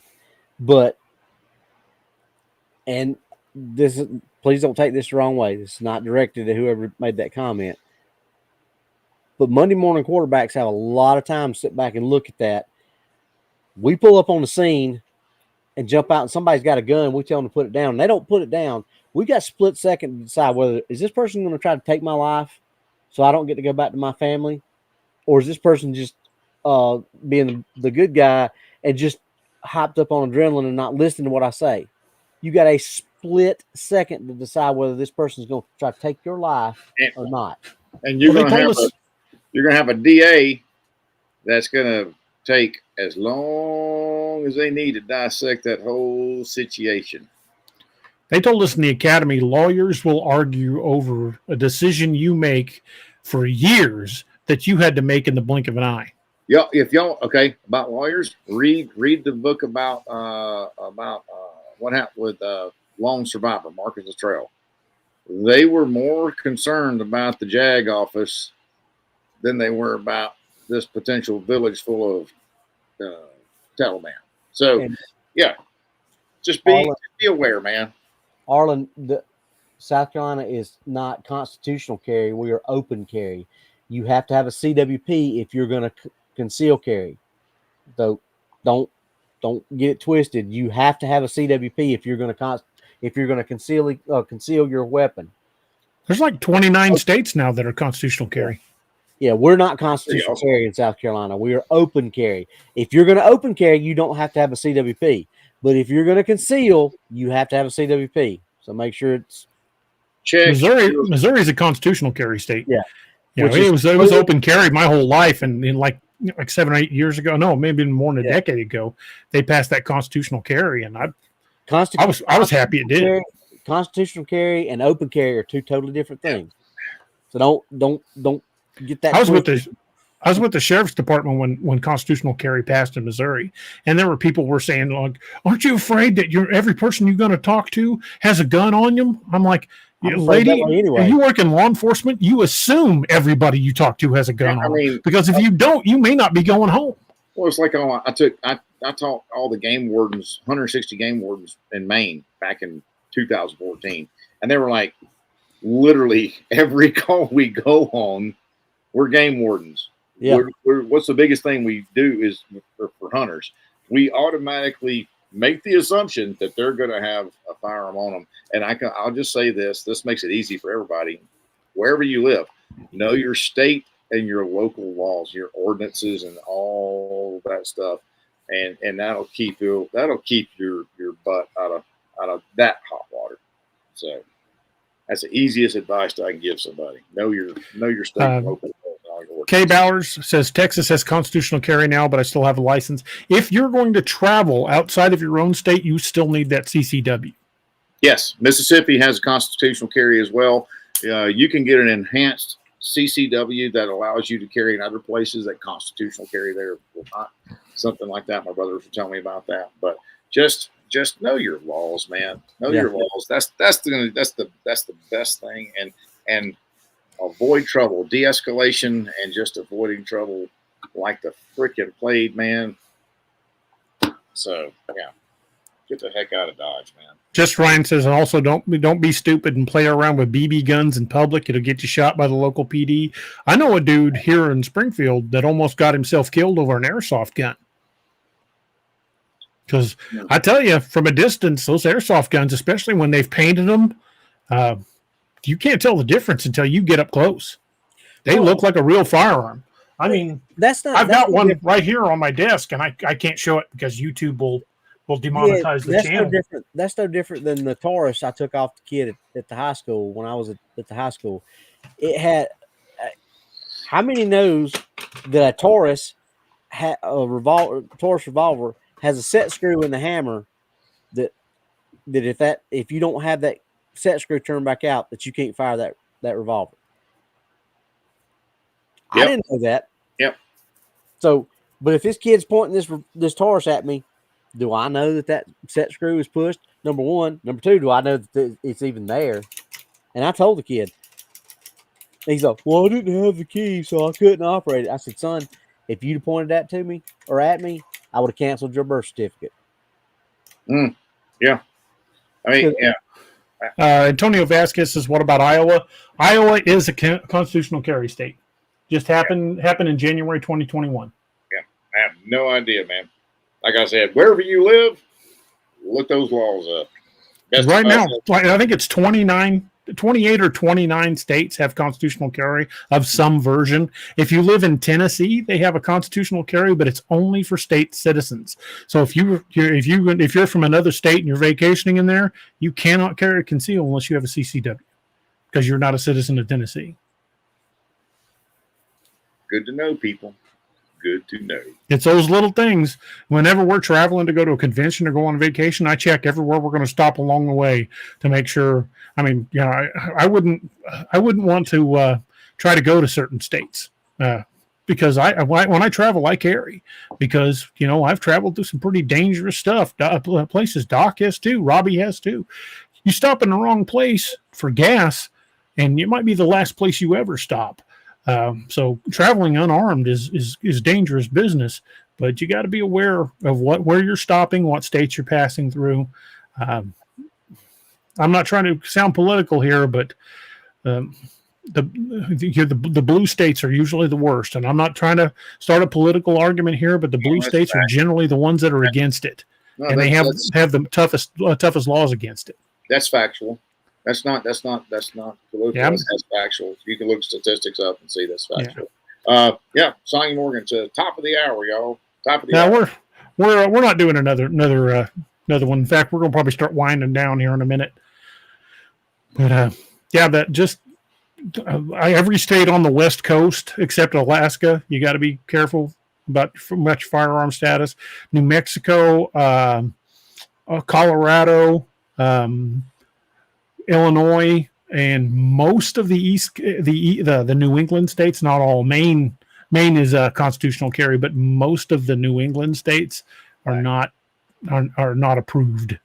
Speaker 5: but please don't take this the wrong way. This is not directed at whoever made that comment. But Monday morning quarterbacks have a lot of time to sit back and look at that. We pull up on the scene and jump out, and somebody's got a gun. We tell them to put it down. And they don't put it down. We got a split second to decide whether is this person going to try to take my life so I don't get to go back to my family, or is this person just being the good guy and just hopped up on adrenaline and not listening to what I say. You got a split second to decide whether this person's going to try to take your life or not.
Speaker 3: And you're
Speaker 2: Well,
Speaker 3: going to have a DA that's going to take as long as they need to dissect that whole situation.
Speaker 2: They told us in the academy, lawyers will argue over a decision you make for years that you had to make in the blink of an eye.
Speaker 3: Yeah, if y'all about lawyers, read the book about what happened with Lone Survivor, Marcus Luttrell. They were more concerned about the JAG office than they were about this potential village full of Taliban. So, just be aware, man.
Speaker 5: Arlen, South Carolina is not constitutional carry. We are open carry. You have to have a CWP if you're going to conceal carry. So don't get it twisted. You have to have a CWP if you're going to conceal your weapon.
Speaker 2: There's like 29 states now that are constitutional carry.
Speaker 5: Yeah, we're not constitutional carry in South Carolina. We are open carry. If you're going to open carry, you don't have to have a CWP. But if you're going to conceal, you have to have a CWP. So make sure it's
Speaker 3: check.
Speaker 2: Missouri is a constitutional carry state.
Speaker 5: Yeah,
Speaker 2: it was open carry my whole life, and in like 7 or 8 years ago, no, maybe more than a decade ago, they passed that constitutional carry, and I was happy it did.
Speaker 5: Constitutional carry and open carry are two totally different things. So don't get that.
Speaker 2: I was with the sheriff's department when constitutional carry passed in Missouri, and there were people were saying, like, aren't you afraid that every person you're going to talk to has a gun on them? I'm like, lady, if you work in law enforcement, you assume everybody you talk to has a gun on them. Because if you don't, you may not be going home.
Speaker 3: Well, it's like I taught all the game wardens, 160 game wardens in Maine back in 2014, and they were like, literally every call we go on, we're game wardens.
Speaker 5: Yeah.
Speaker 3: What's the biggest thing we do is for hunters, we automatically make the assumption that they're going to have a firearm on them. And I'll just say this makes it easy for everybody. Wherever you live, know your state and your local laws, your ordinances and all that stuff. And that'll keep your butt out of that hot water. So that's the easiest advice I can give somebody. Know your state and local laws.
Speaker 2: Kay Bowers says Texas has constitutional carry now, but I still have a license. If you're going to travel outside of your own state, you still need that CCW.
Speaker 3: Yes, Mississippi has a constitutional carry as well. You can get an enhanced CCW that allows you to carry in other places that constitutional carry there will not. Something like that. My brothers were telling me about that. But just know your laws, man. Know your laws. That's the best thing. And avoid trouble, de-escalation, and just avoiding trouble like the freaking plague, man. So yeah, get the heck out of Dodge, man.
Speaker 2: Just Ryan says, and also don't be stupid and play around with BB guns in public. It'll get you shot by the local PD. I know a dude here in Springfield that almost got himself killed over an airsoft gun. Because I tell you, from a distance, those airsoft guns, especially when they've painted them, you can't tell the difference until you get up close. They look like a real firearm. I mean, I've got one right here on my desk, and I can't show it because YouTube will demonetize the channel.
Speaker 5: That's no different than the Taurus I took off the kid at the high school when I was at the high school. It had how many knows that a Taurus Taurus revolver has a set screw in the hammer that if you don't have that set screw turned back out, that you can't fire that revolver. Yep. I didn't know that.
Speaker 3: Yep.
Speaker 5: So, but if this kid's pointing this Taurus at me, do I know that set screw is pushed? Number one. Number two, do I know that it's even there? And I told the kid. He's like, well, I didn't have the key, so I couldn't operate it. I said, son, if you'd pointed that to me or at me, I would have canceled your birth certificate.
Speaker 3: Yeah. I mean, yeah.
Speaker 2: Antonio Vasquez says, what about Iowa? Iowa is a constitutional carry state. Just happened in January 2021.
Speaker 3: Yeah, I have no idea, man. Like I said, wherever you live, look those laws up.
Speaker 2: Right now, I think it's 29 28 or 29 states have constitutional carry of some version. If you live in Tennessee, they have a constitutional carry, but it's only for state citizens. So if you're from another state and you're vacationing in there, you cannot carry a conceal unless you have a CCW because you're not a citizen of Tennessee.
Speaker 3: Good to know, people. Good to know.
Speaker 2: It's those little things. Whenever we're traveling to go to a convention or go on vacation, I check everywhere we're going to stop along the way to make sure. I mean, I wouldn't want to try to go to certain states because when I travel, I carry because I've traveled through some pretty dangerous stuff. Places Doc has too, Robbie has too. You stop in the wrong place for gas, and it might be the last place you ever stop. So traveling unarmed is dangerous business, but you got to be aware of where you're stopping, what states you're passing through. I'm not trying to sound political here, but the blue states are usually the worst. And I'm not trying to start a political argument here, but the blue states are generally the ones that are against it, and they have the toughest laws against it.
Speaker 3: That's factual. That's not political.
Speaker 2: Yeah.
Speaker 3: That's factual. You can look statistics up and see that's factual. Sonya Morgan says top of the hour, y'all. Top of the hour.
Speaker 2: We're not doing another one. In fact, we're gonna probably start winding down here in a minute. But every state on the West Coast except Alaska, you got to be careful about your firearm status. New Mexico, Colorado, Illinois, and most of the New England states, not all. Maine is a constitutional carry, but most of the New England states are not approved.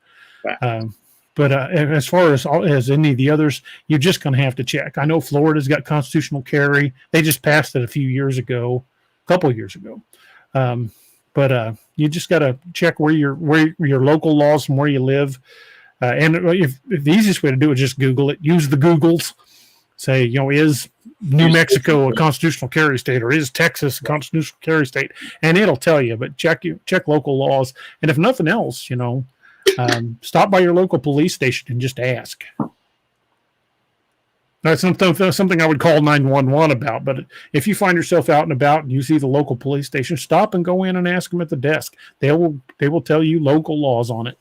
Speaker 3: Right.
Speaker 2: But as far as any of the others, you're just going to have to check. I know Florida's got constitutional carry. They just passed it a couple of years ago. But you just got to check where your local laws from where you live. And if the easiest way to do it is just Google it. Use the Googles. Say, is New Mexico a constitutional carry state, or is Texas a constitutional carry state? And it'll tell you. But check local laws. And if nothing else, stop by your local police station and just ask. That's something I would call 911 about. But if you find yourself out and about and you see the local police station, stop and go in and ask them at the desk. They will tell you local laws on it.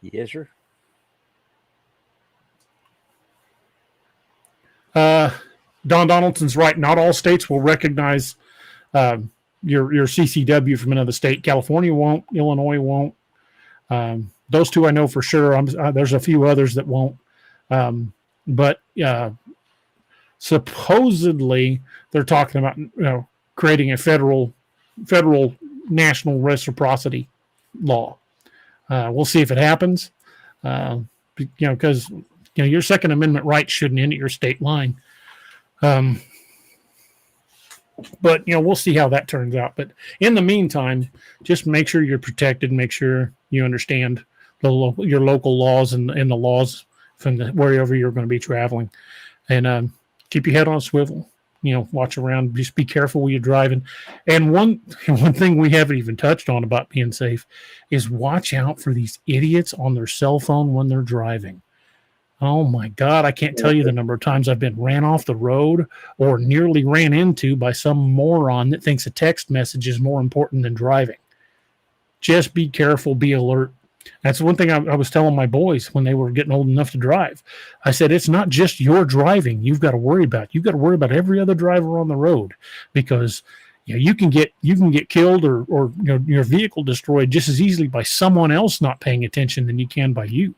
Speaker 5: Yes, sir.
Speaker 2: Don Donaldson's right. Not all states will recognize your CCW from another state. California won't. Illinois won't. Those two I know for sure. There's a few others that won't. But supposedly they're talking about creating a federal national reciprocity law. We'll see if it happens. Because your Second Amendment rights shouldn't end at your state line. But we'll see how that turns out. But in the meantime, just make sure you're protected. Make sure you understand your local laws and the laws from wherever you're going to be traveling, and keep your head on a swivel. Watch around. Just be careful when you're driving. And one thing we haven't even touched on about being safe is watch out for these idiots on their cell phone when they're driving. Oh my God, I can't tell you the number of times I've been ran off the road or nearly ran into by some moron that thinks a text message is more important than driving. Just be careful, be alert. That's one thing I was telling my boys when they were getting old enough to drive. I said, it's not just your driving you've got to worry about. You've got to worry about every other driver on the road, because you can get killed or your vehicle destroyed just as easily by someone else not paying attention than you can by you.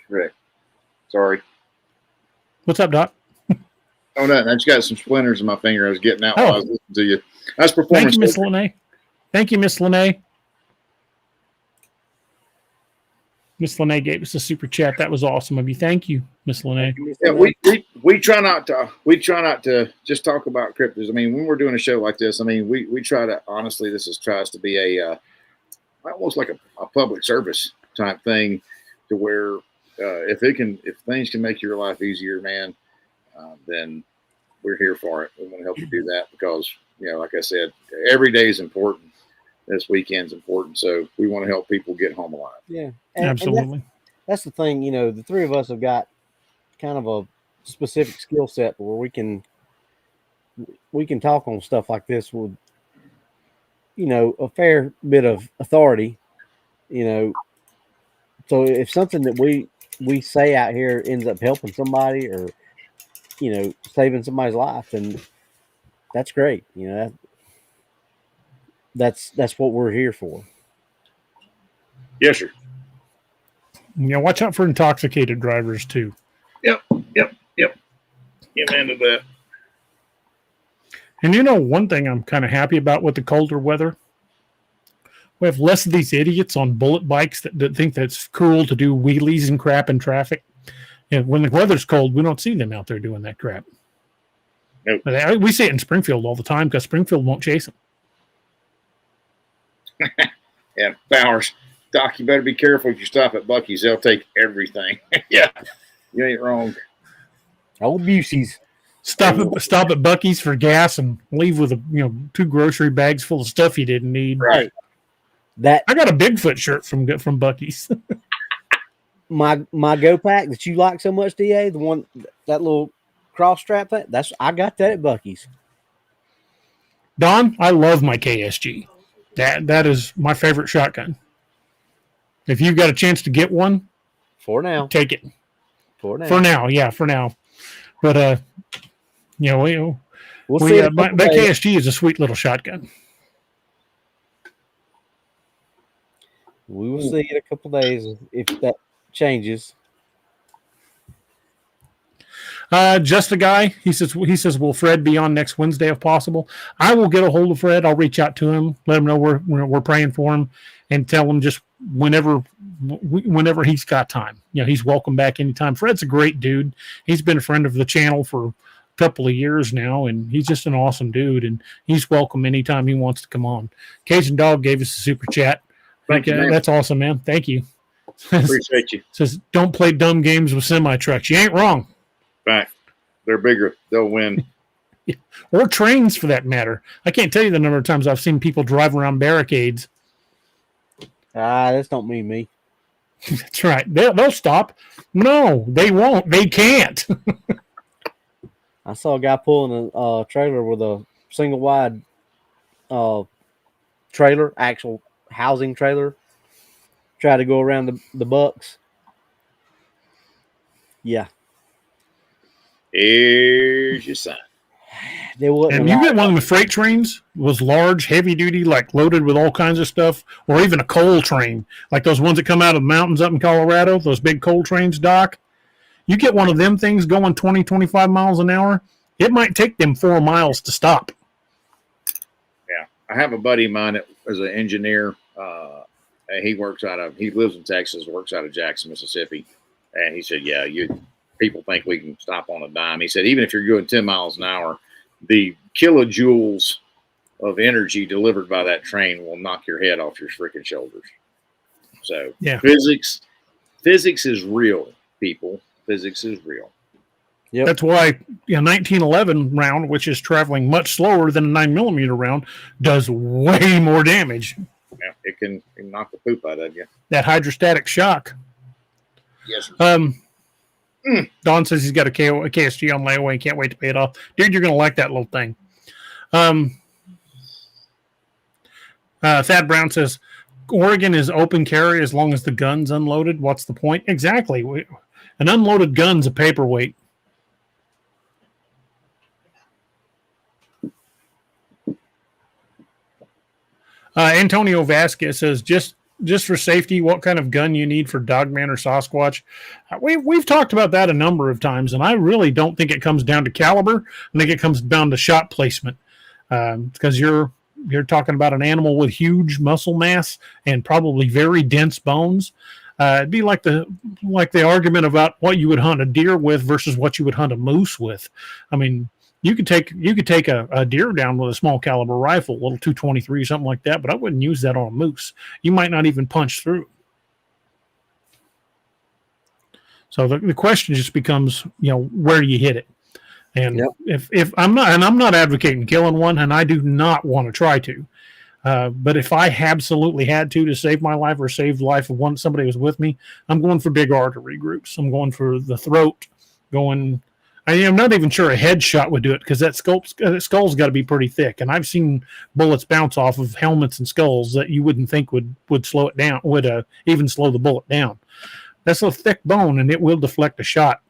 Speaker 3: Correct. Sorry.
Speaker 2: What's up, Doc?
Speaker 3: Oh, no, I just got some splinters in my finger. I was getting out while I was listening to you. That's performance.
Speaker 2: Thank you, Miss Lene. Thank you, Miss Lene. Miss Lene gave us a super chat. That was awesome of you. Thank you, Miss Lene.
Speaker 3: Yeah, we try not to just talk about cryptids. I mean, when we're doing a show like this, I mean, we try to, honestly, tries to be a almost like a public service type thing, to where if things can make your life easier, man, then we're here for it. We want to help you do that, because like I said, every day is important. this weekend's important. So we want to help people get home alive.
Speaker 5: Yeah,
Speaker 2: Absolutely.
Speaker 5: And that's the thing. The three of us have got kind of a specific skill set where we can talk on stuff like this with a fair bit of authority. So if something that we say out here ends up helping somebody or saving somebody's life, then that's great. That's what we're here for.
Speaker 3: Yes, sir.
Speaker 2: Watch out for intoxicated drivers too.
Speaker 3: Yep. Amen to that.
Speaker 2: And one thing I'm kind of happy about with the colder weather, we have less of these idiots on bullet bikes that think that's cool to do wheelies and crap in traffic. And when the weather's cold, we don't see them out there doing that crap.
Speaker 3: Nope.
Speaker 2: We see it in Springfield all the time because Springfield won't chase them.
Speaker 3: Yeah, Bowers. Doc, you better be careful if you stop at Buc-ee's. They'll take everything. Yeah, you ain't wrong.
Speaker 5: Old Busey's.
Speaker 2: Stop at Buc-ee's for gas and leave with 2 grocery bags full of stuff you didn't need.
Speaker 3: Right.
Speaker 2: I got a Bigfoot shirt from Buc-ee's.
Speaker 5: my Go Pack that you like so much, DA, the one that little cross strap thing, I got that at Buc-ee's.
Speaker 2: Don, I love my KSG. That is my favorite shotgun. If you've got a chance to get one,
Speaker 5: for now,
Speaker 2: take it.
Speaker 5: For now,
Speaker 2: for now. But we'll
Speaker 5: see.
Speaker 2: That KSG is a sweet little shotgun.
Speaker 5: We will see in a couple days if that changes.
Speaker 2: Just a guy. He says, will Fred be on next Wednesday if possible? I will get a hold of Fred. I'll reach out to him, let him know we're praying for him, and tell him just whenever he's got time. He's welcome back anytime. Fred's a great dude. He's been a friend of the channel for a couple of years now, and he's just an awesome dude, and he's welcome anytime he wants to come on. Cajun Dog gave us a super chat.
Speaker 3: Thank you, man.
Speaker 2: That's awesome, man. Thank you.
Speaker 3: Appreciate you.
Speaker 2: Says, don't play dumb games with semi-trucks. You ain't wrong.
Speaker 3: Back. They're bigger. They'll win.
Speaker 2: Or trains, for that matter. I can't tell you the number of times I've seen people drive around barricades.
Speaker 5: That don't mean me.
Speaker 2: That's right. They'll stop. No, they won't. They can't.
Speaker 5: I saw a guy pulling a trailer with a single wide trailer, actual housing trailer, try to go around the Bucks. Yeah.
Speaker 3: Here's your sign.
Speaker 2: And you get one of the freight trains, was large, heavy duty, like loaded with all kinds of stuff, or even a coal train, like those ones that come out of the mountains up in Colorado, those big coal trains, Doc. You get one of them things going 20, 25 miles an hour, it might take them 4 miles to stop.
Speaker 3: Yeah. I have a buddy of mine that is an engineer. He lives in Texas, works out of Jackson, Mississippi. And he said, yeah, people think we can stop on a dime. He said, even if you're going 10 miles an hour, the kilojoules of energy delivered by that train will knock your head off your freaking shoulders. So
Speaker 2: yeah.
Speaker 3: Physics is real, people. Physics is real.
Speaker 2: Yep. That's why 1911 round, which is traveling much slower than a 9mm round, does way more damage.
Speaker 3: Yeah, it can knock the poop out of you.
Speaker 2: That hydrostatic shock.
Speaker 3: Yes.
Speaker 2: Don says he's got a KSG on layaway and can't wait to pay it off. Dude, you're going to like that little thing. Thad Brown says, Oregon is open carry as long as the gun's unloaded. What's the point? Exactly. An unloaded gun's a paperweight. Antonio Vasquez says, just for safety, what kind of gun you need for Dogman or Sasquatch? We've talked about that a number of times, and I really don't think it comes down to caliber. I think it comes down to shot placement, because you're talking about an animal with huge muscle mass and probably very dense bones. It'd be like the argument about what you would hunt a deer with versus what you would hunt a moose with. I mean, you could take a deer down with a small caliber rifle, a little 223, something like that, but I wouldn't use that on a moose. You might not even punch through. So the question just becomes, where do you hit it? And if I'm not advocating killing one, and I do not want to try to. But if I absolutely had to save my life or save the life of somebody who was with me, I'm going for big artery groups. I'm going for the throat. I'm not even sure a headshot would do it because that skull's got to be pretty thick. And I've seen bullets bounce off of helmets and skulls that you wouldn't think would slow it down, would even slow the bullet down. That's a thick bone, and it will deflect a shot.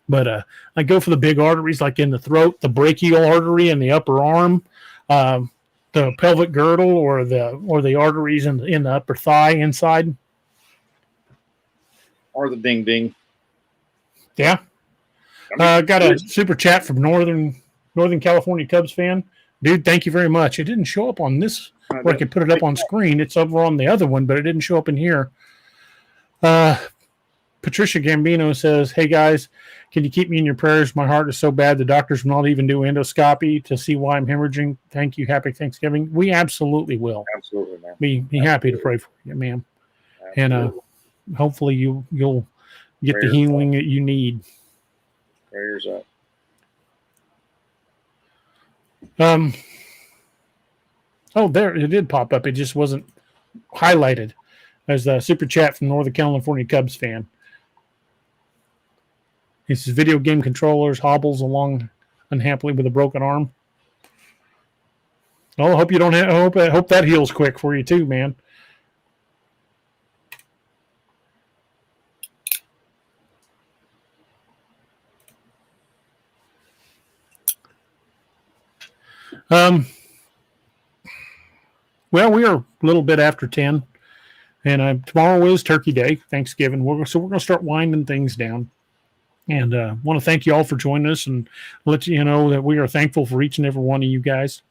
Speaker 2: But I go for the big arteries, like in the throat, the brachial artery in the upper arm, the pelvic girdle, or the arteries in the upper thigh inside,
Speaker 3: or the ding ding.
Speaker 2: Yeah. Got a super chat from Northern California Cubs fan. Dude, thank you very much. It didn't show up on this where I could put it up on screen. It's over on the other one, but it didn't show up in here. Patricia Gambino says, "Hey guys, can you keep me in your prayers? My heart is so bad the doctors will not even do endoscopy to see why I'm hemorrhaging. Thank you. Happy Thanksgiving." We absolutely will.
Speaker 3: Absolutely, man.
Speaker 2: Be happy to pray for you, ma'am. Absolutely. And hopefully you'll get the healing that you need.
Speaker 3: Prayers up.
Speaker 2: Oh, there it did pop up. It just wasn't highlighted as a super chat from Northern California Cubs fan. He says video game controllers hobbles along unhappily with a broken arm. Well, I hope you don't. I hope that heals quick for you too, man. Well, we are a little bit after 10, and tomorrow is Turkey Day, Thanksgiving. So we're going to start winding things down. And want to thank you all for joining us and let you know that we are thankful for each and every one of you guys.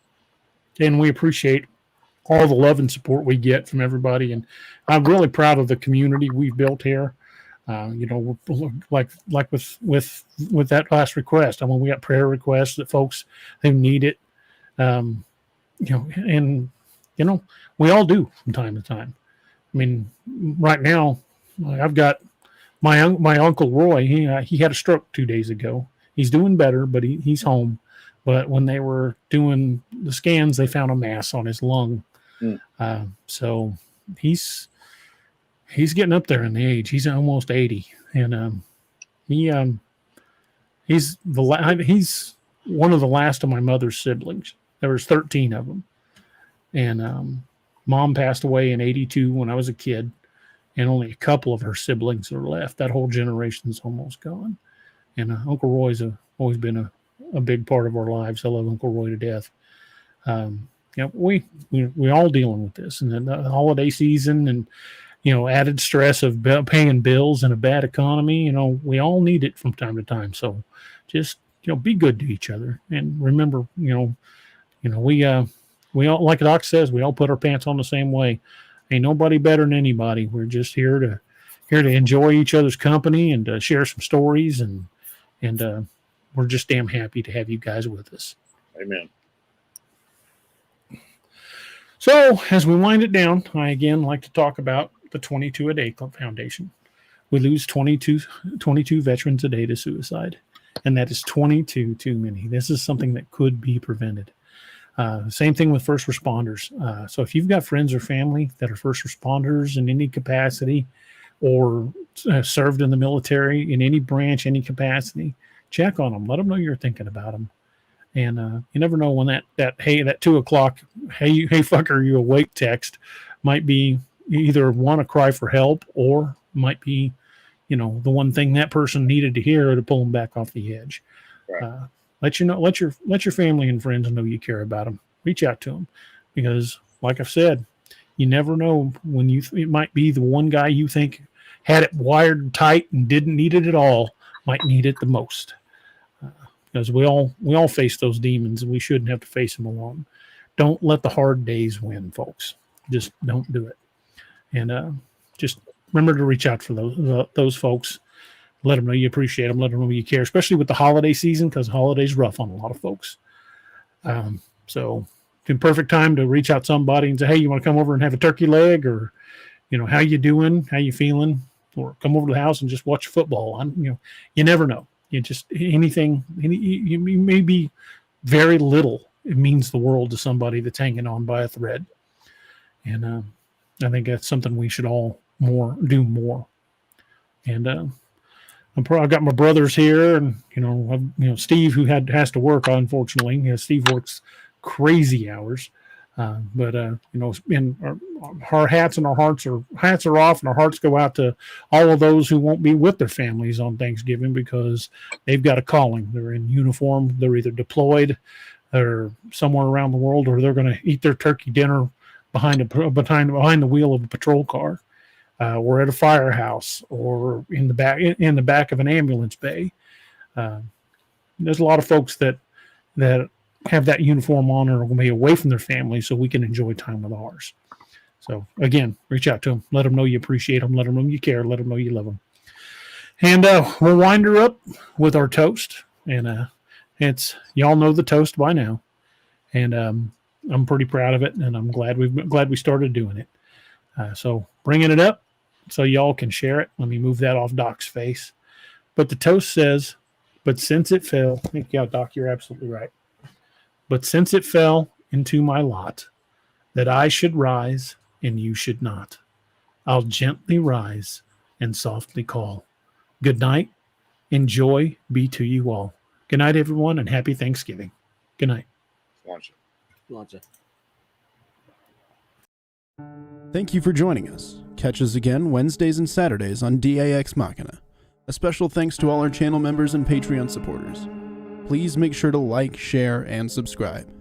Speaker 2: And we appreciate all the love and support we get from everybody. And I'm really proud of the community we've built here. Like with that last request. I mean, we got prayer requests that folks who need it. We all do from time to time. I mean, right now, I've got my Uncle Roy. He had a stroke 2 days ago. He's doing better, but he's home. But when they were doing the scans, they found a mass on his lung. So he's getting up there in the age. He's almost 80, and he's one of the last of my mother's siblings. There was 13 of them, and Mom passed away in 82 when I was a kid, and only a couple of her siblings are left. That whole generation's almost gone. And Uncle Roy's always been a big part of our lives. I love Uncle Roy to death. We all dealing with this, and then the holiday season, and added stress of paying bills and a bad economy. We all need it from time to time. So just be good to each other, and remember, we all, like Doc says, we all put our pants on the same way. Ain't nobody better than anybody. We're just here to enjoy each other's company and to share some stories, and we're just damn happy to have you guys with us.
Speaker 3: Amen.
Speaker 2: So as we wind it down, I again like to talk about the 22 a Day Club Foundation. We lose 22 veterans a day to suicide, and that is 22 too many. This is something that could be prevented. Same thing with first responders. So if you've got friends or family that are first responders in any capacity, or served in the military in any branch, any capacity, check on them. Let them know you're thinking about them. And you never know when that 2 o'clock, hey fucker, you awake text might be either a cry for help, or might be, the one thing that person needed to hear to pull them back off the edge. Right. Let your family and friends know you care about them. Reach out to them, because like I've said, you never know when it might be the one guy you think had it wired tight and didn't need it at all might need it the most. Because we all face those demons, and we shouldn't have to face them alone. Don't let the hard days win, folks. Just don't do it. And just remember to reach out for those folks. Let them know you appreciate them. Let them know you care, especially with the holiday season, because the holiday's rough on a lot of folks. So it's a perfect time to reach out to somebody and say, hey, you want to come over and have a turkey leg, or, how you doing? How you feeling? Or come over to the house and just watch football. You never know. You just anything. You may be very little. It means the world to somebody that's hanging on by a thread. And I think that's something we should all do more. And I've got my brothers here, and Steve, who has to work, unfortunately. Steve works crazy hours. But our hats and our hats are off, and our hearts go out to all of those who won't be with their families on Thanksgiving because they've got a calling. They're in uniform. They're either deployed or somewhere around the world, or they're going to eat their turkey dinner behind the wheel of a patrol car, or at a firehouse, or in the back of an ambulance bay. There's a lot of folks that have that uniform on or will be away from their family so we can enjoy time with ours. So again, reach out to them. Let them know you appreciate them. Let them know you care. Let them know you love them. And we'll wind her up with our toast. And it's, y'all know the toast by now. And I'm pretty proud of it. And I'm glad we started doing it. So bringing it up so y'all can share it. Let me move that off Doc's face. But the toast says, but since it fell, yeah, Doc, you're absolutely right. But since it fell into my lot that I should rise and you should not, I'll gently rise and softly call. Good night and joy be to you all. Good night, everyone, and happy Thanksgiving. Good night.
Speaker 4: Launch it.
Speaker 1: Thank you for joining us. Catch us again Wednesdays and Saturdays on DAExMachiNation. A special thanks to all our channel members and Patreon supporters. Please make sure to like, share, and subscribe.